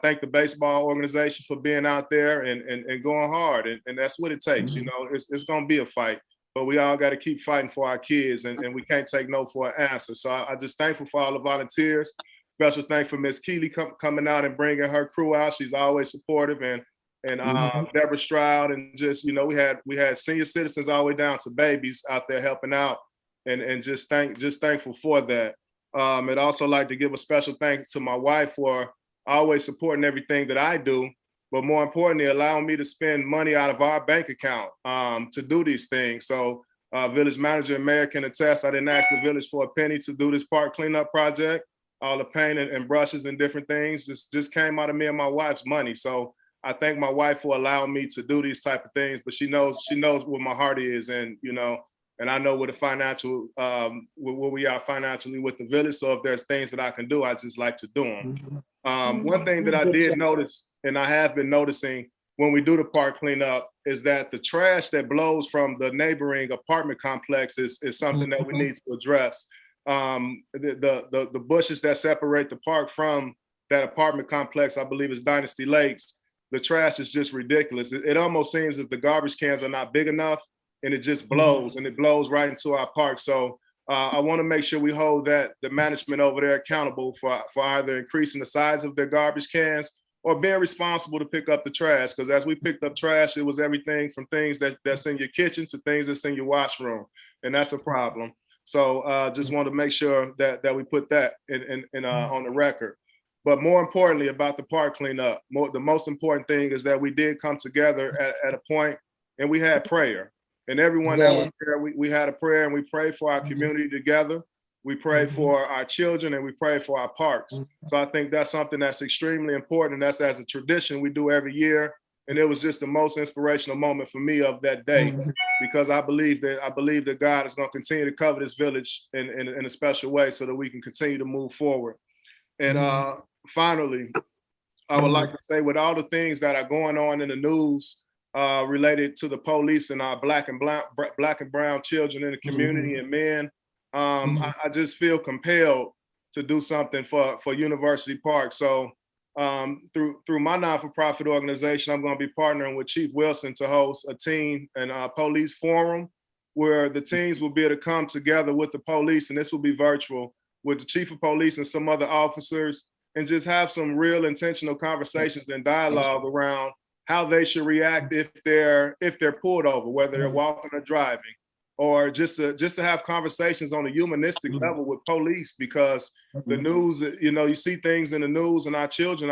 [SPEAKER 5] thank the baseball organization for being out there and going hard, and that's what it takes. You know, it's going to be a fight. But we all got to keep fighting for our kids, and we can't take no for an answer. So I just thankful for all the volunteers. Special thanks for Miss Keeley coming out and bringing her crew out. She's always supportive, and Deborah Stroud, and just, you know, we had senior citizens all the way down to babies out there helping out, and just thankful for that. I'd also like to give a special thanks to my wife for always supporting everything that I do, but more importantly, allowing me to spend money out of our bank account to do these things. So village manager and mayor can attest, I didn't ask the village for a penny to do this park cleanup project. All the paint and brushes and different things just came out of me and my wife's money. So I thank my wife for allowing me to do these type of things, but she knows what my heart is, and, you know, and I know what the financial, where we are financially with the village. So if there's things that I can do, I just like to do them. One thing that I did notice, and I have been noticing when we do the park cleanup, is that the trash that blows from the neighboring apartment complex is something that we need to address. The bushes that separate the park from that apartment complex, I believe is Dynasty Lakes, the trash is just ridiculous. It almost seems as the garbage cans are not big enough, and it just blows, and it blows right into our park. So I want to make sure we hold the management over there accountable for either increasing the size of their garbage cans or being responsible to pick up the trash. Because as we picked up trash, it was everything from things that's in your kitchen to things that's in your washroom, and that's a problem. So just want to make sure that we put that on the record. But more importantly about the park cleanup, the most important thing is that we did come together at a point, and we had prayer. And everyone that was there, we had a prayer, and we prayed for our community together. We pray for our children, and we pray for our parks. So I think that's something that's extremely important, and that's as a tradition we do every year. And it was just the most inspirational moment for me of that day, because I believe that God is going to continue to cover this village in a special way so that we can continue to move forward. And finally, I would like to say, with all the things that are going on in the news related to the police and our black and brown children in the community and men, I just feel compelled to do something for University Park. So through my non-for-profit organization, I'm going to be partnering with Chief Wilson to host a teen and police forum where the teens will be able to come together with the police, and this will be virtual, with the chief of police and some other officers, and just have some real intentional conversations and dialogue around how they should react if they're pulled over, whether they're walking or driving, or just to have conversations on a humanistic level with police, because the news, you see things in the news, and our children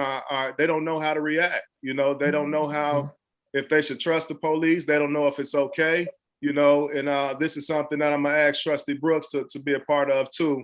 [SPEAKER 5] they don't know how to react. They don't know how, if they should trust the police. They don't know if it's okay. And this is something that I'm gonna ask Trustee Brooks to be a part of too,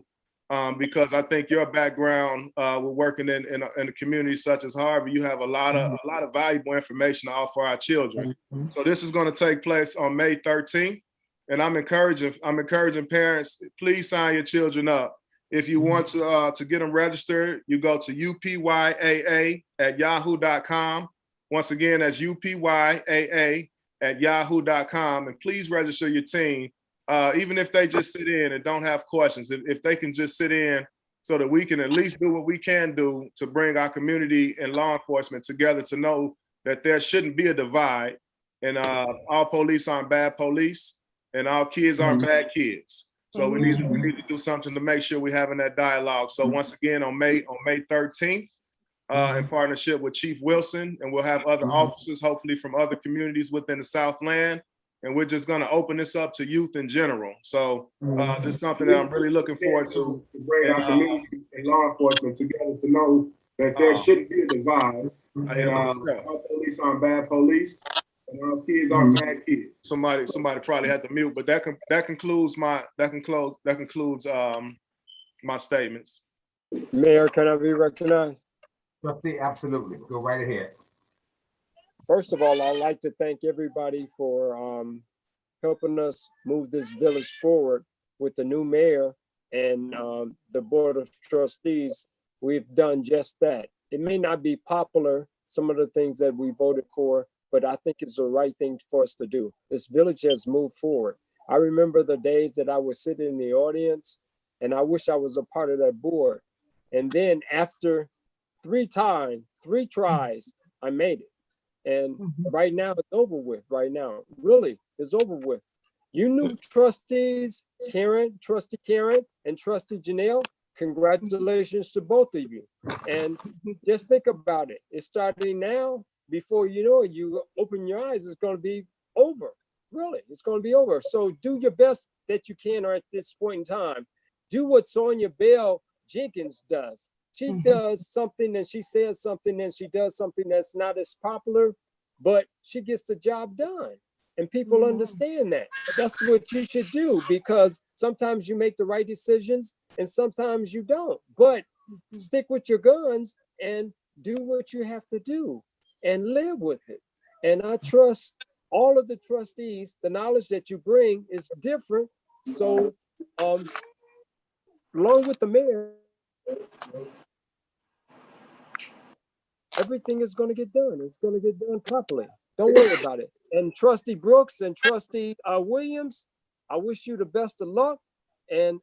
[SPEAKER 5] because I think your background with working in a community such as Harvey, you have a lot of valuable information to offer our children. So this is going to take place on May 13th, and I'm encouraging parents, please sign your children up. If you want to get them registered, you go to upyaa@yahoo.com. Once again, that's upyaa@yahoo.com, and please register your teen. Even if they just sit in and don't have questions, if they can just sit in so that we can at least do what we can do to bring our community and law enforcement together to know that there shouldn't be a divide, and all police aren't bad police and all kids aren't bad kids. So we need to do something to make sure we're having that dialogue. So once again, on May 13th, in partnership with Chief Wilson, and we'll have other officers, hopefully from other communities within the Southland. And we're just going to open this up to youth in general. So this is something that I'm really looking forward to bring our community and law enforcement together to know that there shouldn't be a divide. All police aren't bad police, and all kids aren't bad kids. Somebody probably had to mute, but that concludes my statements.
[SPEAKER 12] Mayor, can I be recognized?
[SPEAKER 1] Trustee, absolutely. Go right ahead.
[SPEAKER 12] First of all, I'd like to thank everybody for helping us move this village forward with the new mayor and the Board of Trustees. We've done just that. It may not be popular, some of the things that we voted for, but I think it's the right thing for us to do. This village has moved forward. I remember the days that I was sitting in the audience, and I wish I was a part of that board. And then after 3 tries, I made it. And right now it's over with. Right now, really, it's over with. You knew Trustees Trustee Karen and Trustee Janelle. Congratulations to both of you. And just think about it. It's starting now. Before you know it, you open your eyes, it's going to be over. Really, it's going to be over. So do your best that you can, or at this point in time, do what Sonia Bell Jenkins does. She does something and she says something and she does something that's not as popular, but she gets the job done. And people understand that. That's what you should do, because sometimes you make the right decisions and sometimes you don't. But stick with your guns and do what you have to do and live with it. And I trust all of the trustees. The knowledge that you bring is different. So along with the mayor, everything is going to get done. It's going to get done properly. Don't worry about it. And Trustee Brooks and Trustee Williams, I wish you the best of luck. And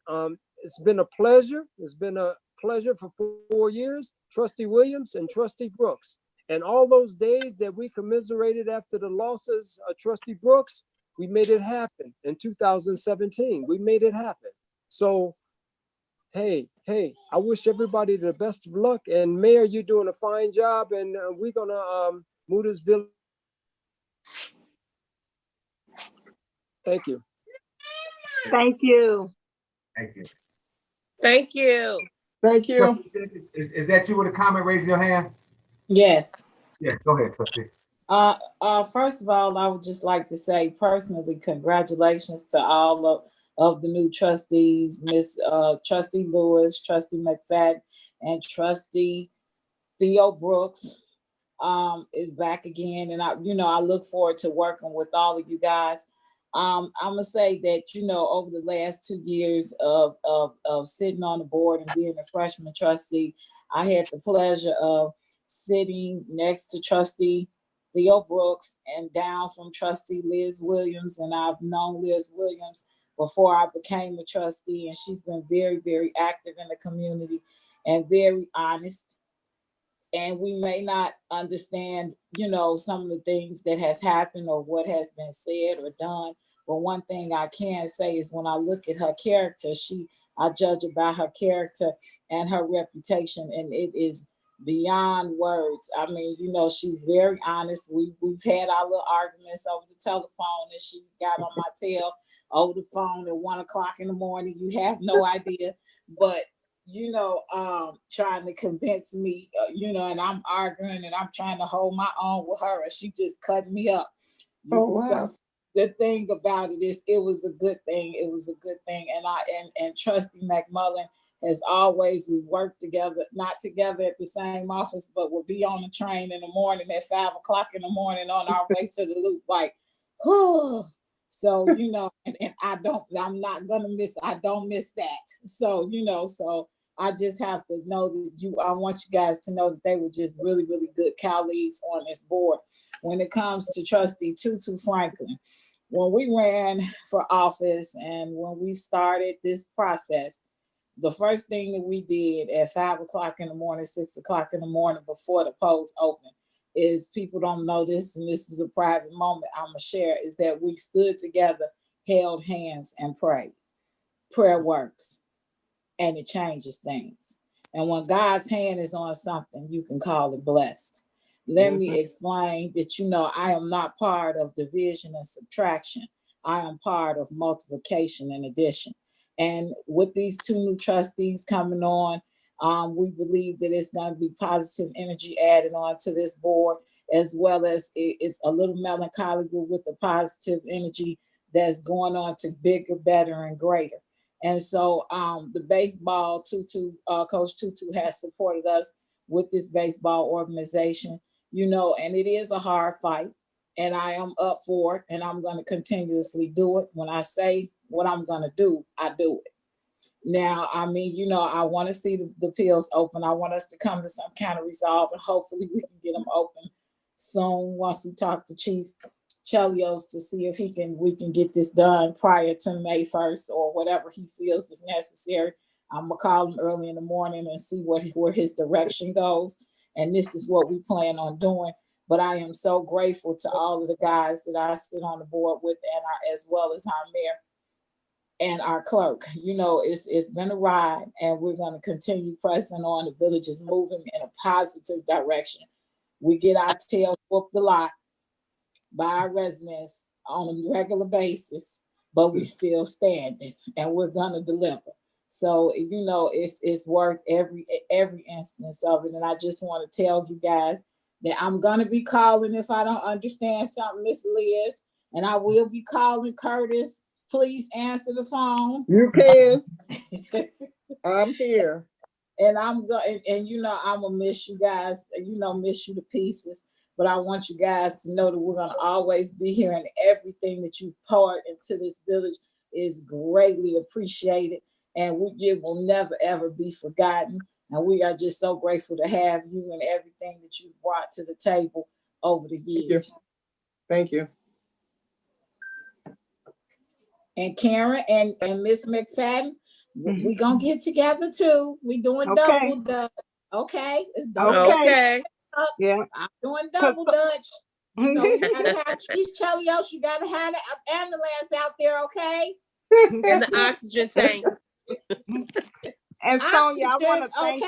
[SPEAKER 12] it's been a pleasure. It's been a pleasure for 4 years. Trustee Williams and Trustee Brooks. And all those days that we commiserated after the losses of Trustee Brooks, we made it happen in 2017. We made it happen. So, hey, I wish everybody the best of luck. And Mayor, you're doing a fine job. And we're going to move this village. Thank you.
[SPEAKER 10] Thank you.
[SPEAKER 1] Thank you.
[SPEAKER 10] Thank you.
[SPEAKER 3] Thank you.
[SPEAKER 1] Is that you with a comment? Raise your hand.
[SPEAKER 7] Yes.
[SPEAKER 1] Yeah, go ahead, Trustee.
[SPEAKER 7] First of all, I would just like to say personally, congratulations to all of the new trustees, Trustee Lewis, Trustee McFadden, and Trustee Theo Brooks. is back again, and I look forward to working with all of you guys. I'm gonna say that over the last 2 years of sitting on the board and being a freshman trustee, I had the pleasure of sitting next to Trustee Theo Brooks and down from Trustee Liz Williams, and I've known Liz Williams before I became a trustee, and she's been very, very active in the community and very honest. And we may not understand, some of the things that has happened or what has been said or done. But one thing I can say is when I look at her character, I judge about her character and her reputation, and it is beyond words. I mean, she's very honest. We've had our little arguments over the telephone, and she's got on my tail over the phone at 1 o'clock in the morning. You have no idea, but trying to convince me, and I'm arguing and I'm trying to hold my own with her, and she just cut me up. So the thing about it is, it was a good thing. It was a good thing, and Trustee McMullen has always, we worked together, not together at the same office, but we'll be on the train in the morning at 5 o'clock in the morning on our way to the loop, like, oh. So, and I don't miss that. So, so I just have to know that I want you guys to know that they were just really, really good colleagues on this board. When it comes to Trustee Tutu Franklin, when we ran for office and when we started this process, the first thing that we did at 5 o'clock in the morning, 6 o'clock in the morning before the polls opened, is, people don't know this, and this is a private moment I'm gonna share, is that we stood together, held hands, and prayed. Prayer works, and it changes things. And when God's hand is on something, you can call it blessed. Let me explain that, I am not part of division and subtraction. I am part of multiplication and addition. And with these 2 new trustees coming on, we believe that it's going to be positive energy added on to this board, as well as it's a little melancholy with the positive energy that's going on to bigger, better, and greater. And so the baseball, Coach Tutu has supported us with this baseball organization, and it is a hard fight, and I am up for it, and I'm going to continuously do it. When I say what I'm going to do, I do it. Now, I mean, I want to see the appeals open. I want us to come to some kind of resolve, and hopefully we can get them open soon once we talk to Chief Chelios to see if we can get this done prior to May 1st or whatever he feels is necessary. I'm gonna call him early in the morning and see where his direction goes. And this is what we plan on doing. But I am so grateful to all of the guys that I sit on the board with, and as well as our mayor and our clerk. It's been a ride, and we're going to continue pressing on. The village is moving in a positive direction. We get our tails whooped a lot by our residents on a regular basis, but we still standing, and we're going to deliver. So, it's worth every instance of it. And I just want to tell you guys that I'm going to be calling if I don't understand something, Miss Liz, and I will be calling Curtis. Please answer the phone.
[SPEAKER 3] You can. I'm here.
[SPEAKER 7] And I'm going, and I'm gonna miss you guys, miss you to pieces. But I want you guys to know that we're gonna always be here, and everything that you've poured into this village is greatly appreciated, and it will never ever be forgotten. And we are just so grateful to have you and everything that you've brought to the table over the years.
[SPEAKER 3] Thank you.
[SPEAKER 7] And Karen and Miss McFadden, we're gonna get together too. We doing double dutch. Okay. It's double
[SPEAKER 10] okay.
[SPEAKER 7] Yeah. I'm doing double dutch. You gotta have Chief Chelios, you gotta have the ambulance out there, okay?
[SPEAKER 10] And the oxygen tank.
[SPEAKER 14] And Sonia, I want to thank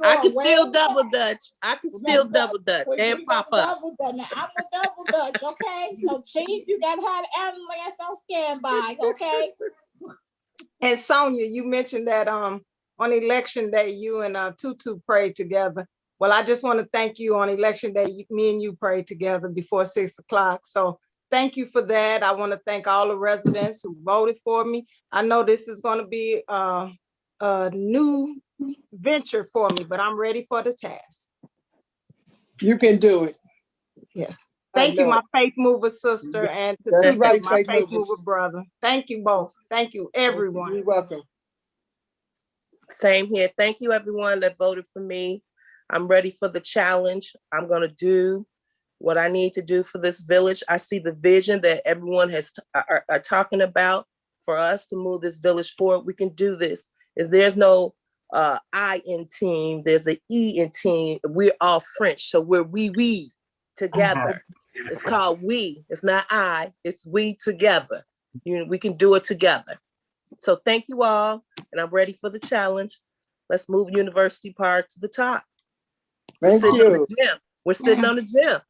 [SPEAKER 10] I can still double dutch. I can still double dutch and pop up.
[SPEAKER 7] Now, I'm a double dutch, okay? So, Chief, you got to have the ambulance on standby, okay?
[SPEAKER 14] And Sonia, you mentioned that on election day, you and Tutu prayed together. Well, I just want to thank you. On election day, me and you prayed together before 6 o'clock. So thank you for that. I want to thank all the residents who voted for me. I know this is going to be a new venture for me, but I'm ready for the task.
[SPEAKER 3] You can do it.
[SPEAKER 14] Yes.
[SPEAKER 3] I
[SPEAKER 14] Thank you,
[SPEAKER 3] know
[SPEAKER 14] my
[SPEAKER 3] it.
[SPEAKER 14] faith mover sister, and to
[SPEAKER 3] That's
[SPEAKER 14] Sister,
[SPEAKER 3] right,
[SPEAKER 14] my
[SPEAKER 3] faith
[SPEAKER 14] faith
[SPEAKER 3] movers.
[SPEAKER 14] mover brother. Thank you both. Thank you, everyone.
[SPEAKER 3] You're welcome.
[SPEAKER 10] Same here. Thank you, everyone that voted for me. I'm ready for the challenge. I'm going to do what I need to do for this village. I see the vision that everyone are talking about for us to move this village forward. We can do this. There's no I in team. There's an E in team. We're all French, so we're we together. It's called we. It's not I. It's we together. We can do it together. So thank you all, and I'm ready for the challenge. Let's move University Park to the top.
[SPEAKER 3] Thank you.
[SPEAKER 10] We're sitting on the gym.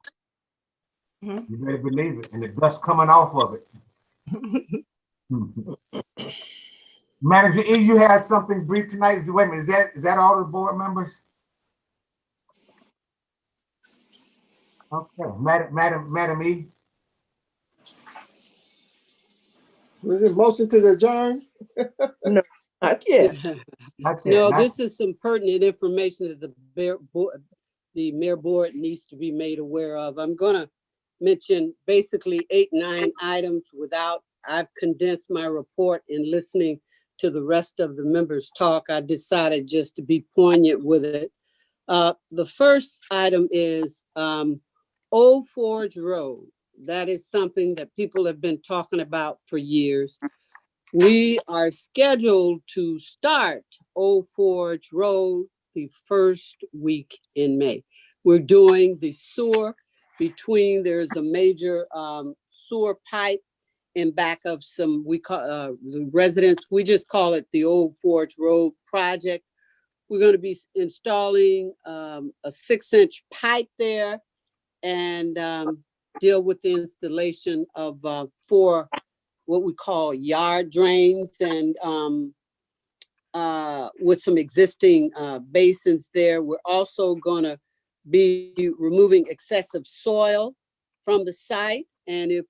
[SPEAKER 1] You better believe it, and the dust coming off of it. Manager E, you had something brief tonight. Wait a minute, is that all the board members? Okay, Madam E.
[SPEAKER 3] Was it motion to adjourn?
[SPEAKER 2] No, not yet.
[SPEAKER 9] No, this is some pertinent information that the mayor board needs to be made aware of. I'm gonna mention basically 8, 9 items I've condensed my report in listening to the rest of the members talk. I decided just to be poignant with it. The first item is Old Forge Road. That is something that people have been talking about for years. We are scheduled to start Old Forge Road the first week in May. We're doing the sewer there's a major sewer pipe in back of some, we call the residents, we just call it the Old Forge Road project. We're going to be installing a 6-inch pipe there and deal with the installation of 4 what we call yard drains and with some existing basins there. We're also going to be removing excessive soil from the site. And if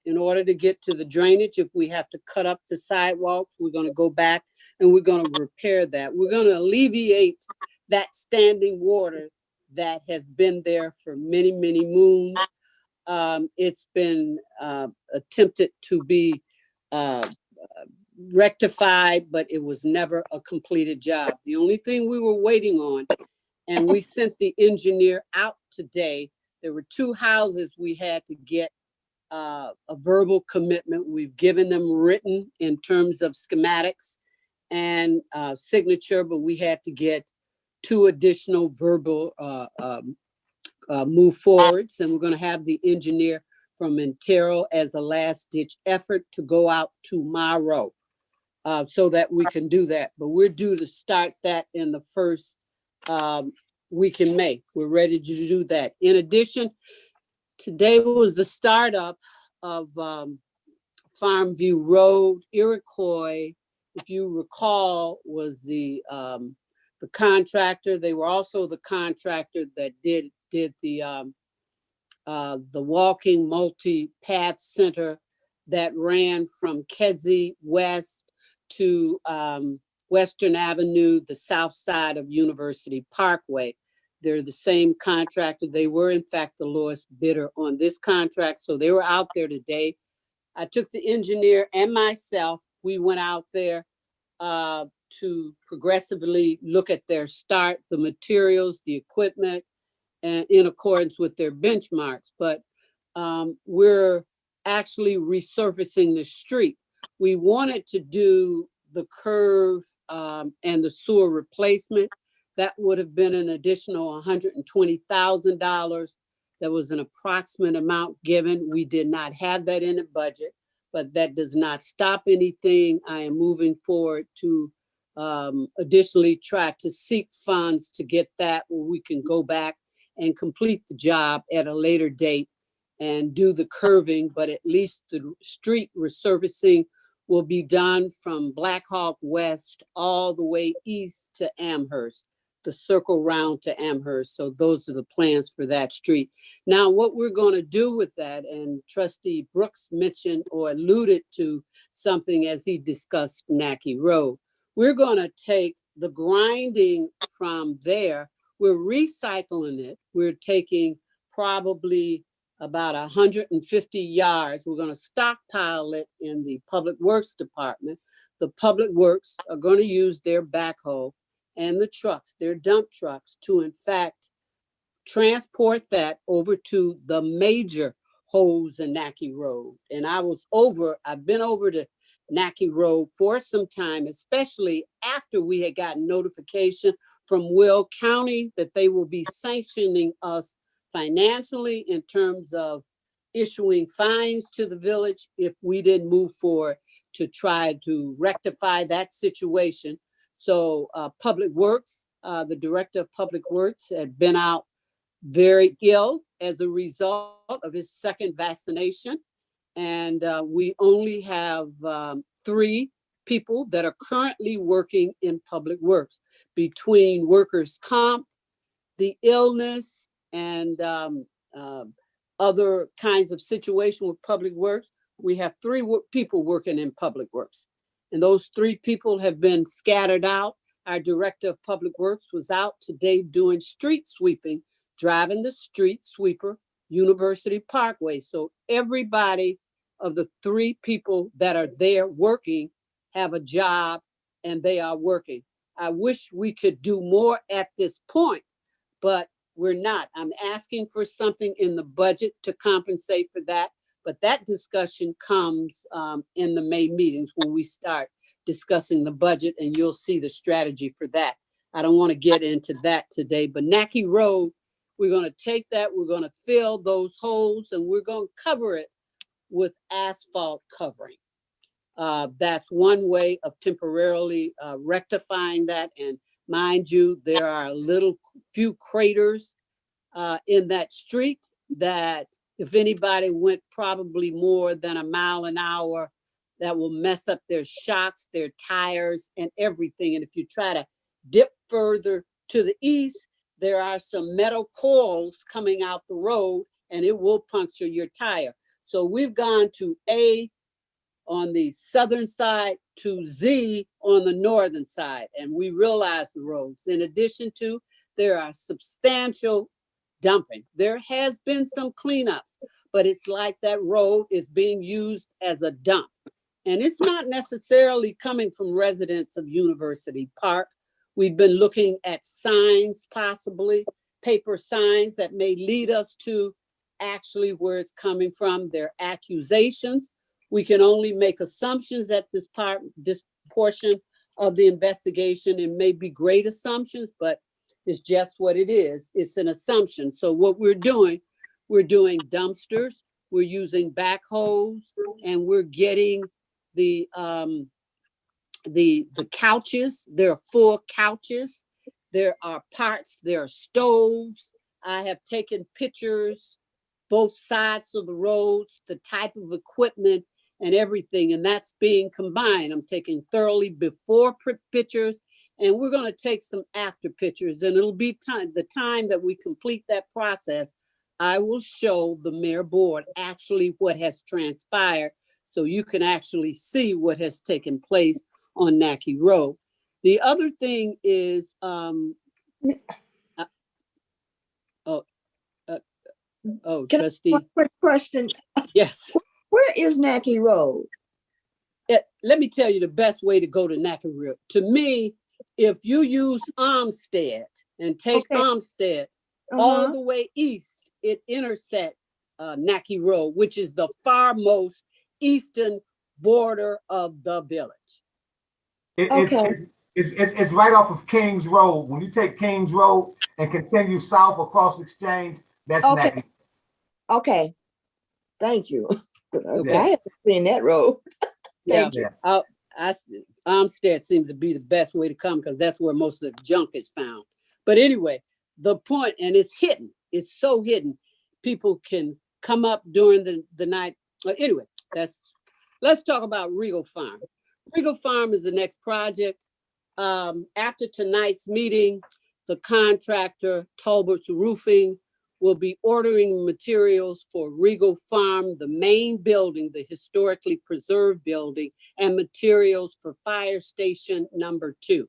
[SPEAKER 9] in order to get to the drainage, if we have to cut up the sidewalks, we're going to go back and we're going to repair that. We're going to alleviate that standing water that has been there for many, many moons. It's been attempted to be rectified, but it was never a completed job. The only thing we were waiting on, and we sent the engineer out today, there were 2 houses we had to get a verbal commitment. We've given them written in terms of schematics and signature, but we had to get 2 additional verbal move forwards. And we're going to have the engineer from Intero as a last ditch effort to go out tomorrow so that we can do that. But we're due to start that in the first week in May. We're ready to do that. In addition, today was the startup of Farmview Road. Iroquois, if you recall, was the contractor. They were also the contractor that did the walking multi-path center that ran from Kedzie West to Western Avenue, the south side of University Parkway. They're the same contractor. They were, in fact, the lowest bidder on this contract. So they were out there today. I took the engineer and myself. We went out there to progressively look at their start, the materials, the equipment, and in accordance with their benchmarks. But we're actually resurfacing the street. We wanted to do the curve and the sewer replacement. That would have been an additional $120,000. That was an approximate amount given. We did not have that in the budget, but that does not stop anything. I am moving forward to additionally try to seek funds to get that where we can go back and complete the job at a later date and do the curving, but at least the street resurfacing will be done from Black Hawk West all the way east to Amherst, the circle round to Amherst. So those are the plans for that street. Now, what we're going to do with that, and Trustee Brooks mentioned or alluded to something as he discussed Nacky Road, we're going to take the grinding from there. We're recycling it. We're taking probably about 150 yards. We're going to stockpile it in the Public Works Department. The Public Works are going to use their backhoe and the trucks, their dump trucks, to in fact transport that over to the major holes in Nacky Road. And I've been over to Nacky Road for some time, especially after we had gotten notification from Will County that they will be sanctioning us financially in terms of issuing fines to the village if we didn't move forward to try to rectify that situation. So Public Works, the Director of Public Works had been out very ill as a result of his second vaccination. And we only have 3 people that are currently working in Public Works, between workers' comp, the illness, and other kinds of situation with Public Works. We have 3 people working in Public Works, and those 3 people have been scattered out. Our Director of Public Works was out today doing street sweeping, driving the street sweeper, University Parkway. So everybody of the 3 people that are there working have a job and they are working. I wish we could do more at this point, but we're not. I'm asking for something in the budget to compensate for that, but that discussion comes in the May meetings when we start discussing the budget, and you'll see the strategy for that. I don't want to get into that today, but Nacky Road, we're going to take that, we're going to fill those holes, and we're going to cover it with asphalt covering. That's one way of temporarily rectifying that. And mind you, there are a few craters in that street that if anybody went probably more than a mile an hour, that will mess up their shocks, their tires, and everything. And if you try to dip further to the east, there are some metal coils coming out the road and it will puncture your tire. So we've gone to A on the southern side to Z on the northern side, and we realize the roads. In addition to, there are substantial dumping. There has been some cleanups, but it's like that road is being used as a dump. And it's not necessarily coming from residents of University Park. We've been looking at signs, possibly paper signs that may lead us to actually where it's coming from. Their accusations. We can only make assumptions at this portion of the investigation. It may be great assumptions, but it's just what it is. It's an assumption. So what we're doing dumpsters, we're using backhoes, and we're getting the couches. There are full couches. There are parts, there are stoves. I have taken pictures, both sides of the roads, the type of equipment and everything, and that's being combined. I'm taking thoroughly before pictures, and we're going to take some after pictures, and it'll be the time that we complete that process, I will show the mayor board actually what has transpired, so you can actually see what has taken place on Nacky Road. The other thing is, Trustee.
[SPEAKER 4] One quick question.
[SPEAKER 9] Yes.
[SPEAKER 4] Where is Nacky Road?
[SPEAKER 9] Let me tell you the best way to go to Nacky Road. To me, if you use Armstead and take Armstead all the way east, it intersects Nacky Road, which is the farmost eastern border of the village.
[SPEAKER 1] It's right off of Kings Road. When you take Kings Road and continue south across Exchange, that's Nacky.
[SPEAKER 4] Okay. Thank you. I haven't seen that road. Thank you.
[SPEAKER 9] Armstead seems to be the best way to come because that's where most of the junk is found. But anyway, the point, and it's hidden. It's so hidden. People can come up during the night. Anyway, let's talk about Regal Farm. Regal Farm is the next project. After tonight's meeting, the contractor, Talbert's Roofing, will be ordering materials for Regal Farm, the main building, the historically preserved building, and materials for Fire Station number 2.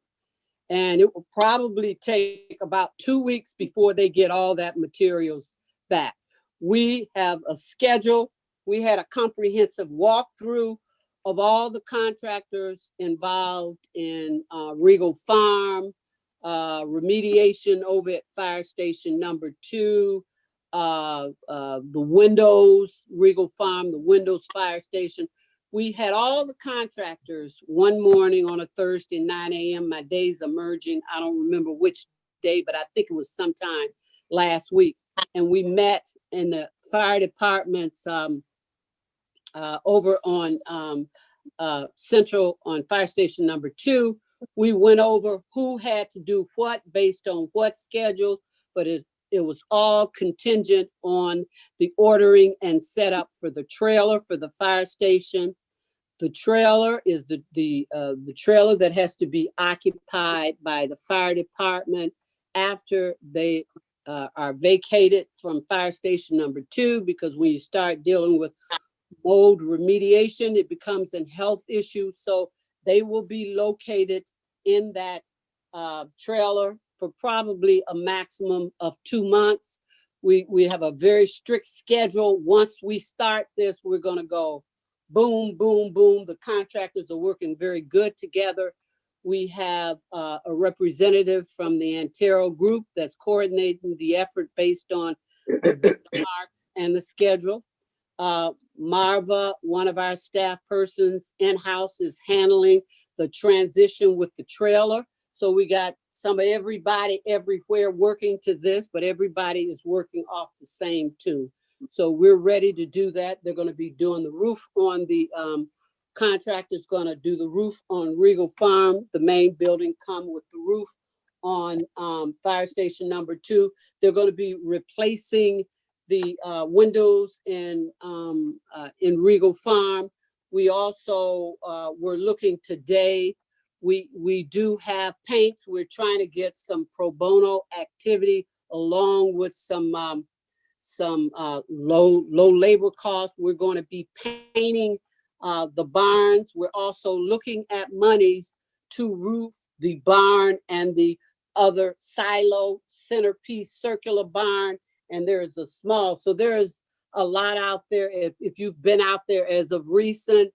[SPEAKER 9] And it will probably take about 2 weeks before they get all that materials back. We have a schedule. We had a comprehensive walkthrough of all the contractors involved in Regal Farm, remediation over at Fire Station number 2, the windows, Regal Farm, the windows fire station. We had all the contractors one morning on a Thursday, 9 a.m. My days are merging. I don't remember which day, but I think it was sometime last week. And we met in the fire departments over on Central on Fire Station number 2. We went over who had to do what based on what schedule, but it was all contingent on the ordering and setup for the trailer for the fire station. The trailer is the trailer that has to be occupied by the fire department after they are vacated from Fire Station number 2, because when you start dealing with mold remediation, it becomes a health issue. So they will be located in that trailer for probably a maximum of 2 months. We have a very strict schedule. Once we start this, we're going to go boom, boom, boom. The contractors are working very good together. We have a representative from the Antero group that's coordinating the effort based on the benchmarks and the schedule. Marva, one of our staff persons in-house, is handling the transition with the trailer. So we got some of everybody everywhere working to this, but everybody is working off the same tune. So we're ready to do that. They're going to be doing the roof on the contractor's going to do the roof on Regal Farm. The main building come with the roof on Fire Station number 2. They're going to be replacing the windows in Regal Farm. We also were looking today. We do have paints. We're trying to get some pro bono activity along with some low labor costs. We're going to be painting the barns. We're also looking at monies to roof the barn and the other silo centerpiece circular barn. And there is a small, so there is a lot out there. If you've been out there as of recent,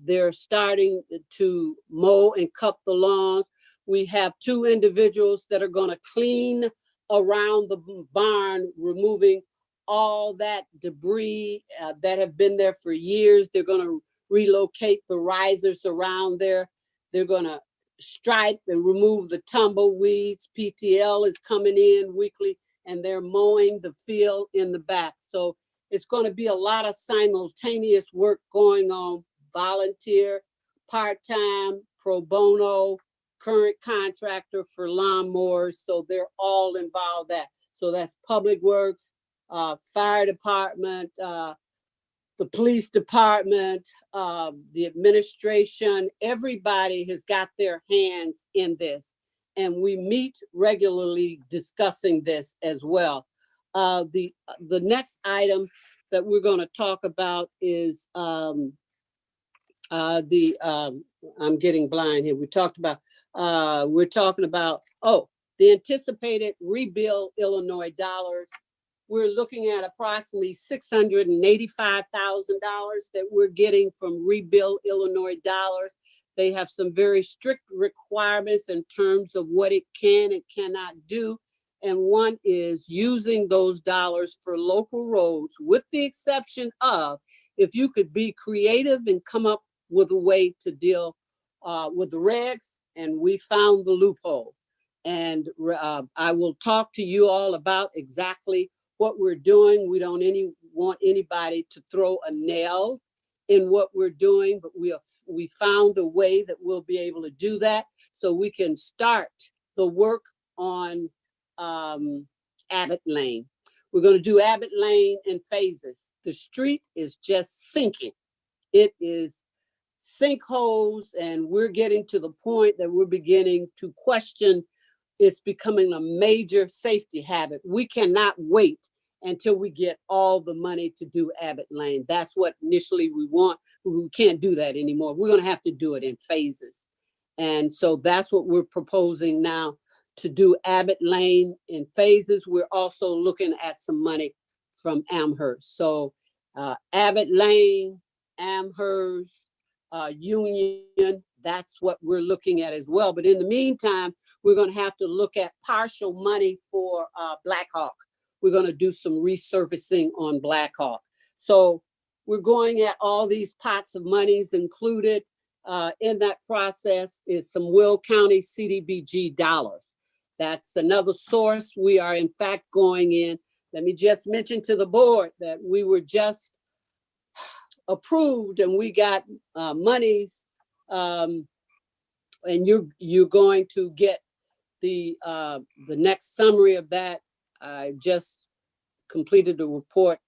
[SPEAKER 9] they're starting to mow and cut the lawns. We have 2 individuals that are going to clean around the barn, removing all that debris that have been there for years. They're going to relocate the risers around there. They're going to stripe and remove the tumbleweeds. PTL is coming in weekly, and they're mowing the field in the back. So it's going to be a lot of simultaneous work going on, volunteer, part-time, pro bono, current contractor for lawnmowers. So they're all involved that. So that's Public Works, fire department, the police department, the administration. Everybody has got their hands in this. And we meet regularly discussing this as well. The next item that we're going to talk about is I'm getting blind here. We're talking about, the anticipated Rebuild Illinois dollars. We're looking at approximately $685,000 that we're getting from Rebuild Illinois dollars. They have some very strict requirements in terms of what it can and cannot do. And one is using those dollars for local roads, with the exception of if you could be creative and come up with a way to deal with the regs, and we found the loophole. And I will talk to you all about exactly what we're doing. We don't want anybody to throw a nail in what we're doing, but we found a way that we'll be able to do that, so we can start the work on Abbott Lane. We're going to do Abbott Lane in phases. The street is just sinking. It is sinkholes, and we're getting to the point that we're beginning to question it's becoming a major safety habit. We cannot wait until we get all the money to do Abbott Lane. That's what initially we want. We can't do that anymore. We're going to have to do it in phases. And so that's what we're proposing now to do Abbott Lane in phases. We're also looking at some money from Amherst. So Abbott Lane, Amherst, Union, that's what we're looking at as well. But in the meantime, we're going to have to look at partial money for Blackhawk. We're going to do some resurfacing on Blackhawk. So we're going at all these pots of monies. Included in that process is some Will County CDBG dollars. That's another source. We are in fact going in. Let me just mention to the board that we were just approved and we got monies, and you're going to get the next summary of that. I just completed a report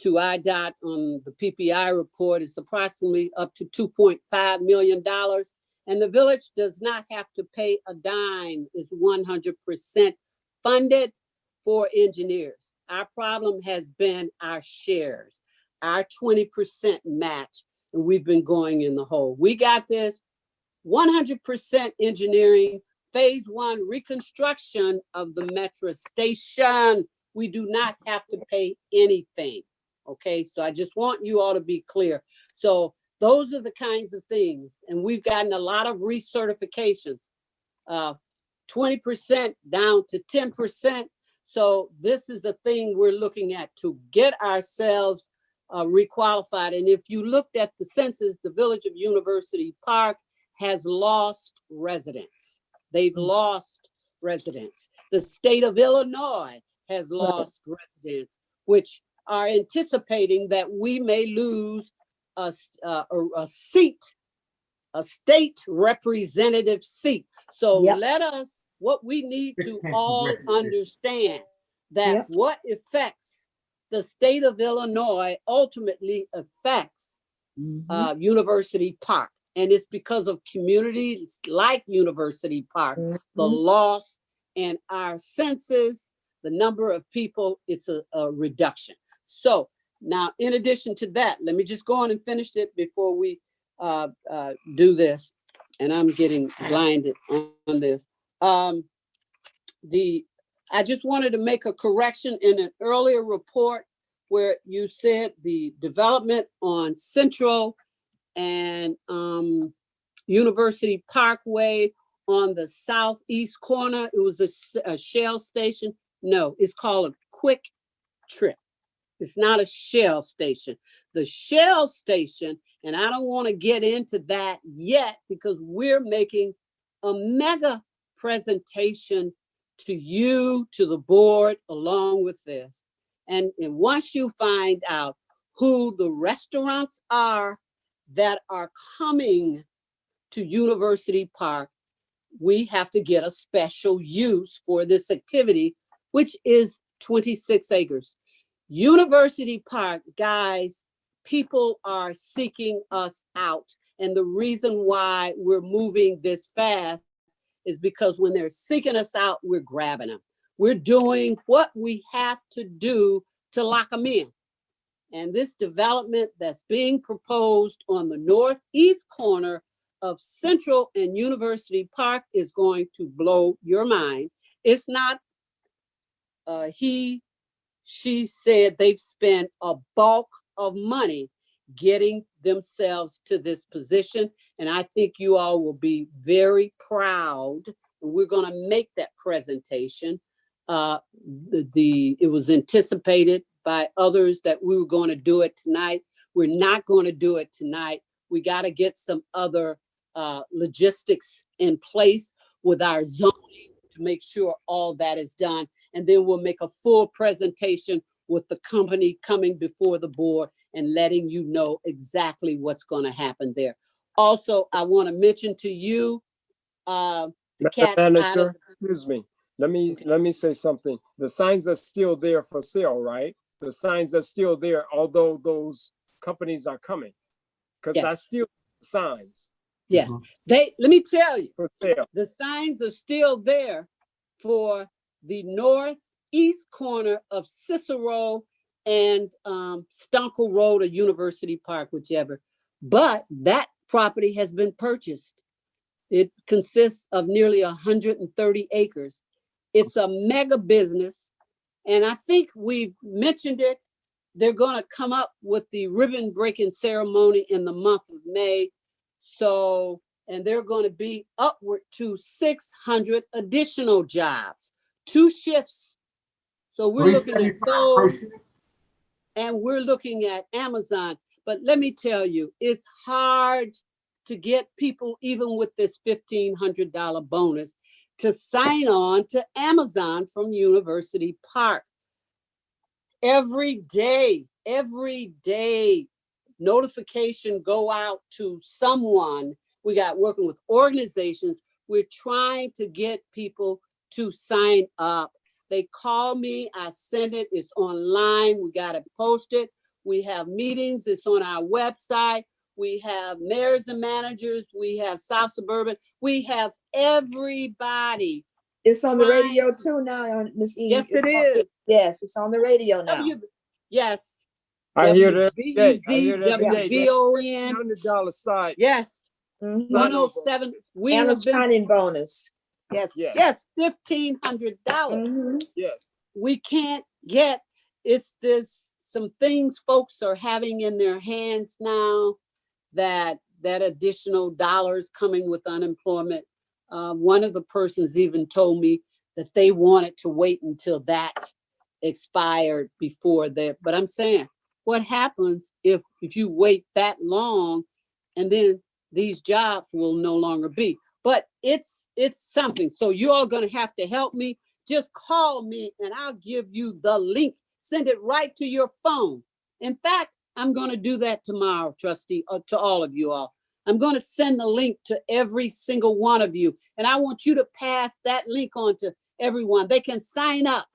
[SPEAKER 9] to IDOT on the PPI report. It's approximately up to $2.5 million. And the village does not have to pay a dime. It's 100% funded for engineers. Our problem has been our shares, our 20% match, and we've been going in the hole. We got this 100% engineering, phase 1 reconstruction of the metro station. We do not have to pay anything. Okay, so I just want you all to be clear. So those are the kinds of things, and we've gotten a lot of recertifications, 20% down to 10%. So this is a thing we're looking at to get ourselves requalified. And if you looked at the census, the village of University Park has lost residents. They've lost residents. The state of Illinois has lost residents, which are anticipating that we may lose a seat, a state representative seat. So let us, what we need to all understand that what affects the state of Illinois ultimately affects University Park. And it's because of communities like University Park, the loss and our census, the number of people, it's a reduction. So now, in addition to that, let me just go on and finish it before we do this. And I'm getting blinded on this. I just wanted to make a correction in an earlier report where you said the development on Central and University Parkway on the southeast corner, it was a Shell station. No, it's called a Quick Trip. It's not a Shell station. The Shell station, and I don't want to get into that yet because we're making a mega presentation to you, to the board, along with this. And once you find out who the restaurants are that are coming to University Park, we have to get a special use for this activity, which is 26 acres. University Park, guys, people are seeking us out. And the reason why we're moving this fast is because when they're seeking us out, we're grabbing them. We're doing what we have to do to lock them in. And this development that's being proposed on the northeast corner of Central and University Park is going to blow your mind. It's not she said they've spent a bulk of money getting themselves to this position. And I think you all will be very proud. And we're going to make that presentation. It was anticipated by others that we were going to do it tonight. We're not going to do it tonight. We got to get some other logistics in place with our zoning to make sure all that is done. And then we'll make a full presentation with the company coming before the board and letting you know exactly what's going to happen there. Also, I want to mention to you, the cat's
[SPEAKER 12] Manager, excuse me. Let me say something. The signs are still there for sale, right? The signs are still there, although those companies are coming. Because I still signs.
[SPEAKER 9] Yes, let me tell you, the signs are still there for the northeast corner of Cicero and Stunkel Road or University Park, whichever. But that property has been purchased. It consists of nearly 130 acres. It's a mega business. And I think we've mentioned it. They're going to come up with the ribbon breaking ceremony in the month of May. So, and they're going to be upward to 600 additional jobs, 2 shifts. So we're looking at those, and we're looking at Amazon. But let me tell you, it's hard to get people, even with this $1,500 bonus, to sign on to Amazon from University Park. Every day, notification go out to someone. We got working with organizations. We're trying to get people to sign up. They call me, I send it, it's online, we got it posted. We have meetings, it's on our website. We have mayors and managers, we have South Suburban, we have everybody.
[SPEAKER 4] It's on the radio too now, Ms. E.
[SPEAKER 9] Yes, it is.
[SPEAKER 4] Yes, it's on the radio now.
[SPEAKER 9] Yes.
[SPEAKER 12] I hear that every day. I hear that every day.
[SPEAKER 9] WVON.
[SPEAKER 12] $100 side.
[SPEAKER 9] Yes.
[SPEAKER 4] Mhm.
[SPEAKER 9] 107. We
[SPEAKER 4] And a
[SPEAKER 9] have been
[SPEAKER 4] signing bonus.
[SPEAKER 9] Yes,
[SPEAKER 12] Yes.
[SPEAKER 9] yes, $1,500.
[SPEAKER 4] Mhm.
[SPEAKER 12] Yes.
[SPEAKER 9] We can't get, it's this, some things folks are having in their hands now that additional dollars coming with unemployment. One of the persons even told me that they wanted to wait until that expired before that. But I'm saying, what happens if you wait that long and then these jobs will no longer be? But it's something. So you all gonna have to help me. Just call me and I'll give you the link. Send it right to your phone. In fact, I'm gonna do that tomorrow, trustee, to all of you all. I'm gonna send the link to every single one of you. And I want you to pass that link on to everyone. They can sign up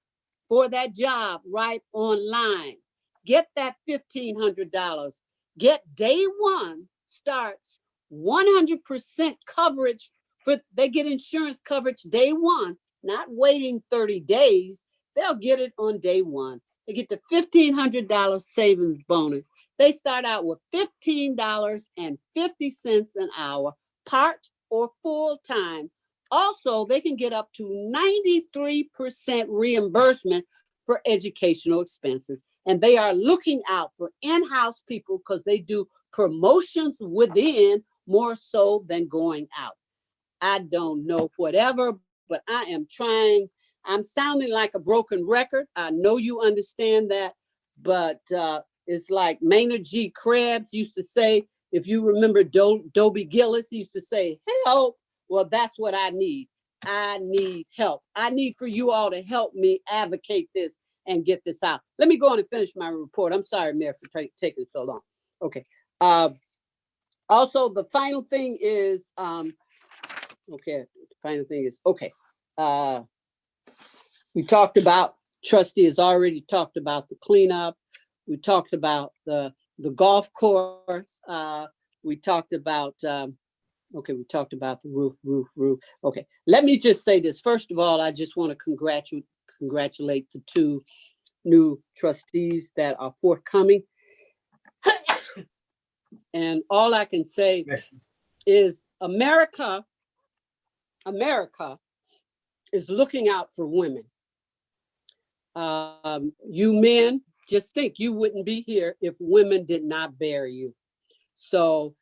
[SPEAKER 9] for that job right online. Get that $1,500. Get day one starts 100% coverage for, they get insurance coverage day one, not waiting 30 days. They'll get it on day one. They get the $1,500 savings bonus. They start out with $15.50 an hour, part or full time. Also, they can get up to 93% reimbursement for educational expenses. And they are looking out for in-house people because they do promotions within more so than going out. I don't know whatever, but I am trying. I'm sounding like a broken record. I know you understand that, but it's like Maynard G. Krebs used to say, if you remember Dobie Gillis used to say, help. Well, that's what I need. I need help. I need for you all to help me advocate this and get this out. Let me go on and finish my report. I'm sorry, Mayor, for taking so long. Okay. Also, the final thing is, we talked about, trustee has already talked about the cleanup. We talked about the golf course. We talked about, we talked about the roof. Okay, let me just say this. First of all, I just want to congratulate the 2 new trustees that are forthcoming. And all I can say is America is looking out for women. You men, just think you wouldn't be here if women did not bear you. So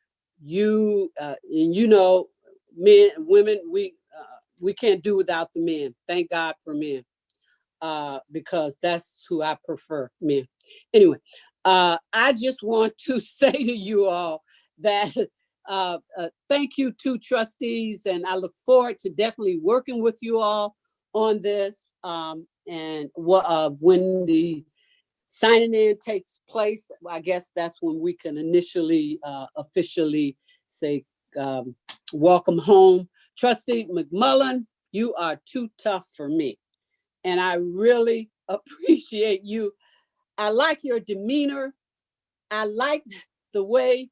[SPEAKER 9] you, and you know, men, women, we can't do without the men. Thank God for men, because that's who I prefer, men. Anyway, I just want to say to you all that thank you to trustees, and I look forward to definitely working with you all on this. And when the signing in takes place, I guess that's when we can initially officially say welcome home. Trustee McMullen, you are too tough for me, and I really appreciate you. I like your demeanor. I like the way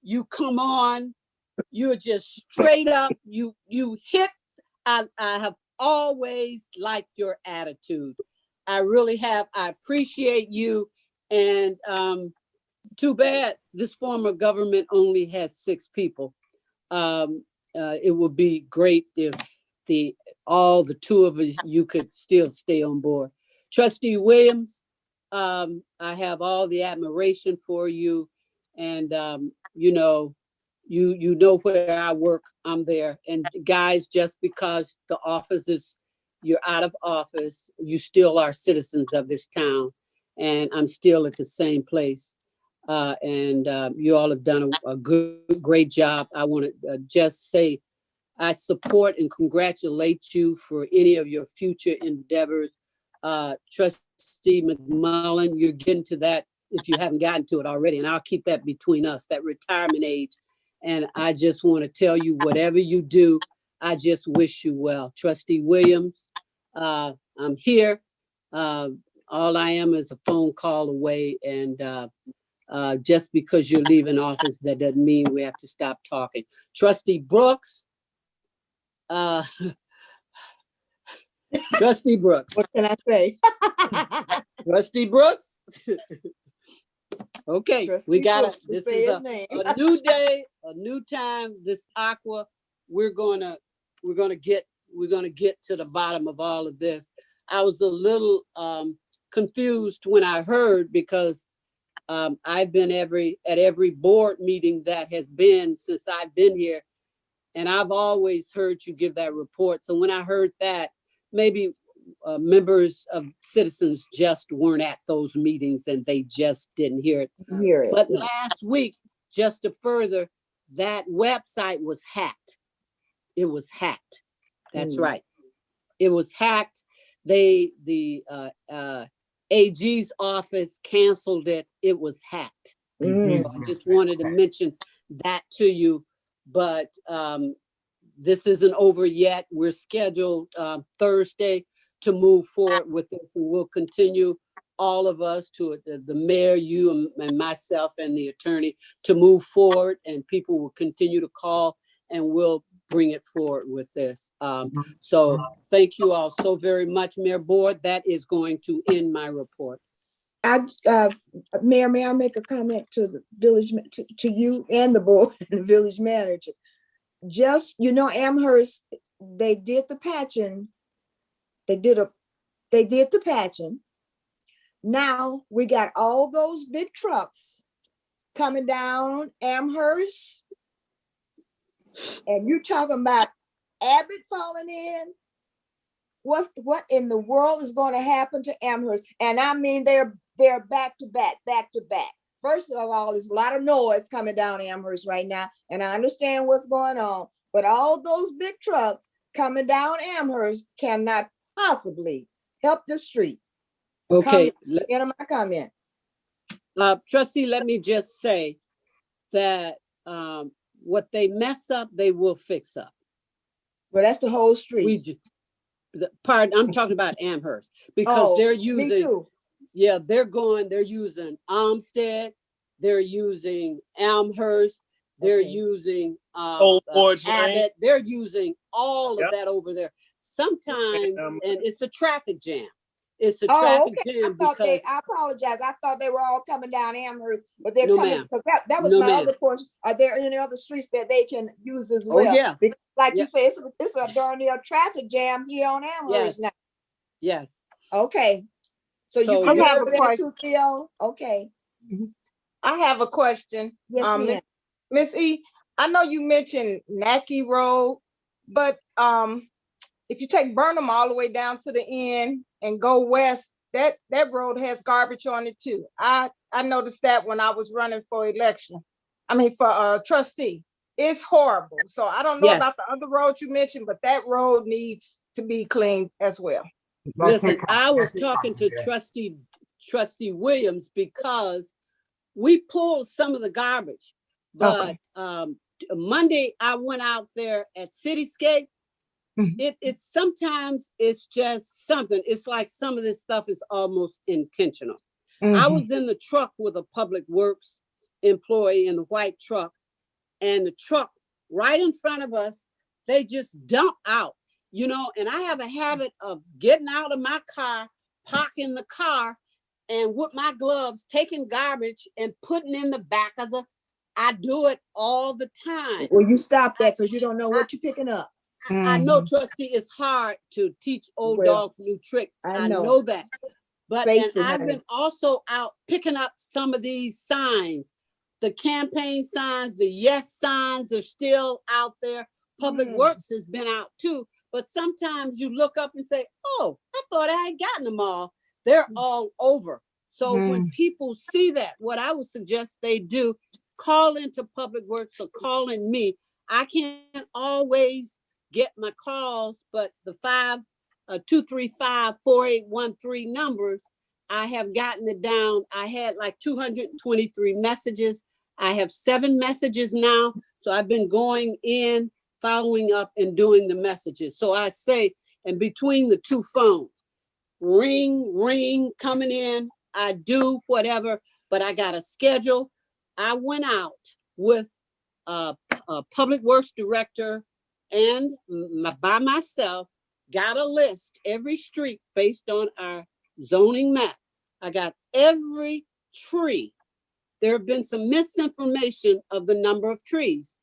[SPEAKER 9] you come on. You're just straight up. You hit. I have always liked your attitude. I really have. I appreciate you. And too bad this form of government only has 6 people. it would be great if all the two of us, you could still stay on board. Trustee Williams, I have all the admiration for you, and you know where I work, I'm there. And guys, just because the office is, you're out of office, you still are citizens of this town, and I'm still at the same place. And you all have done a great job. I want to just say I support and congratulate you for any of your future endeavors. Trustee McMullen, you're getting to that if you haven't gotten to it already, and I'll keep that between us, that retirement age. And I just want to tell you, whatever you do, I just wish you well. Trustee Williams, I'm here. All I am is a phone call away, and just because you're leaving office, that doesn't mean we have to stop talking. Trustee Brooks, Trustee Brooks.
[SPEAKER 4] What can I say?
[SPEAKER 9] Trustee Brooks. Okay,
[SPEAKER 4] Trustee
[SPEAKER 9] we got
[SPEAKER 4] Brooks,
[SPEAKER 9] it. This
[SPEAKER 4] say
[SPEAKER 9] is
[SPEAKER 4] his
[SPEAKER 9] a
[SPEAKER 4] name.
[SPEAKER 9] new day, a new time. This Aqua, we're gonna get to the bottom of all of this. I was a little confused when I heard, because I've been at every board meeting that has been since I've been here, and I've always heard you give that report. So when I heard that, maybe members of citizens just weren't at those meetings and they just didn't hear it. But last week, just to further, that website was hacked. It was hacked. That's right. It was hacked. The AG's office canceled it. It was hacked. So I just wanted to mention that to you, but this isn't over yet. We're scheduled Thursday to move forward with this, and we'll continue, all of us, to the mayor, you and myself and the attorney, to move forward, and people will continue to call, and we'll bring it forward with this. So thank you all so very much, Mayor Board. That is going to end my report.
[SPEAKER 4] Mayor, may I make a comment to the village, to you and the board and the village manager? Just, Amherst, they did the patching. They did the patching. Now we got all those big trucks coming down Amherst, and you're talking about Abbott falling in. What in the world is going to happen to Amherst? And I mean, they're back to back. First of all, there's a lot of noise coming down Amherst right now, and I understand what's going on, but all those big trucks coming down Amherst cannot possibly help the street.
[SPEAKER 9] Okay.
[SPEAKER 4] Get my comment.
[SPEAKER 9] Trustee, let me just say that what they mess up, they will fix up.
[SPEAKER 4] Well, that's the whole street.
[SPEAKER 9] I'm talking about Amherst, because they're using.
[SPEAKER 4] Me too.
[SPEAKER 9] Yeah, they're using Olmsted, they're using Elmhurst, they're using Abbott, they're using all of that over there. Sometimes, and it's a traffic jam. It's a traffic jam because
[SPEAKER 4] I apologize. I thought they were all coming down Amherst, but they're
[SPEAKER 9] no,
[SPEAKER 4] coming, because that was my other question. Are there any other streets that they can use as well?
[SPEAKER 9] Oh yeah.
[SPEAKER 4] Because, like you say, it's a darn near traffic jam here on Amherst now.
[SPEAKER 9] Yes.
[SPEAKER 4] Okay. So you
[SPEAKER 14] I have
[SPEAKER 4] over
[SPEAKER 14] a
[SPEAKER 4] there
[SPEAKER 14] question.
[SPEAKER 4] too, Theo? Okay.
[SPEAKER 14] I have a question.
[SPEAKER 4] Yes, ma'am.
[SPEAKER 14] Miss E, I know you mentioned Nacky Road, but if you take Burnham all the way down to the end and go west, that road has garbage on it too. I noticed that when I was running for election. I mean, for trustee. It's horrible. So I don't know about the other roads you mentioned, but that road needs to be cleaned as well.
[SPEAKER 9] Listen, I was talking to Trustee Williams because we pulled some of the garbage, but Monday I went out there at Cityscape. It's sometimes it's just something. It's like some of this stuff is almost intentional. I was in the truck with a public works employee in the white truck, and the truck right in front of us, they just dump out. And I have a habit of getting out of my car, parking the car, and with my gloves, taking garbage and putting in the back of the I do it all the time.
[SPEAKER 4] Well, you stop that because you don't know what you're picking up.
[SPEAKER 9] I know, trustee, it's hard to teach old
[SPEAKER 4] Well,
[SPEAKER 9] dogs new tricks.
[SPEAKER 4] I
[SPEAKER 9] I
[SPEAKER 4] know.
[SPEAKER 9] know that. But, and
[SPEAKER 4] Faithful,
[SPEAKER 9] I've
[SPEAKER 4] honey.
[SPEAKER 9] been also out picking up some of these signs. The campaign signs, the yes signs are still out there. Public Works has been out too. But sometimes you look up and say, oh, I thought I had gotten them all. They're all over. So when people see that, what I would suggest they do, call into Public Works or call in me. I can't always get my calls, but the 235-4813 numbers, I have gotten it down. I had like 223 messages. I have 7 messages now. So I've been going in, following up and doing the messages. So I say, and between the 2 phones, ring, coming in, I do whatever, but I got a schedule. I went out with a Public Works director and by myself, got a list, every street based on our zoning map. I got every tree. There have been some misinformation of the number of trees,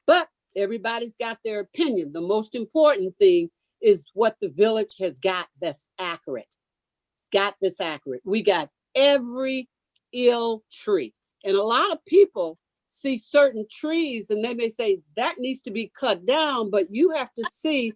[SPEAKER 9] but everybody's got their opinion. The most important thing is what the village has got that's accurate. It's got this accurate. We got every ill tree. And a lot of people see certain trees and they may say that needs to be cut down, but you have to see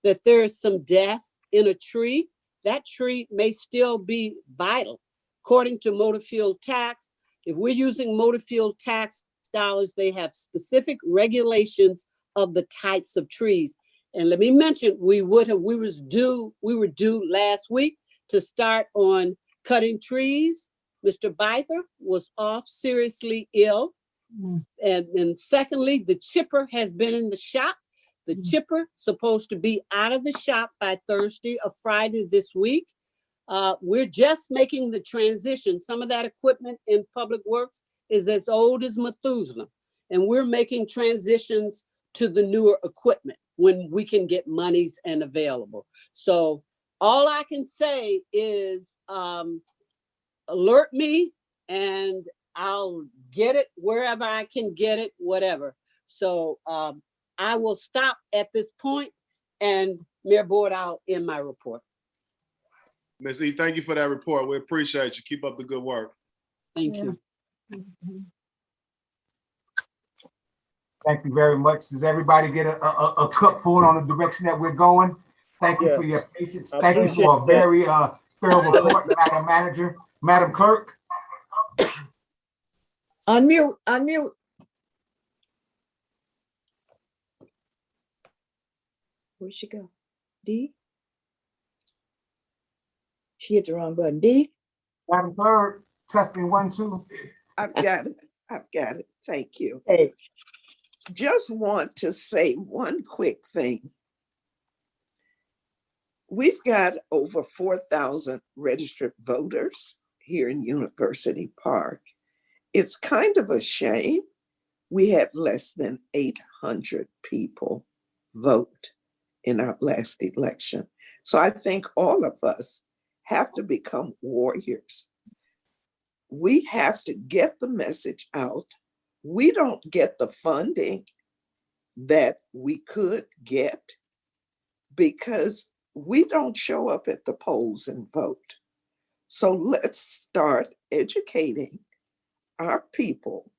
[SPEAKER 9] that there's some death in a tree. That tree may still be vital. According to motor fuel tax, if we're using motor fuel tax dollars, they have specific regulations of the types of trees. And let me mention, we were due last week to start on cutting trees. Mr. Byther was off seriously ill. And secondly, the chipper has been in the shop. The chipper supposed to be out of the shop by Thursday or Friday this week. We're just making the transition. Some of that equipment in Public Works is as old as Methuselah. And we're making transitions to the newer equipment when we can get monies and available. So all I can say is alert me and I'll get it wherever I can get it, whatever. So I will stop at this point, and Mayor Board, I'll end my report.
[SPEAKER 5] Ms. E, thank you for that report. We appreciate you. Keep up the good work.
[SPEAKER 9] Thank you.
[SPEAKER 1] Thank you very much. Does everybody get a cup full on the direction that we're going? Thank you for your patience. Thank you for a very thorough report, Madam Manager. Madam Clerk.
[SPEAKER 4] Unmute. Where'd she go? D? She hit the wrong button. D?
[SPEAKER 1] Madam Clerk, testing 1, 2.
[SPEAKER 2] I've got it. Thank you.
[SPEAKER 4] Hey.
[SPEAKER 2] Just want to say one quick thing. We've got over 4,000 registered voters here in University Park. It's kind of a shame we had less than 800 people vote in our last election. So I think all of us have to become warriors. We have to get the message out. We don't get the funding that we could get because we don't show up at the polls and vote. So let's start educating our people,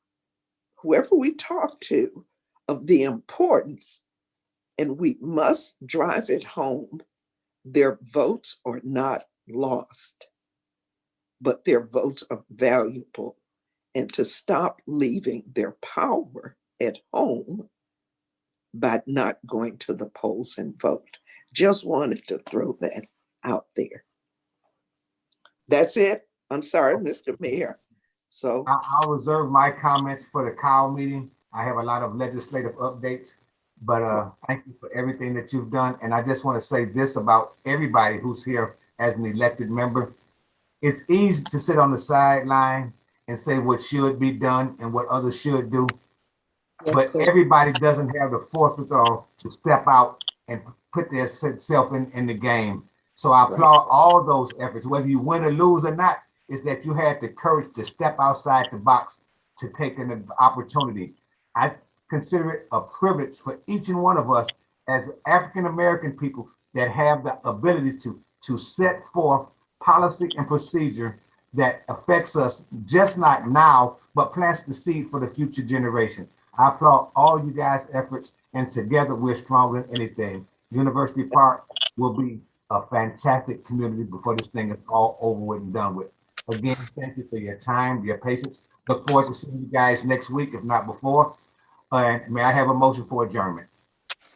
[SPEAKER 2] whoever we talk to, of the importance, and we must drive it home. Their votes are not lost, but their votes are valuable, and to stop leaving their power at home by not going to the polls and vote. Just wanted to throw that out there. That's it. I'm sorry, Mr. Mayor. So
[SPEAKER 1] I'll reserve my comments for the COW meeting. I have a lot of legislative updates, but thank you for everything that you've done. And I just want to say this about everybody who's here as an elected member. It's easy to sit on the sideline and say what should be done and what others should do.
[SPEAKER 4] Yes,
[SPEAKER 1] but
[SPEAKER 4] sir.
[SPEAKER 1] everybody doesn't have the forethought to step out and put their self in the game. So I applaud all those efforts, whether you win or lose or not, is that you had the courage to step outside the box to take an opportunity. I consider it a privilege for each and one of us as African-American people that have the ability to set forth policy and procedure that affects us just not now, but plants the seed for the future generation. I applaud all you guys' efforts, and together we're stronger than anything. University Park will be a fantastic community before this thing is all over with and done with. Again, thank you for your time, your patience. Look forward to seeing you guys next week, if not before. And may I have a motion for adjournment?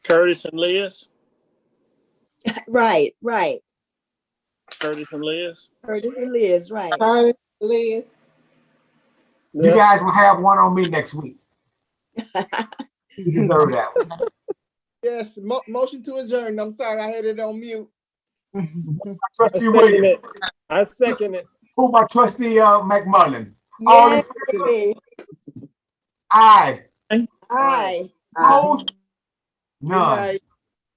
[SPEAKER 6] Curtis and Liz.
[SPEAKER 4] Right, right.
[SPEAKER 6] Curtis and Liz.
[SPEAKER 4] Curtis and Liz, right.
[SPEAKER 7] Curtis, Liz.
[SPEAKER 1] You guys will have one on me next week. You deserve that one.
[SPEAKER 3] Yes, motion to adjourn. I'm sorry, I had it on mute.
[SPEAKER 1] Trustee Williams.
[SPEAKER 12] I second it.
[SPEAKER 1] Who my trustee McMullen? All in
[SPEAKER 4] Yes.
[SPEAKER 1] favor? Aye.
[SPEAKER 4] Aye.
[SPEAKER 1] Opposed?
[SPEAKER 3] Good
[SPEAKER 1] None.
[SPEAKER 3] night.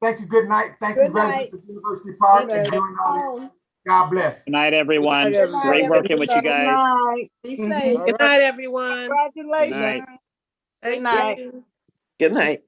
[SPEAKER 1] Thank you. Good night. Thank you,
[SPEAKER 4] Good night.
[SPEAKER 1] residents of University Park.
[SPEAKER 3] Good night.
[SPEAKER 1] Enjoying all this. God bless.
[SPEAKER 8] Good night, everyone.
[SPEAKER 12] Good night, everybody.
[SPEAKER 8] Great working with you guys.
[SPEAKER 4] Be safe.
[SPEAKER 12] All
[SPEAKER 10] Good
[SPEAKER 12] right.
[SPEAKER 10] night, everyone.
[SPEAKER 14] Congratulations.
[SPEAKER 10] Thank
[SPEAKER 14] night.
[SPEAKER 10] you.
[SPEAKER 2] Good night.